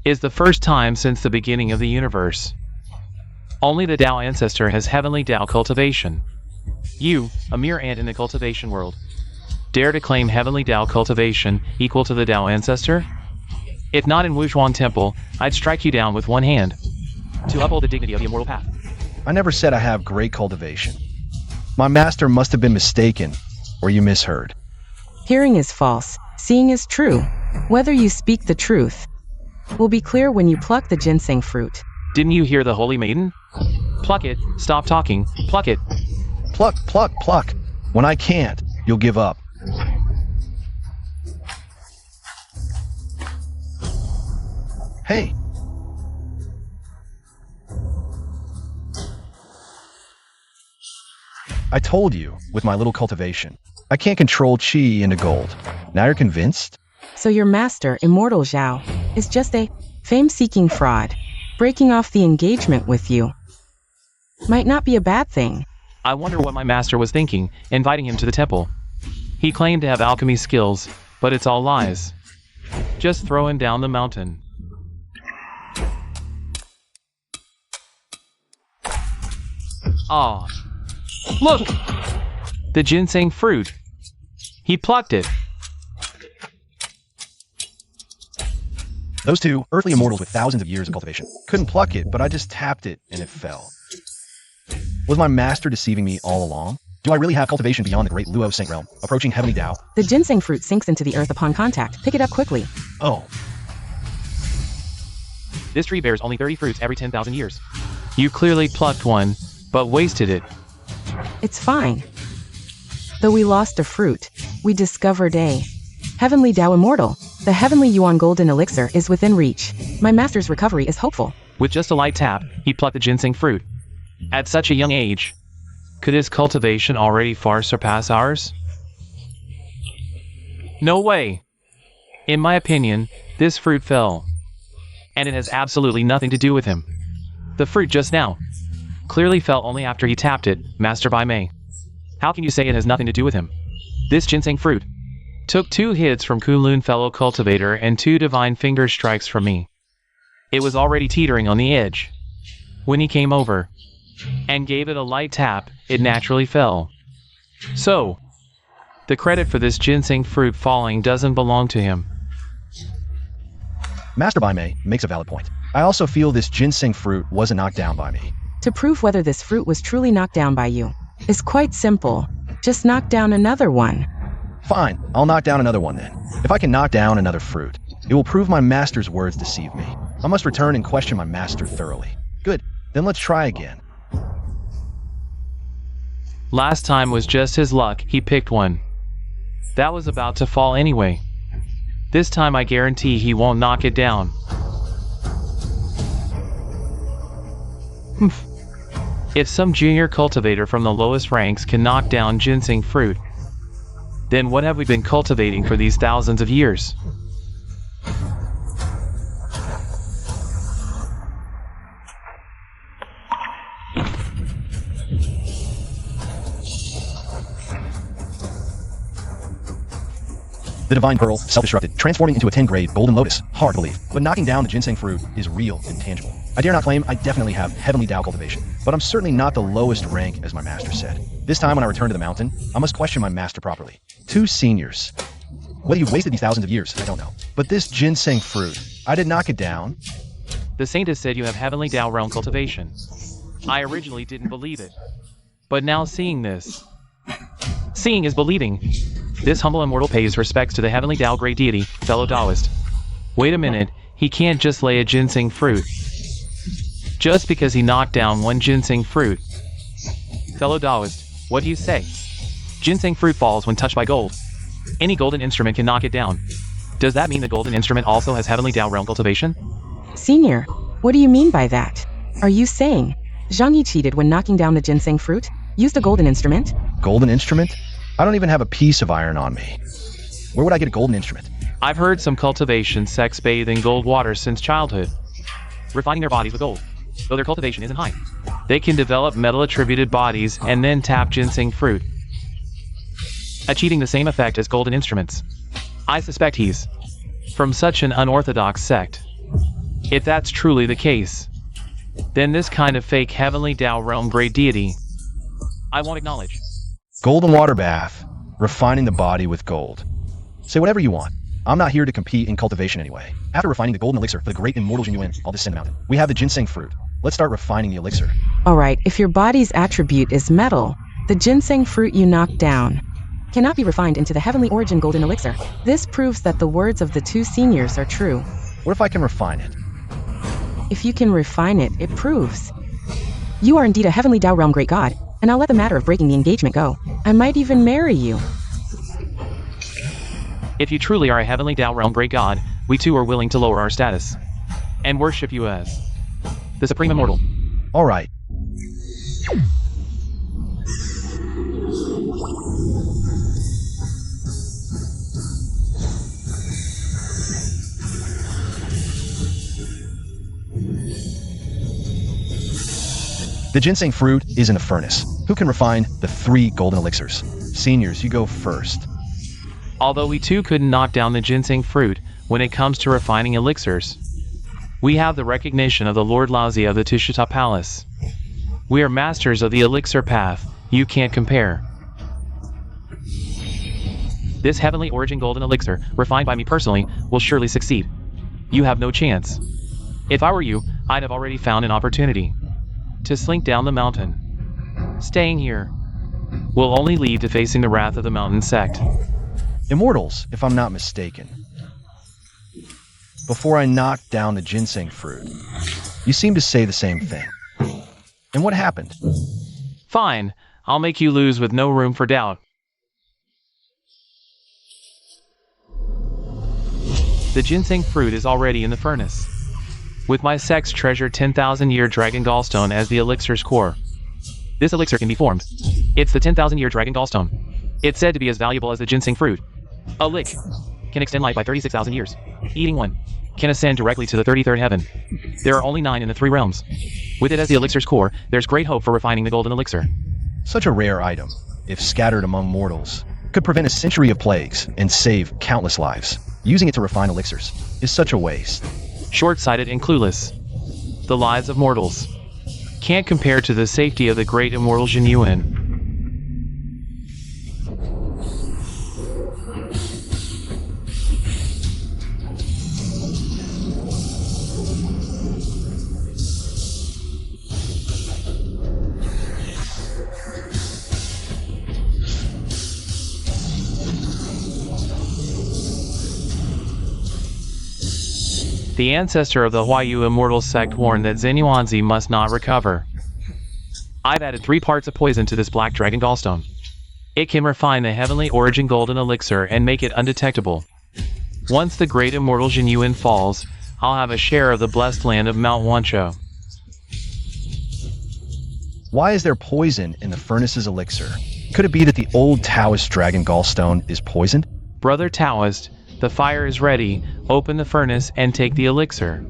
is the first time since the beginning of the universe. Only the Tao ancestor has heavenly Tao cultivation. You, a mere ant in the cultivation world, dare to claim heavenly Tao cultivation equal to the Tao ancestor? If not in Wuzhuang Temple, I'd strike you down with one hand to uphold the dignity of the immortal path. I never said I have great cultivation. My master must have been mistaken, or you misheard. Hearing is false, seeing is true. Whether you speak the truth will be clear when you pluck the ginseng fruit. Didn't you hear the holy maiden? Pluck it, stop talking, pluck it. Pluck, pluck, pluck. When I can't, you'll give up. Hey. I told you, with my little cultivation, I can't control chi into gold. Now you're convinced? So your master, Immortal Zhao, is just a fame-seeking fraud, breaking off the engagement with you. Might not be a bad thing. I wonder what my master was thinking, inviting him to the temple. He claimed to have alchemy skills, but it's all lies. Just throw him down the mountain. Ah. Look! The ginseng fruit. He plucked it. Those two, earthly immortals with thousands of years of cultivation, couldn't pluck it, but I just tapped it and it fell. Was my master deceiving me all along? Do I really have cultivation beyond the great Luo Saint realm, approaching heavenly Tao? The ginseng fruit sinks into the earth upon contact. Pick it up quickly. Oh, This tree bears only 30 fruits every 10,000 years. You clearly plucked one, but wasted it. It's fine. Though we lost a fruit, we discovered a heavenly Tao immortal. The heavenly Yuan golden elixir is within reach. My master's recovery is hopeful. With just a light tap, he plucked the ginseng fruit. At such a young age, could his cultivation already far surpass ours? No way! In my opinion, this fruit fell. And it has absolutely nothing to do with him. The fruit just now clearly fell only after he tapped it, Master Bai Mei. How can you say it has nothing to do with him? This ginseng fruit took 2 hits from Kunlun fellow cultivator and 2 divine finger strikes from me. It was already teetering on the edge. When he came over and gave it a light tap, it naturally fell. So, the credit for this ginseng fruit falling doesn't belong to him. Master Bai Mei makes a valid point. I also feel this ginseng fruit wasn't knocked down by me. To prove whether this fruit was truly knocked down by you is quite simple. Just knock down another one. Fine, I'll knock down another one then. If I can knock down another fruit, it will prove my master's words deceive me. I must return and question my master thoroughly. Good, then let's try again. Last time was just his luck, he picked one. That was about to fall anyway. This time I guarantee he won't knock it down. If some junior cultivator from the lowest ranks can knock down ginseng fruit, then what have we been cultivating for these thousands of years? The divine pearl, self-destructed, transforming into a 10-grade golden lotus. Hard to believe, but knocking down the ginseng fruit is real and tangible. I dare not claim I definitely have heavenly Tao cultivation, but I'm certainly not the lowest rank as my master said. This time when I return to the mountain, I must question my master properly. 2 seniors. Whether you've wasted these thousands of years, I don't know. But this ginseng fruit, I did knock it down. The saint has said you have heavenly Tao realm cultivation. I originally didn't believe it. But now seeing this. Seeing is believing. This humble immortal pays respects to the heavenly Tao great deity, fellow Taoist. Wait a minute, he can't just lay a ginseng fruit. Just because he knocked down one ginseng fruit. Fellow Taoist, what do you say? Ginseng fruit falls when touched by gold. Any golden instrument can knock it down. Does that mean the golden instrument also has heavenly Tao realm cultivation? Senior, what do you mean by that? Are you saying Zhang Yi cheated when knocking down the ginseng fruit? Used a golden instrument? Golden instrument? I don't even have a piece of iron on me. Where would I get a golden instrument? I've heard some cultivation sects bathe in gold water since childhood, refining their bodies with gold. Though their cultivation isn't high, they can develop metal-attributed bodies and then tap ginseng fruit, achieving the same effect as golden instruments. I suspect he's from such an unorthodox sect. If that's truly the case, then this kind of fake heavenly Tao realm great deity, I won't acknowledge. Golden water bath, refining the body with gold. Say whatever you want. I'm not here to compete in cultivation anyway. After refining the golden elixir for the great immortal Jinyuan, I'll descend the mountain. We have the ginseng fruit. Let's start refining the elixir. Alright, if your body's attribute is metal, the ginseng fruit you knocked down cannot be refined into the heavenly origin golden elixir. This proves that the words of the two seniors are true. What if I can refine it? If you can refine it, it proves. You are indeed a heavenly Tao realm great god, and I'll let the matter of breaking the engagement go. I might even marry you. If you truly are a heavenly Tao realm great god, we too are willing to lower our status and worship you as the supreme immortal. All right. The ginseng fruit is in the furnace. Who can refine the 3 golden elixirs? Seniors, you go first. Although we too couldn't knock down the ginseng fruit when it comes to refining elixirs, we have the recognition of the Lord Laozi of the Tushita Palace. We are masters of the elixir path. You can't compare. This heavenly origin golden elixir, refined by me personally, will surely succeed. You have no chance. If I were you, I'd have already found an opportunity to slink down the mountain. Staying here will only lead to facing the wrath of the mountain sect. Immortals, if I'm not mistaken. Before I knocked down the ginseng fruit, you seem to say the same thing. And what happened? Fine, I'll make you lose with no room for doubt. The ginseng fruit is already in the furnace, with my sect's treasure 10,000-year dragon gallstone as the elixir's core. This elixir can be formed. It's the 10,000-year dragon gallstone. It's said to be as valuable as the ginseng fruit. A lick can extend life by 36,000 years. Eating one can ascend directly to the 33rd heaven. There are only 9 in the 3 realms. With it as the elixir's core, there's great hope for refining the golden elixir. Such a rare item, if scattered among mortals, could prevent a century of plagues and save countless lives. Using it to refine elixirs is such a waste. Short-sighted and clueless. The lives of mortals can't compare to the safety of the great immortal Jin Yuan. The ancestor of the Huayu immortal sect warned that Zenyuanzi must not recover. I've added 3 parts of poison to this black dragon gallstone. It can refine the heavenly origin golden elixir and make it undetectable. Once the great immortal Jin Yuan falls, I'll have a share of the blessed land of Mount Wancho. Why is there poison in the furnace's elixir? Could it be that the old Taoist dragon gallstone is poisoned? Brother Taoist, the fire is ready. Open the furnace and take the elixir.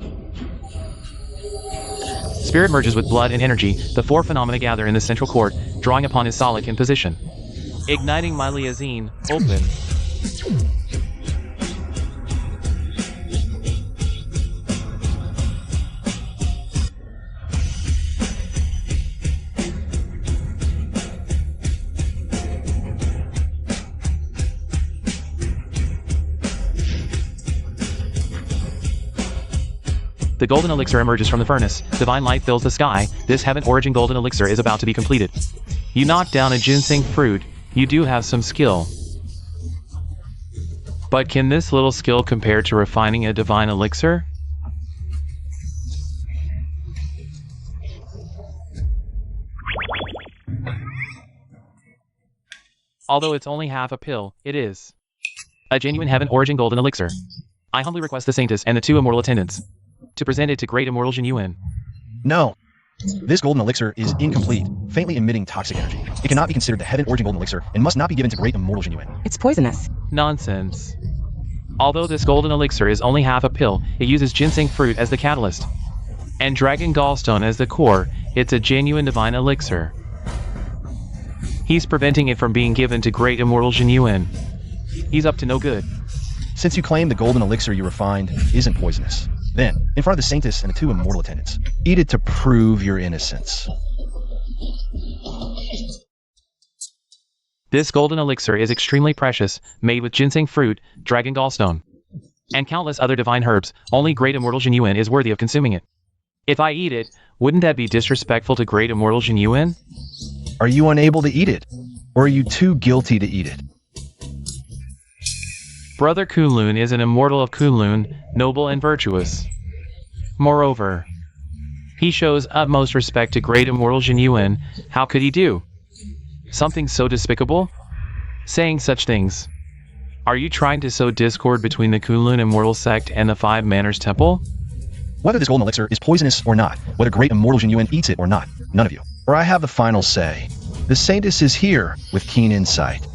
Spirit merges with blood and energy. The 4 phenomena gather in the central court, drawing upon his Solican position. Igniting my liazine, open. The golden elixir emerges from the furnace. Divine light fills the sky. This heaven origin golden elixir is about to be completed. You knocked down a ginseng fruit. You do have some skill. But can this little skill compare to refining a divine elixir? Although it's only half a pill, it is a genuine heaven origin golden elixir. I humbly request the Saintess and the 2 immortal attendants to present it to great immortal Jin Yuan. No. This golden elixir is incomplete, faintly emitting toxic energy. It cannot be considered the heaven origin golden elixir and must not be given to great immortal Jin Yuan. It's poisonous. Nonsense. Although this golden elixir is only half a pill, it uses ginseng fruit as the catalyst and dragon gallstone as the core. It's a genuine divine elixir. He's preventing it from being given to great immortal Jin Yuan. He's up to no good. Since you claim the golden elixir you refined isn't poisonous, then, in front of the Saintess and the 2 immortal attendants, eat it to prove your innocence. This golden elixir is extremely precious, made with ginseng fruit, dragon gallstone, and countless other divine herbs. Only great immortal Jin Yuan is worthy of consuming it. If I eat it, wouldn't that be disrespectful to great immortal Jin Yuan? Are you unable to eat it? Or are you too guilty to eat it? Brother Kunlun is an immortal of Kunlun, noble and virtuous. Moreover, he shows utmost respect to great immortal Jin Yuan. How could he do something so despicable? Saying such things. Are you trying to sow discord between the Kunlun immortal sect and the Five Manners Temple? Whether this golden elixir is poisonous or not, whether great immortal Jin Yuan eats it or not, none of you. Or I have the final say. The saintess is here with keen insight.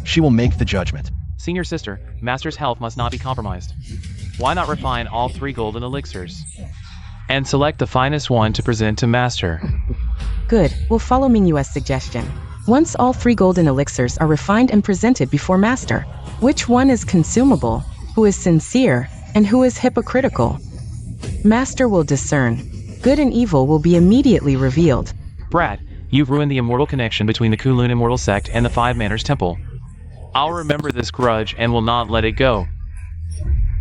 She will make the judgment. Senior sister, Master's health must not be compromised. Why not refine all 3 golden elixirs? And select the finest one to present to Master. Good, we'll follow Mingyue's suggestion. Once all 3 golden elixirs are refined and presented before Master, which one is consumable, who is sincere, and who is hypocritical? Master will discern. Good and evil will be immediately revealed. Brad, you've ruined the immortal connection between the Kunlun immortal sect and the Five Manners Temple. I'll remember this grudge and will not let it go.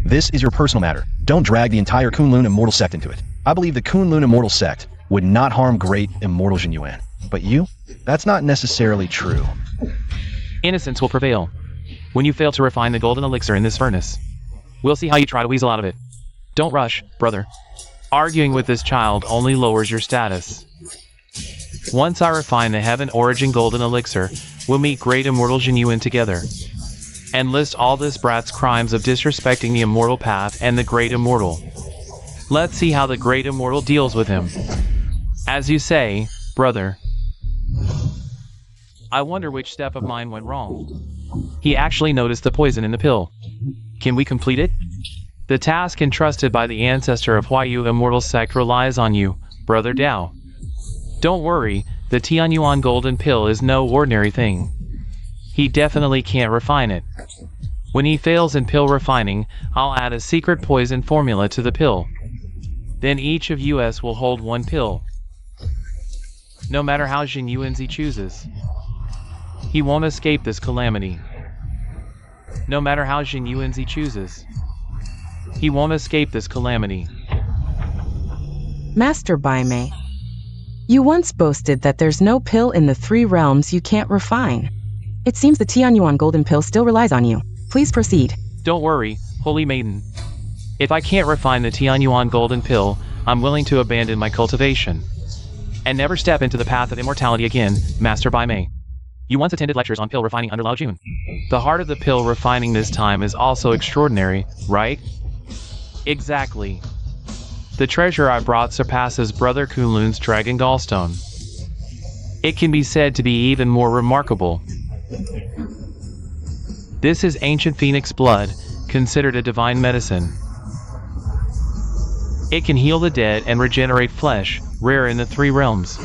This is your personal matter. Don't drag the entire Kunlun immortal sect into it. I believe the Kunlun immortal sect would not harm great immortal Jin Yuan. But you? That's not necessarily true. Innocence will prevail. When you fail to refine the golden elixir in this furnace, we'll see how you try to weasel out of it. Don't rush, brother. Arguing with this child only lowers your status. Once I refine the Heaven Origin Golden Elixir, we'll meet great immortal Jin Yuan together, and list all this brat's crimes of disrespecting the immortal path and the great immortal. Let's see how the great immortal deals with him. As you say, brother. I wonder which step of mine went wrong. He actually noticed the poison in the pill. Can we complete it? The task entrusted by the ancestor of Huayu Immortal Sect relies on you, Brother Dao. Don't worry, the Tianyuan Golden Pill is no ordinary thing. He definitely can't refine it. When he fails in pill refining, I'll add a secret poison formula to the pill. Then each of us will hold 1 pill. No matter how Jin Yuanzi chooses, he won't escape this calamity. No matter how Jin Yuanzi chooses, he won't escape this calamity. Master Baimei, you once boasted that there's no pill in the 3 realms you can't refine. It seems the Tianyuan Golden Pill still relies on you. Please proceed. Don't worry, Holy Maiden. If I can't refine the Tianyuan Golden Pill, I'm willing to abandon my cultivation and never step into the path of immortality again, Master Baimei. You once attended lectures on pill refining under Lao Jun. The heart of the pill refining this time is also extraordinary, right? Exactly. The treasure I brought surpasses Brother Kunlun's Dragon Gallstone. It can be said to be even more remarkable. This is ancient phoenix blood, considered a divine medicine. It can heal the dead and regenerate flesh, rare in the 3 realms.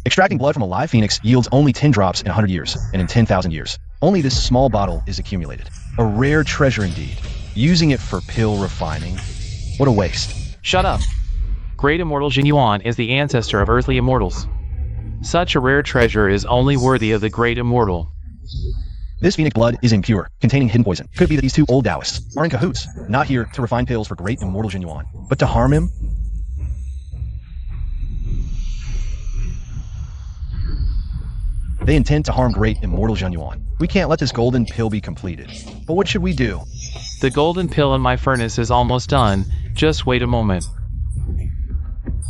Extracting blood from a live phoenix yields only 10 drops in 100 years, and in 10,000 years. Only this small bottle is accumulated. A rare treasure indeed. Using it for pill refining. What a waste. Shut up. Great immortal Jin Yuan is the ancestor of earthly immortals. Such a rare treasure is only worthy of the great immortal. This phoenix blood is impure, containing hidden poison. Could be that these 2 old Taoists are in cahoots, not here to refine pills for great immortal Jin Yuan, but to harm him. They intend to harm great immortal Jin Yuan. We can't let this golden pill be completed. But what should we do? The golden pill in my furnace is almost done. Just wait a moment.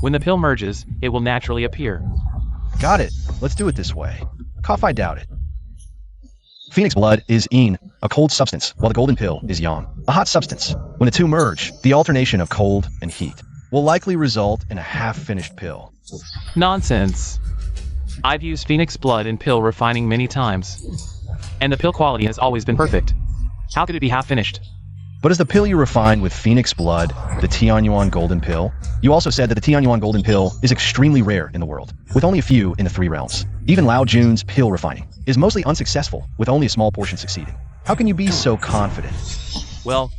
When the pill merges, it will naturally appear. Got it. Let's do it this way. Cough, I doubt it. Phoenix blood is yin, a cold substance, while the golden pill is yang, a hot substance. When the 2 merge, the alternation of cold and heat will likely result in a half-finished pill. Nonsense. I've used phoenix blood in pill refining many times, and the pill quality has always been perfect. How could it be half-finished? But is the pill you refined with phoenix blood the Tianyuan Golden Pill? You also said that the Tianyuan Golden Pill is extremely rare in the world, with only a few in the 3 realms. Even Lao Jun's pill refining is mostly unsuccessful, with only a small portion succeeding. How can you be so confident? Well,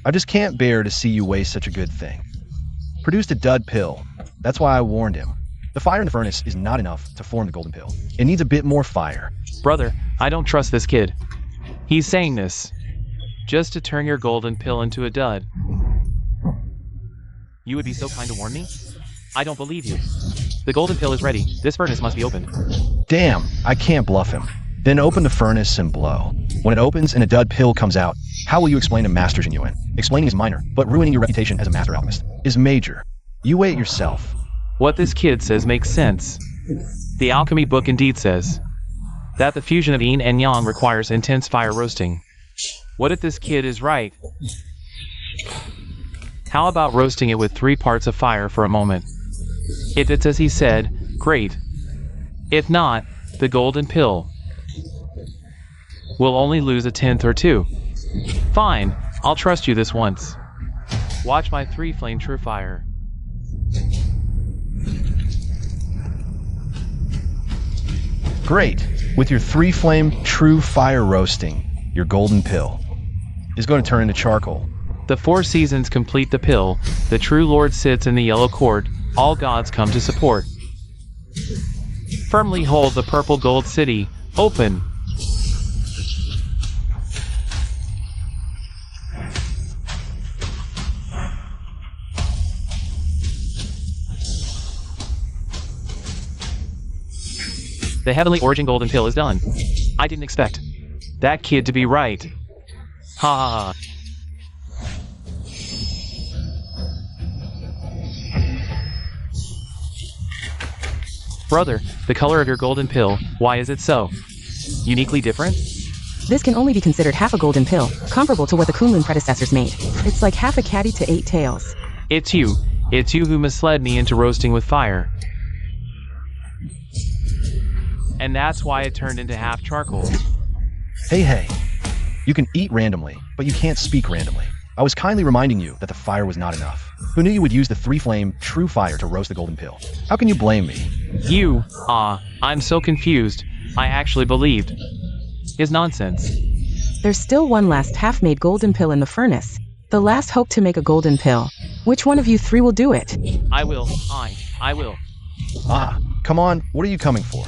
I just can't bear to see you waste such a good thing. Produced a dud pill. That's why I warned him. The fire in the furnace is not enough to form the golden pill. It needs a bit more fire. Brother, I don't trust this kid. He's saying this just to turn your golden pill into a dud. You would be so kind to warn me? I don't believe you. The golden pill is ready. This furnace must be opened. Damn, I can't bluff him. Then open the furnace and blow. When it opens and a dud pill comes out, how will you explain to Master Genuine? Explaining is minor, but ruining your reputation as a master alchemist is major. You weigh it yourself. What this kid says makes sense. The alchemy book indeed says that the fusion of yin and yang requires intense fire roasting. What if this kid is right? How about roasting it with 3 parts of fire for a moment? If it's as he said, great. If not, the golden pill will only lose a 10th or 2. Fine, I'll trust you this once. Watch my 3-flame true fire. Great. With your 3-flame true fire roasting, your golden pill is going to turn into charcoal. The 4 seasons complete the pill. The true Lord sits in the yellow court. All gods come to support. Firmly hold the purple gold city open. The heavenly origin golden pill is done. I didn't expect that kid to be right. Ha ha ha. Brother, the color of your golden pill, why is it so uniquely different? This can only be considered half a golden pill, comparable to what the Kunlun predecessors made. It's like half a caddy to 8 tails. It's you who misled me into roasting with fire. And that's why it turned into half charcoal. Hey. You can eat randomly, but you can't speak randomly. I was kindly reminding you that the fire was not enough. Who knew you would use the 3-flame true fire to roast the golden pill? How can you blame me? I'm so confused. I actually believed his nonsense. There's still one last half-made golden pill in the furnace. The last hope to make a golden pill. Which one of you 3 will do it? I will. Come on, what are you coming for?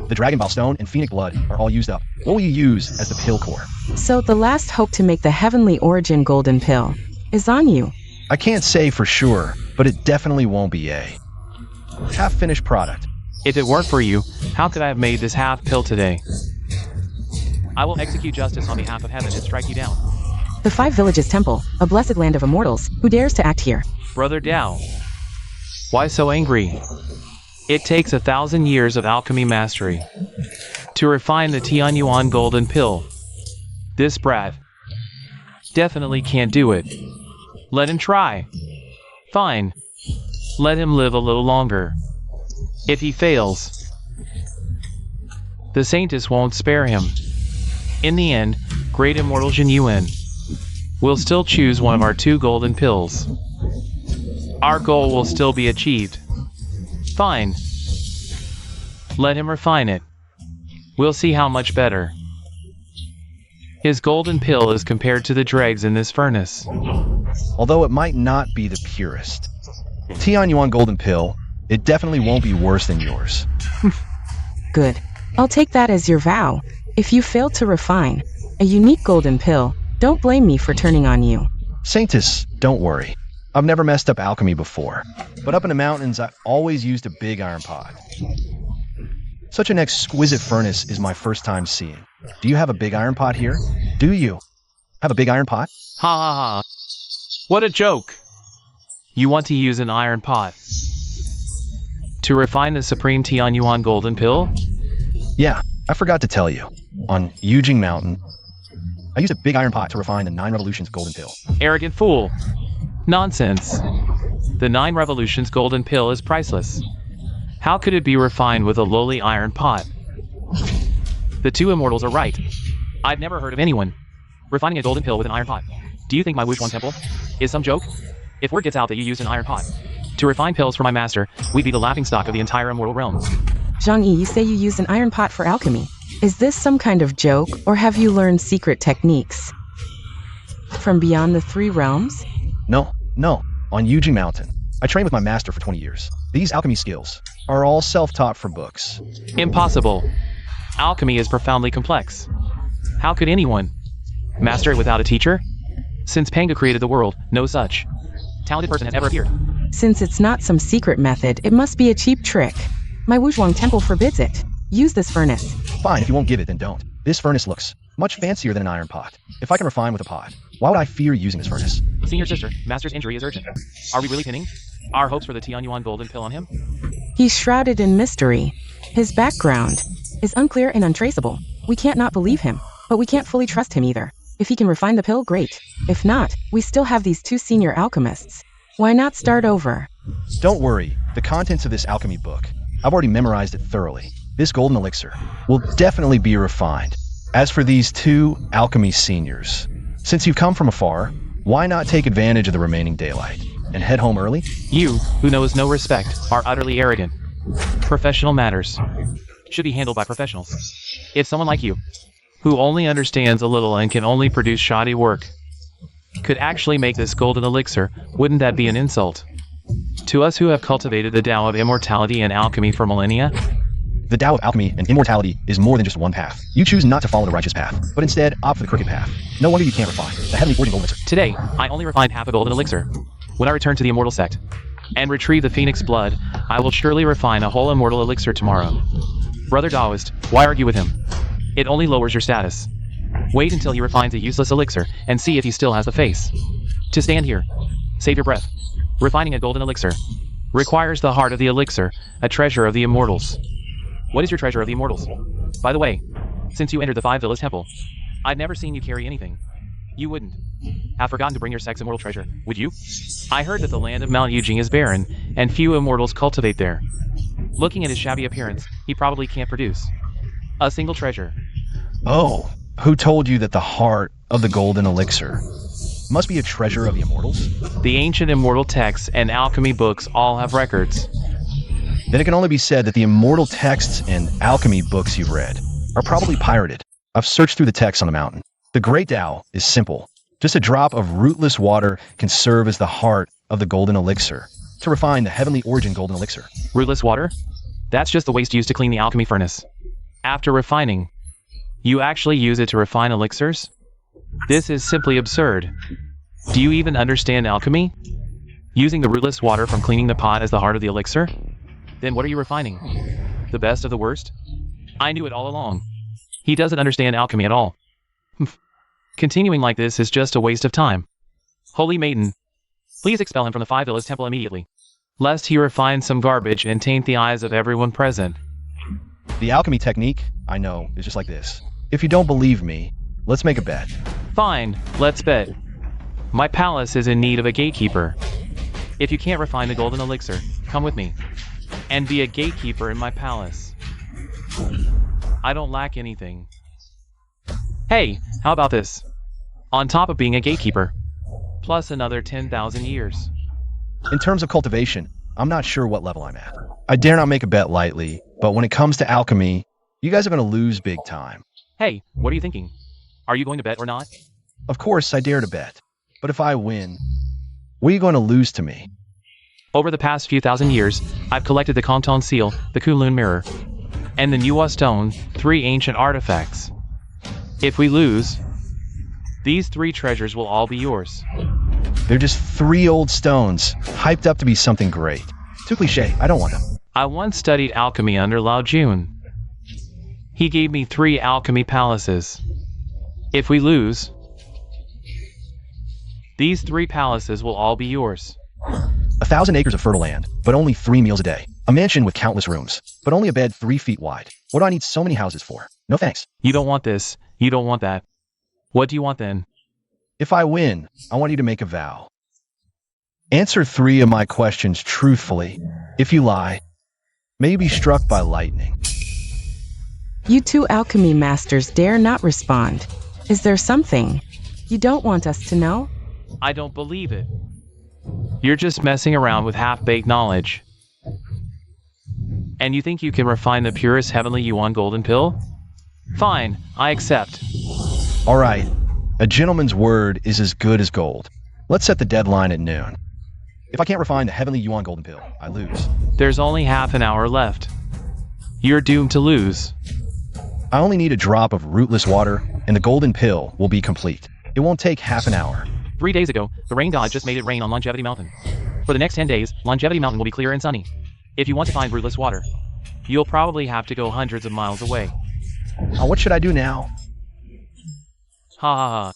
The Dragon Ball Stone and Phoenix Blood are all used up. What will you use as the pill core? So the last hope to make the heavenly origin golden pill is on you. I can't say for sure, but it definitely won't be a half-finished product. If it weren't for you, how could I have made this half pill today? I will execute justice on behalf of heaven and strike you down. The 5 Villages Temple, a blessed land of immortals, who dares to act here? Brother Dao, why so angry? It takes 1,000 years of alchemy mastery to refine the Tianyuan golden pill. This brat definitely can't do it. Let him try. Fine. Let him live a little longer. If he fails, the Saintess won't spare him. In the end, great immortal Jin Yuan will still choose one of our 2 golden pills. Our goal will still be achieved. Fine. Let him refine it. We'll see how much better his golden pill is compared to the dregs in this furnace. Although it might not be the purest. Tianyuan golden pill, it definitely won't be worse than yours. Good. I'll take that as your vow. If you fail to refine a unique golden pill, don't blame me for turning on you. Saintess, don't worry. I've never messed up alchemy before, but up in the mountains I've always used a big iron pot. Such an exquisite furnace is my first time seeing. Do you have a big iron pot here? Do you have a big iron pot? Ha ha ha. What a joke. You want to use an iron pot to refine the supreme Tianyuan golden pill? Yeah, I forgot to tell you. On Yujing Mountain, I used a big iron pot to refine the 9 Revolutions golden pill. Arrogant fool. Nonsense. The 9 Revolutions golden pill is priceless. How could it be refined with a lowly iron pot? The 2 immortals are right. I've never heard of anyone refining a golden pill with an iron pot. Do you think my Wuzhuang temple is some joke? If word gets out that you used an iron pot to refine pills for my master, we'd be the laughingstock of the entire immortal realm. Zhang Yi, you say you used an iron pot for alchemy. Is this some kind of joke, or have you learned secret techniques from beyond the 3 realms? No. On Yujing Mountain, I trained with my master for 20 years. These alchemy skills are all self-taught from books. Impossible. Alchemy is profoundly complex. How could anyone master it without a teacher? Since Panga created the world, no such talented person has ever appeared. Since it's not some secret method, it must be a cheap trick. My Wuzhuang temple forbids it. Use this furnace. Fine, if you won't give it, then don't. This furnace looks much fancier than an iron pot. If I can refine with a pot, why would I fear using this furnace? Senior sister, Master's injury is urgent. Are we really pinning our hopes for the Tian Yuan golden pill on him? He's shrouded in mystery. His background is unclear and untraceable. We can't not believe him, but we can't fully trust him either. If he can refine the pill, great. If not, we still have these two senior alchemists. Why not start over? Don't worry, the contents of this alchemy book, I've already memorized it thoroughly. This golden elixir will definitely be refined. As for these two alchemy seniors, since you've come from afar, why not take advantage of the remaining daylight and head home early? You, who knows no respect, are utterly arrogant. Professional matters should be handled by professionals. If someone like you, who only understands a little and can only produce shoddy work, could actually make this golden elixir, wouldn't that be an insult to us who have cultivated the Tao of immortality and alchemy for millennia? The Tao of alchemy and immortality is more than just one path. You choose not to follow the righteous path, but instead opt for the crooked path. No wonder you can't refine the heavenly forging golden elixir. Today, I only refined half a golden elixir. When I return to the immortal sect and retrieve the phoenix blood, I will surely refine a whole immortal elixir tomorrow. Brother Taoist, why argue with him? It only lowers your status. Wait until he refines a useless elixir and see if he still has the face to stand here. Save your breath. Refining a golden elixir requires the heart of the elixir, a treasure of the immortals. What is your treasure of the immortals? By the way, since you entered the Five Villas Temple, I'd never seen you carry anything. You wouldn't have forgotten to bring your sex immortal treasure, would you? I heard that the land of Mount Yujing is barren, and few immortals cultivate there. Looking at his shabby appearance, he probably can't produce a single treasure. Oh, who told you that the heart of the golden elixir must be a treasure of the immortals? The ancient immortal texts and alchemy books all have records. Then it can only be said that the immortal texts and alchemy books you've read are probably pirated. I've searched through the texts on the mountain. The Great Tao is simple. Just a drop of rootless water can serve as the heart of the golden elixir to refine the heavenly origin golden elixir. Rootless water? That's just the waste used to clean the alchemy furnace. After refining, you actually use it to refine elixirs? This is simply absurd. Do you even understand alchemy? Using the rootless water from cleaning the pot as the heart of the elixir? Then what are you refining? The best of the worst? I knew it all along. He doesn't understand alchemy at all. Continuing like this is just a waste of time. Holy Maiden, please expel him from the Five Villas Temple immediately, lest he refine some garbage and taint the eyes of everyone present. The alchemy technique, I know, is just like this. If you don't believe me, let's make a bet. Fine, let's bet. My palace is in need of a gatekeeper. If you can't refine the golden elixir, come with me and be a gatekeeper in my palace. I don't lack anything. Hey, how about this? On top of being a gatekeeper, plus another 10,000 years. In terms of cultivation, I'm not sure what level I'm at. I dare not make a bet lightly, but when it comes to alchemy, you guys are going to lose big time. Hey, what are you thinking? Are you going to bet or not? Of course, I dare to bet. But if I win, what are you going to lose to me? Over the past few thousand years, I've collected the Canton Seal, the Kunlun Mirror, and the Nuwa Stone, 3 ancient artifacts. If we lose, these 3 treasures will all be yours. They're just 3 old stones, hyped up to be something great. Too cliche, I don't want them. I once studied alchemy under Lao Jun. He gave me 3 alchemy palaces. If we lose, these 3 palaces will all be yours. 1,000 acres of fertile land, but only 3 meals a day. A mansion with countless rooms, but only a bed 3 feet wide. What do I need so many houses for? No thanks. You don't want this. You don't want that. What do you want then? If I win, I want you to make a vow. Answer 3 of my questions truthfully. If you lie, may you be struck by lightning. You two alchemy masters dare not respond. Is there something you don't want us to know? I don't believe it. You're just messing around with half-baked knowledge. And you think you can refine the purest heavenly Yuan golden pill? Fine, I accept. All right, a gentleman's word is as good as gold. Let's set the deadline at noon. If I can't refine the heavenly Yuan golden pill, I lose. There's only half an hour left. You're doomed to lose. I only need a drop of rootless water, and the golden pill will be complete. It won't take half an hour. 3 days ago, the rain god just made it rain on Longevity Mountain. For the next 10 days, Longevity Mountain will be clear and sunny. If you want to find rootless water, you'll probably have to go hundreds of miles away. What should I do now? Ha ha ha.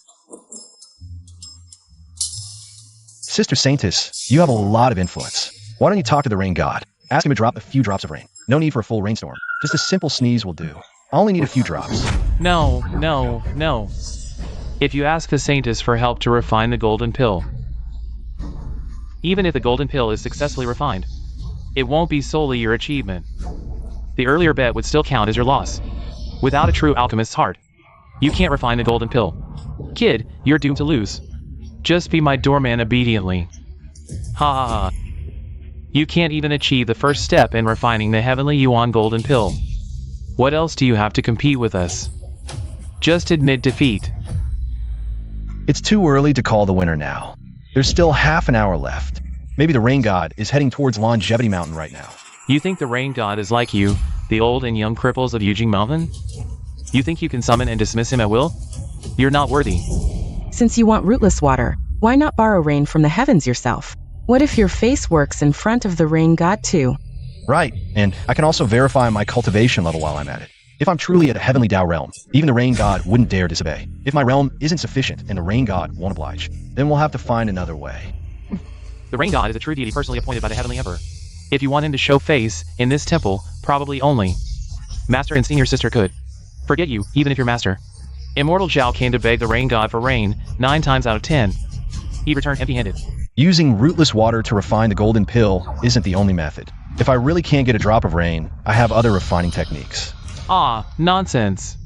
Sister Saintess, you have a lot of influence. Why don't you talk to the rain god? Ask him to drop a few drops of rain. No need for a full rainstorm. Just a simple sneeze will do. I only need a few drops. No, no, no. If you ask the Saintess for help to refine the golden pill, even if the golden pill is successfully refined, it won't be solely your achievement. The earlier bet would still count as your loss. Without a true alchemist's heart, you can't refine the golden pill. Kid, you're doomed to lose. Just be my doorman obediently. Ha ha ha. You can't even achieve the first step in refining the heavenly Yuan golden pill. What else do you have to compete with us? Just admit defeat. It's too early to call the winner now. There's still half an hour left. Maybe the rain god is heading towards Longevity Mountain right now. You think the rain god is like you, the old and young cripples of Yujing Mountain? You think you can summon and dismiss him at will? You're not worthy. Since you want rootless water, why not borrow rain from the heavens yourself? What if your face works in front of the rain god too? Right, and I can also verify my cultivation level while I'm at it. If I'm truly at a heavenly Tao realm, even the rain god wouldn't dare disobey. If my realm isn't sufficient and the rain god won't oblige, then we'll have to find another way. The rain god is a true deity personally appointed by the heavenly emperor. If you want him to show face in this temple, probably only Master and Senior Sister could. Forget you, even if you're Master. Immortal Zhao came to beg the rain god for rain, 9 times out of 10. He returned empty-handed. Using rootless water to refine the golden pill isn't the only method. If I really can't get a drop of rain, I have other refining techniques. Ah, nonsense.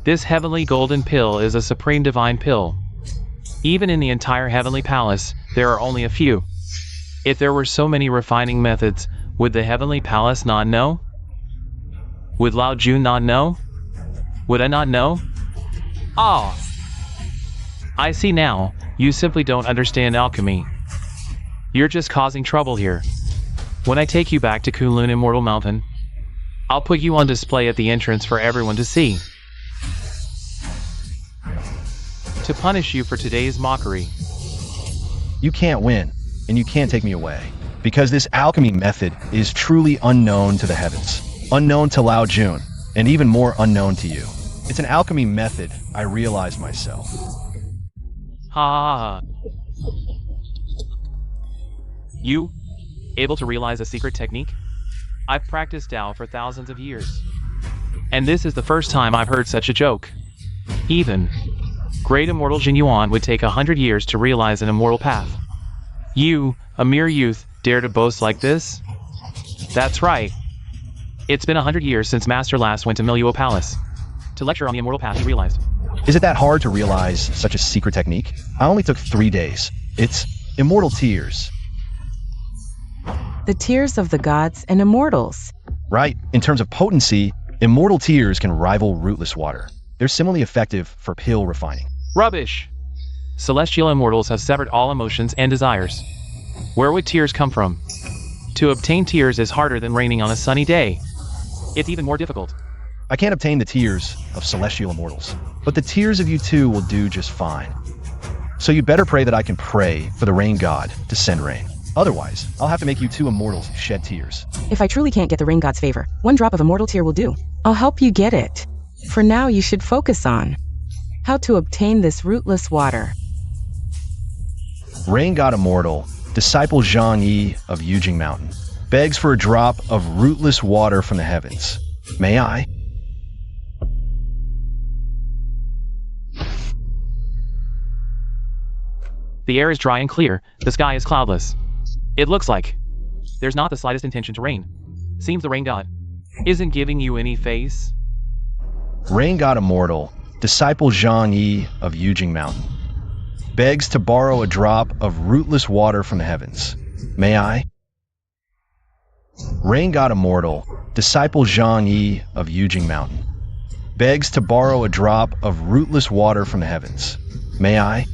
This heavenly golden pill is a supreme divine pill. Even in the entire heavenly palace, there are only a few. If there were so many refining methods, would the heavenly palace not know? Would Lao Jun not know? Would I not know? Ah! I see now, you simply don't understand alchemy. You're just causing trouble here. When I take you back to Kunlun Immortal Mountain, I'll put you on display at the entrance for everyone to see. To punish you for today's mockery. You can't win, and you can't take me away, because this alchemy method is truly unknown to the heavens, unknown to Lao Jun, and even more unknown to you. It's an alchemy method I realize myself. Ha ha ha. You, able to realize a secret technique? I've practiced Tao for thousands of years. And this is the first time I've heard such a joke. Even great immortal Jin Yuan would take 100 years to realize an immortal path. You, a mere youth, dare to boast like this? That's right. It's been 100 years since Master last went to Miluo Palace to lecture on the immortal path he realized. Is it that hard to realize such a secret technique? I only took 3 days. It's immortal tears. The tears of the gods and immortals. Right, in terms of potency, immortal tears can rival rootless water. They're similarly effective for pill refining. Rubbish! Celestial immortals have severed all emotions and desires. Where would tears come from? To obtain tears is harder than raining on a sunny day. It's even more difficult. I can't obtain the tears of celestial immortals, but the tears of you two will do just fine. So you better pray that I can pray for the rain god to send rain. Otherwise, I'll have to make you two immortals shed tears. If I truly can't get the rain god's favor, 1 drop of immortal tear will do. I'll help you get it. For now, you should focus on how to obtain this rootless water. Rain god immortal, disciple Zhang Yi of Yujing Mountain, begs for a drop of rootless water from the heavens. May I? The air is dry and clear, the sky is cloudless. It looks like there's not the slightest intention to rain. Seems the rain god isn't giving you any face. Rain god immortal, disciple Zhang Yi of Yujing Mountain, begs to borrow a drop of rootless water from the heavens. May I? Rain god immortal, disciple Zhang Yi of Yujing Mountain, begs to borrow a drop of rootless water from the heavens. May I?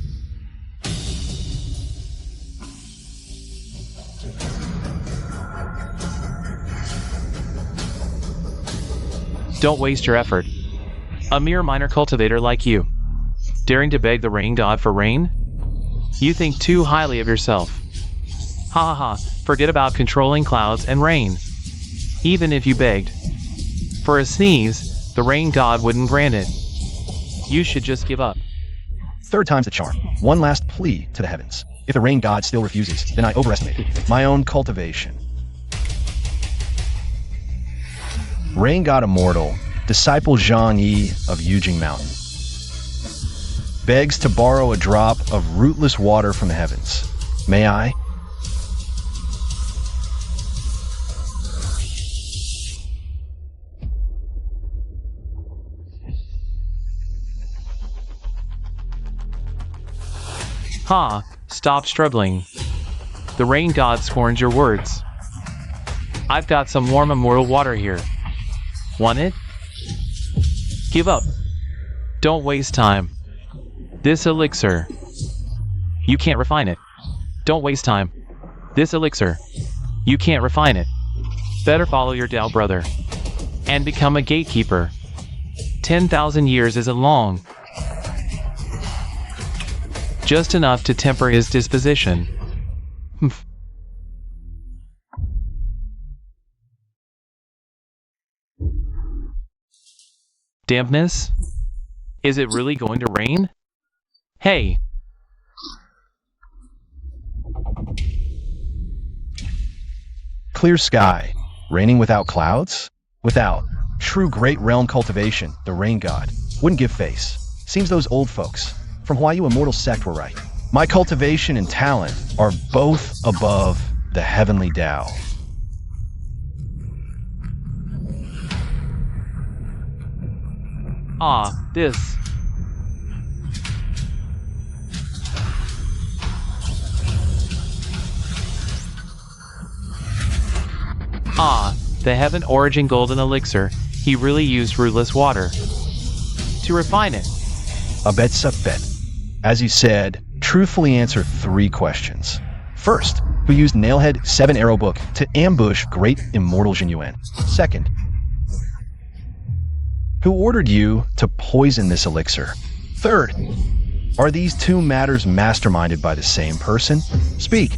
Don't waste your effort. A mere minor cultivator like you, daring to beg the rain god for rain? You think too highly of yourself. Ha ha ha, forget about controlling clouds and rain. Even if you begged for a sneeze, The rain god wouldn't grant it. You should just give up. Third time's the charm. One last plea to the heavens. If the rain god still refuses, then I overestimate my own cultivation. Rain god immortal, disciple Zhang Yi of Yujing Mountain, begs to borrow a drop of rootless water from the heavens. May I? Ha! Stop struggling. The rain god scorns your words. I've got some warm immortal water here. Want it? Give up. Don't waste time. This elixir. You can't refine it. Don't waste time. This elixir. You can't refine it. Better follow your Tao brother. And become a gatekeeper. 10,000 years isn't long. Just enough to temper his disposition. Humph. Dampness? Is it really going to rain? Hey! Clear sky, raining without clouds? Without true great realm cultivation, the rain god wouldn't give face. Seems those old folks from Huayu Immortal Sect were right. My cultivation and talent are both above the heavenly Tao. Ah, this. Ah, the heaven origin golden elixir. He really used rootless water to refine it. A bet's a bet. As you said, truthfully answer 3 questions. First, who used Nailhead 7 Arrow Book to ambush great immortal Jinyuan? Second, who ordered you to poison this elixir? Third, are these 2 matters masterminded by the same person? Speak.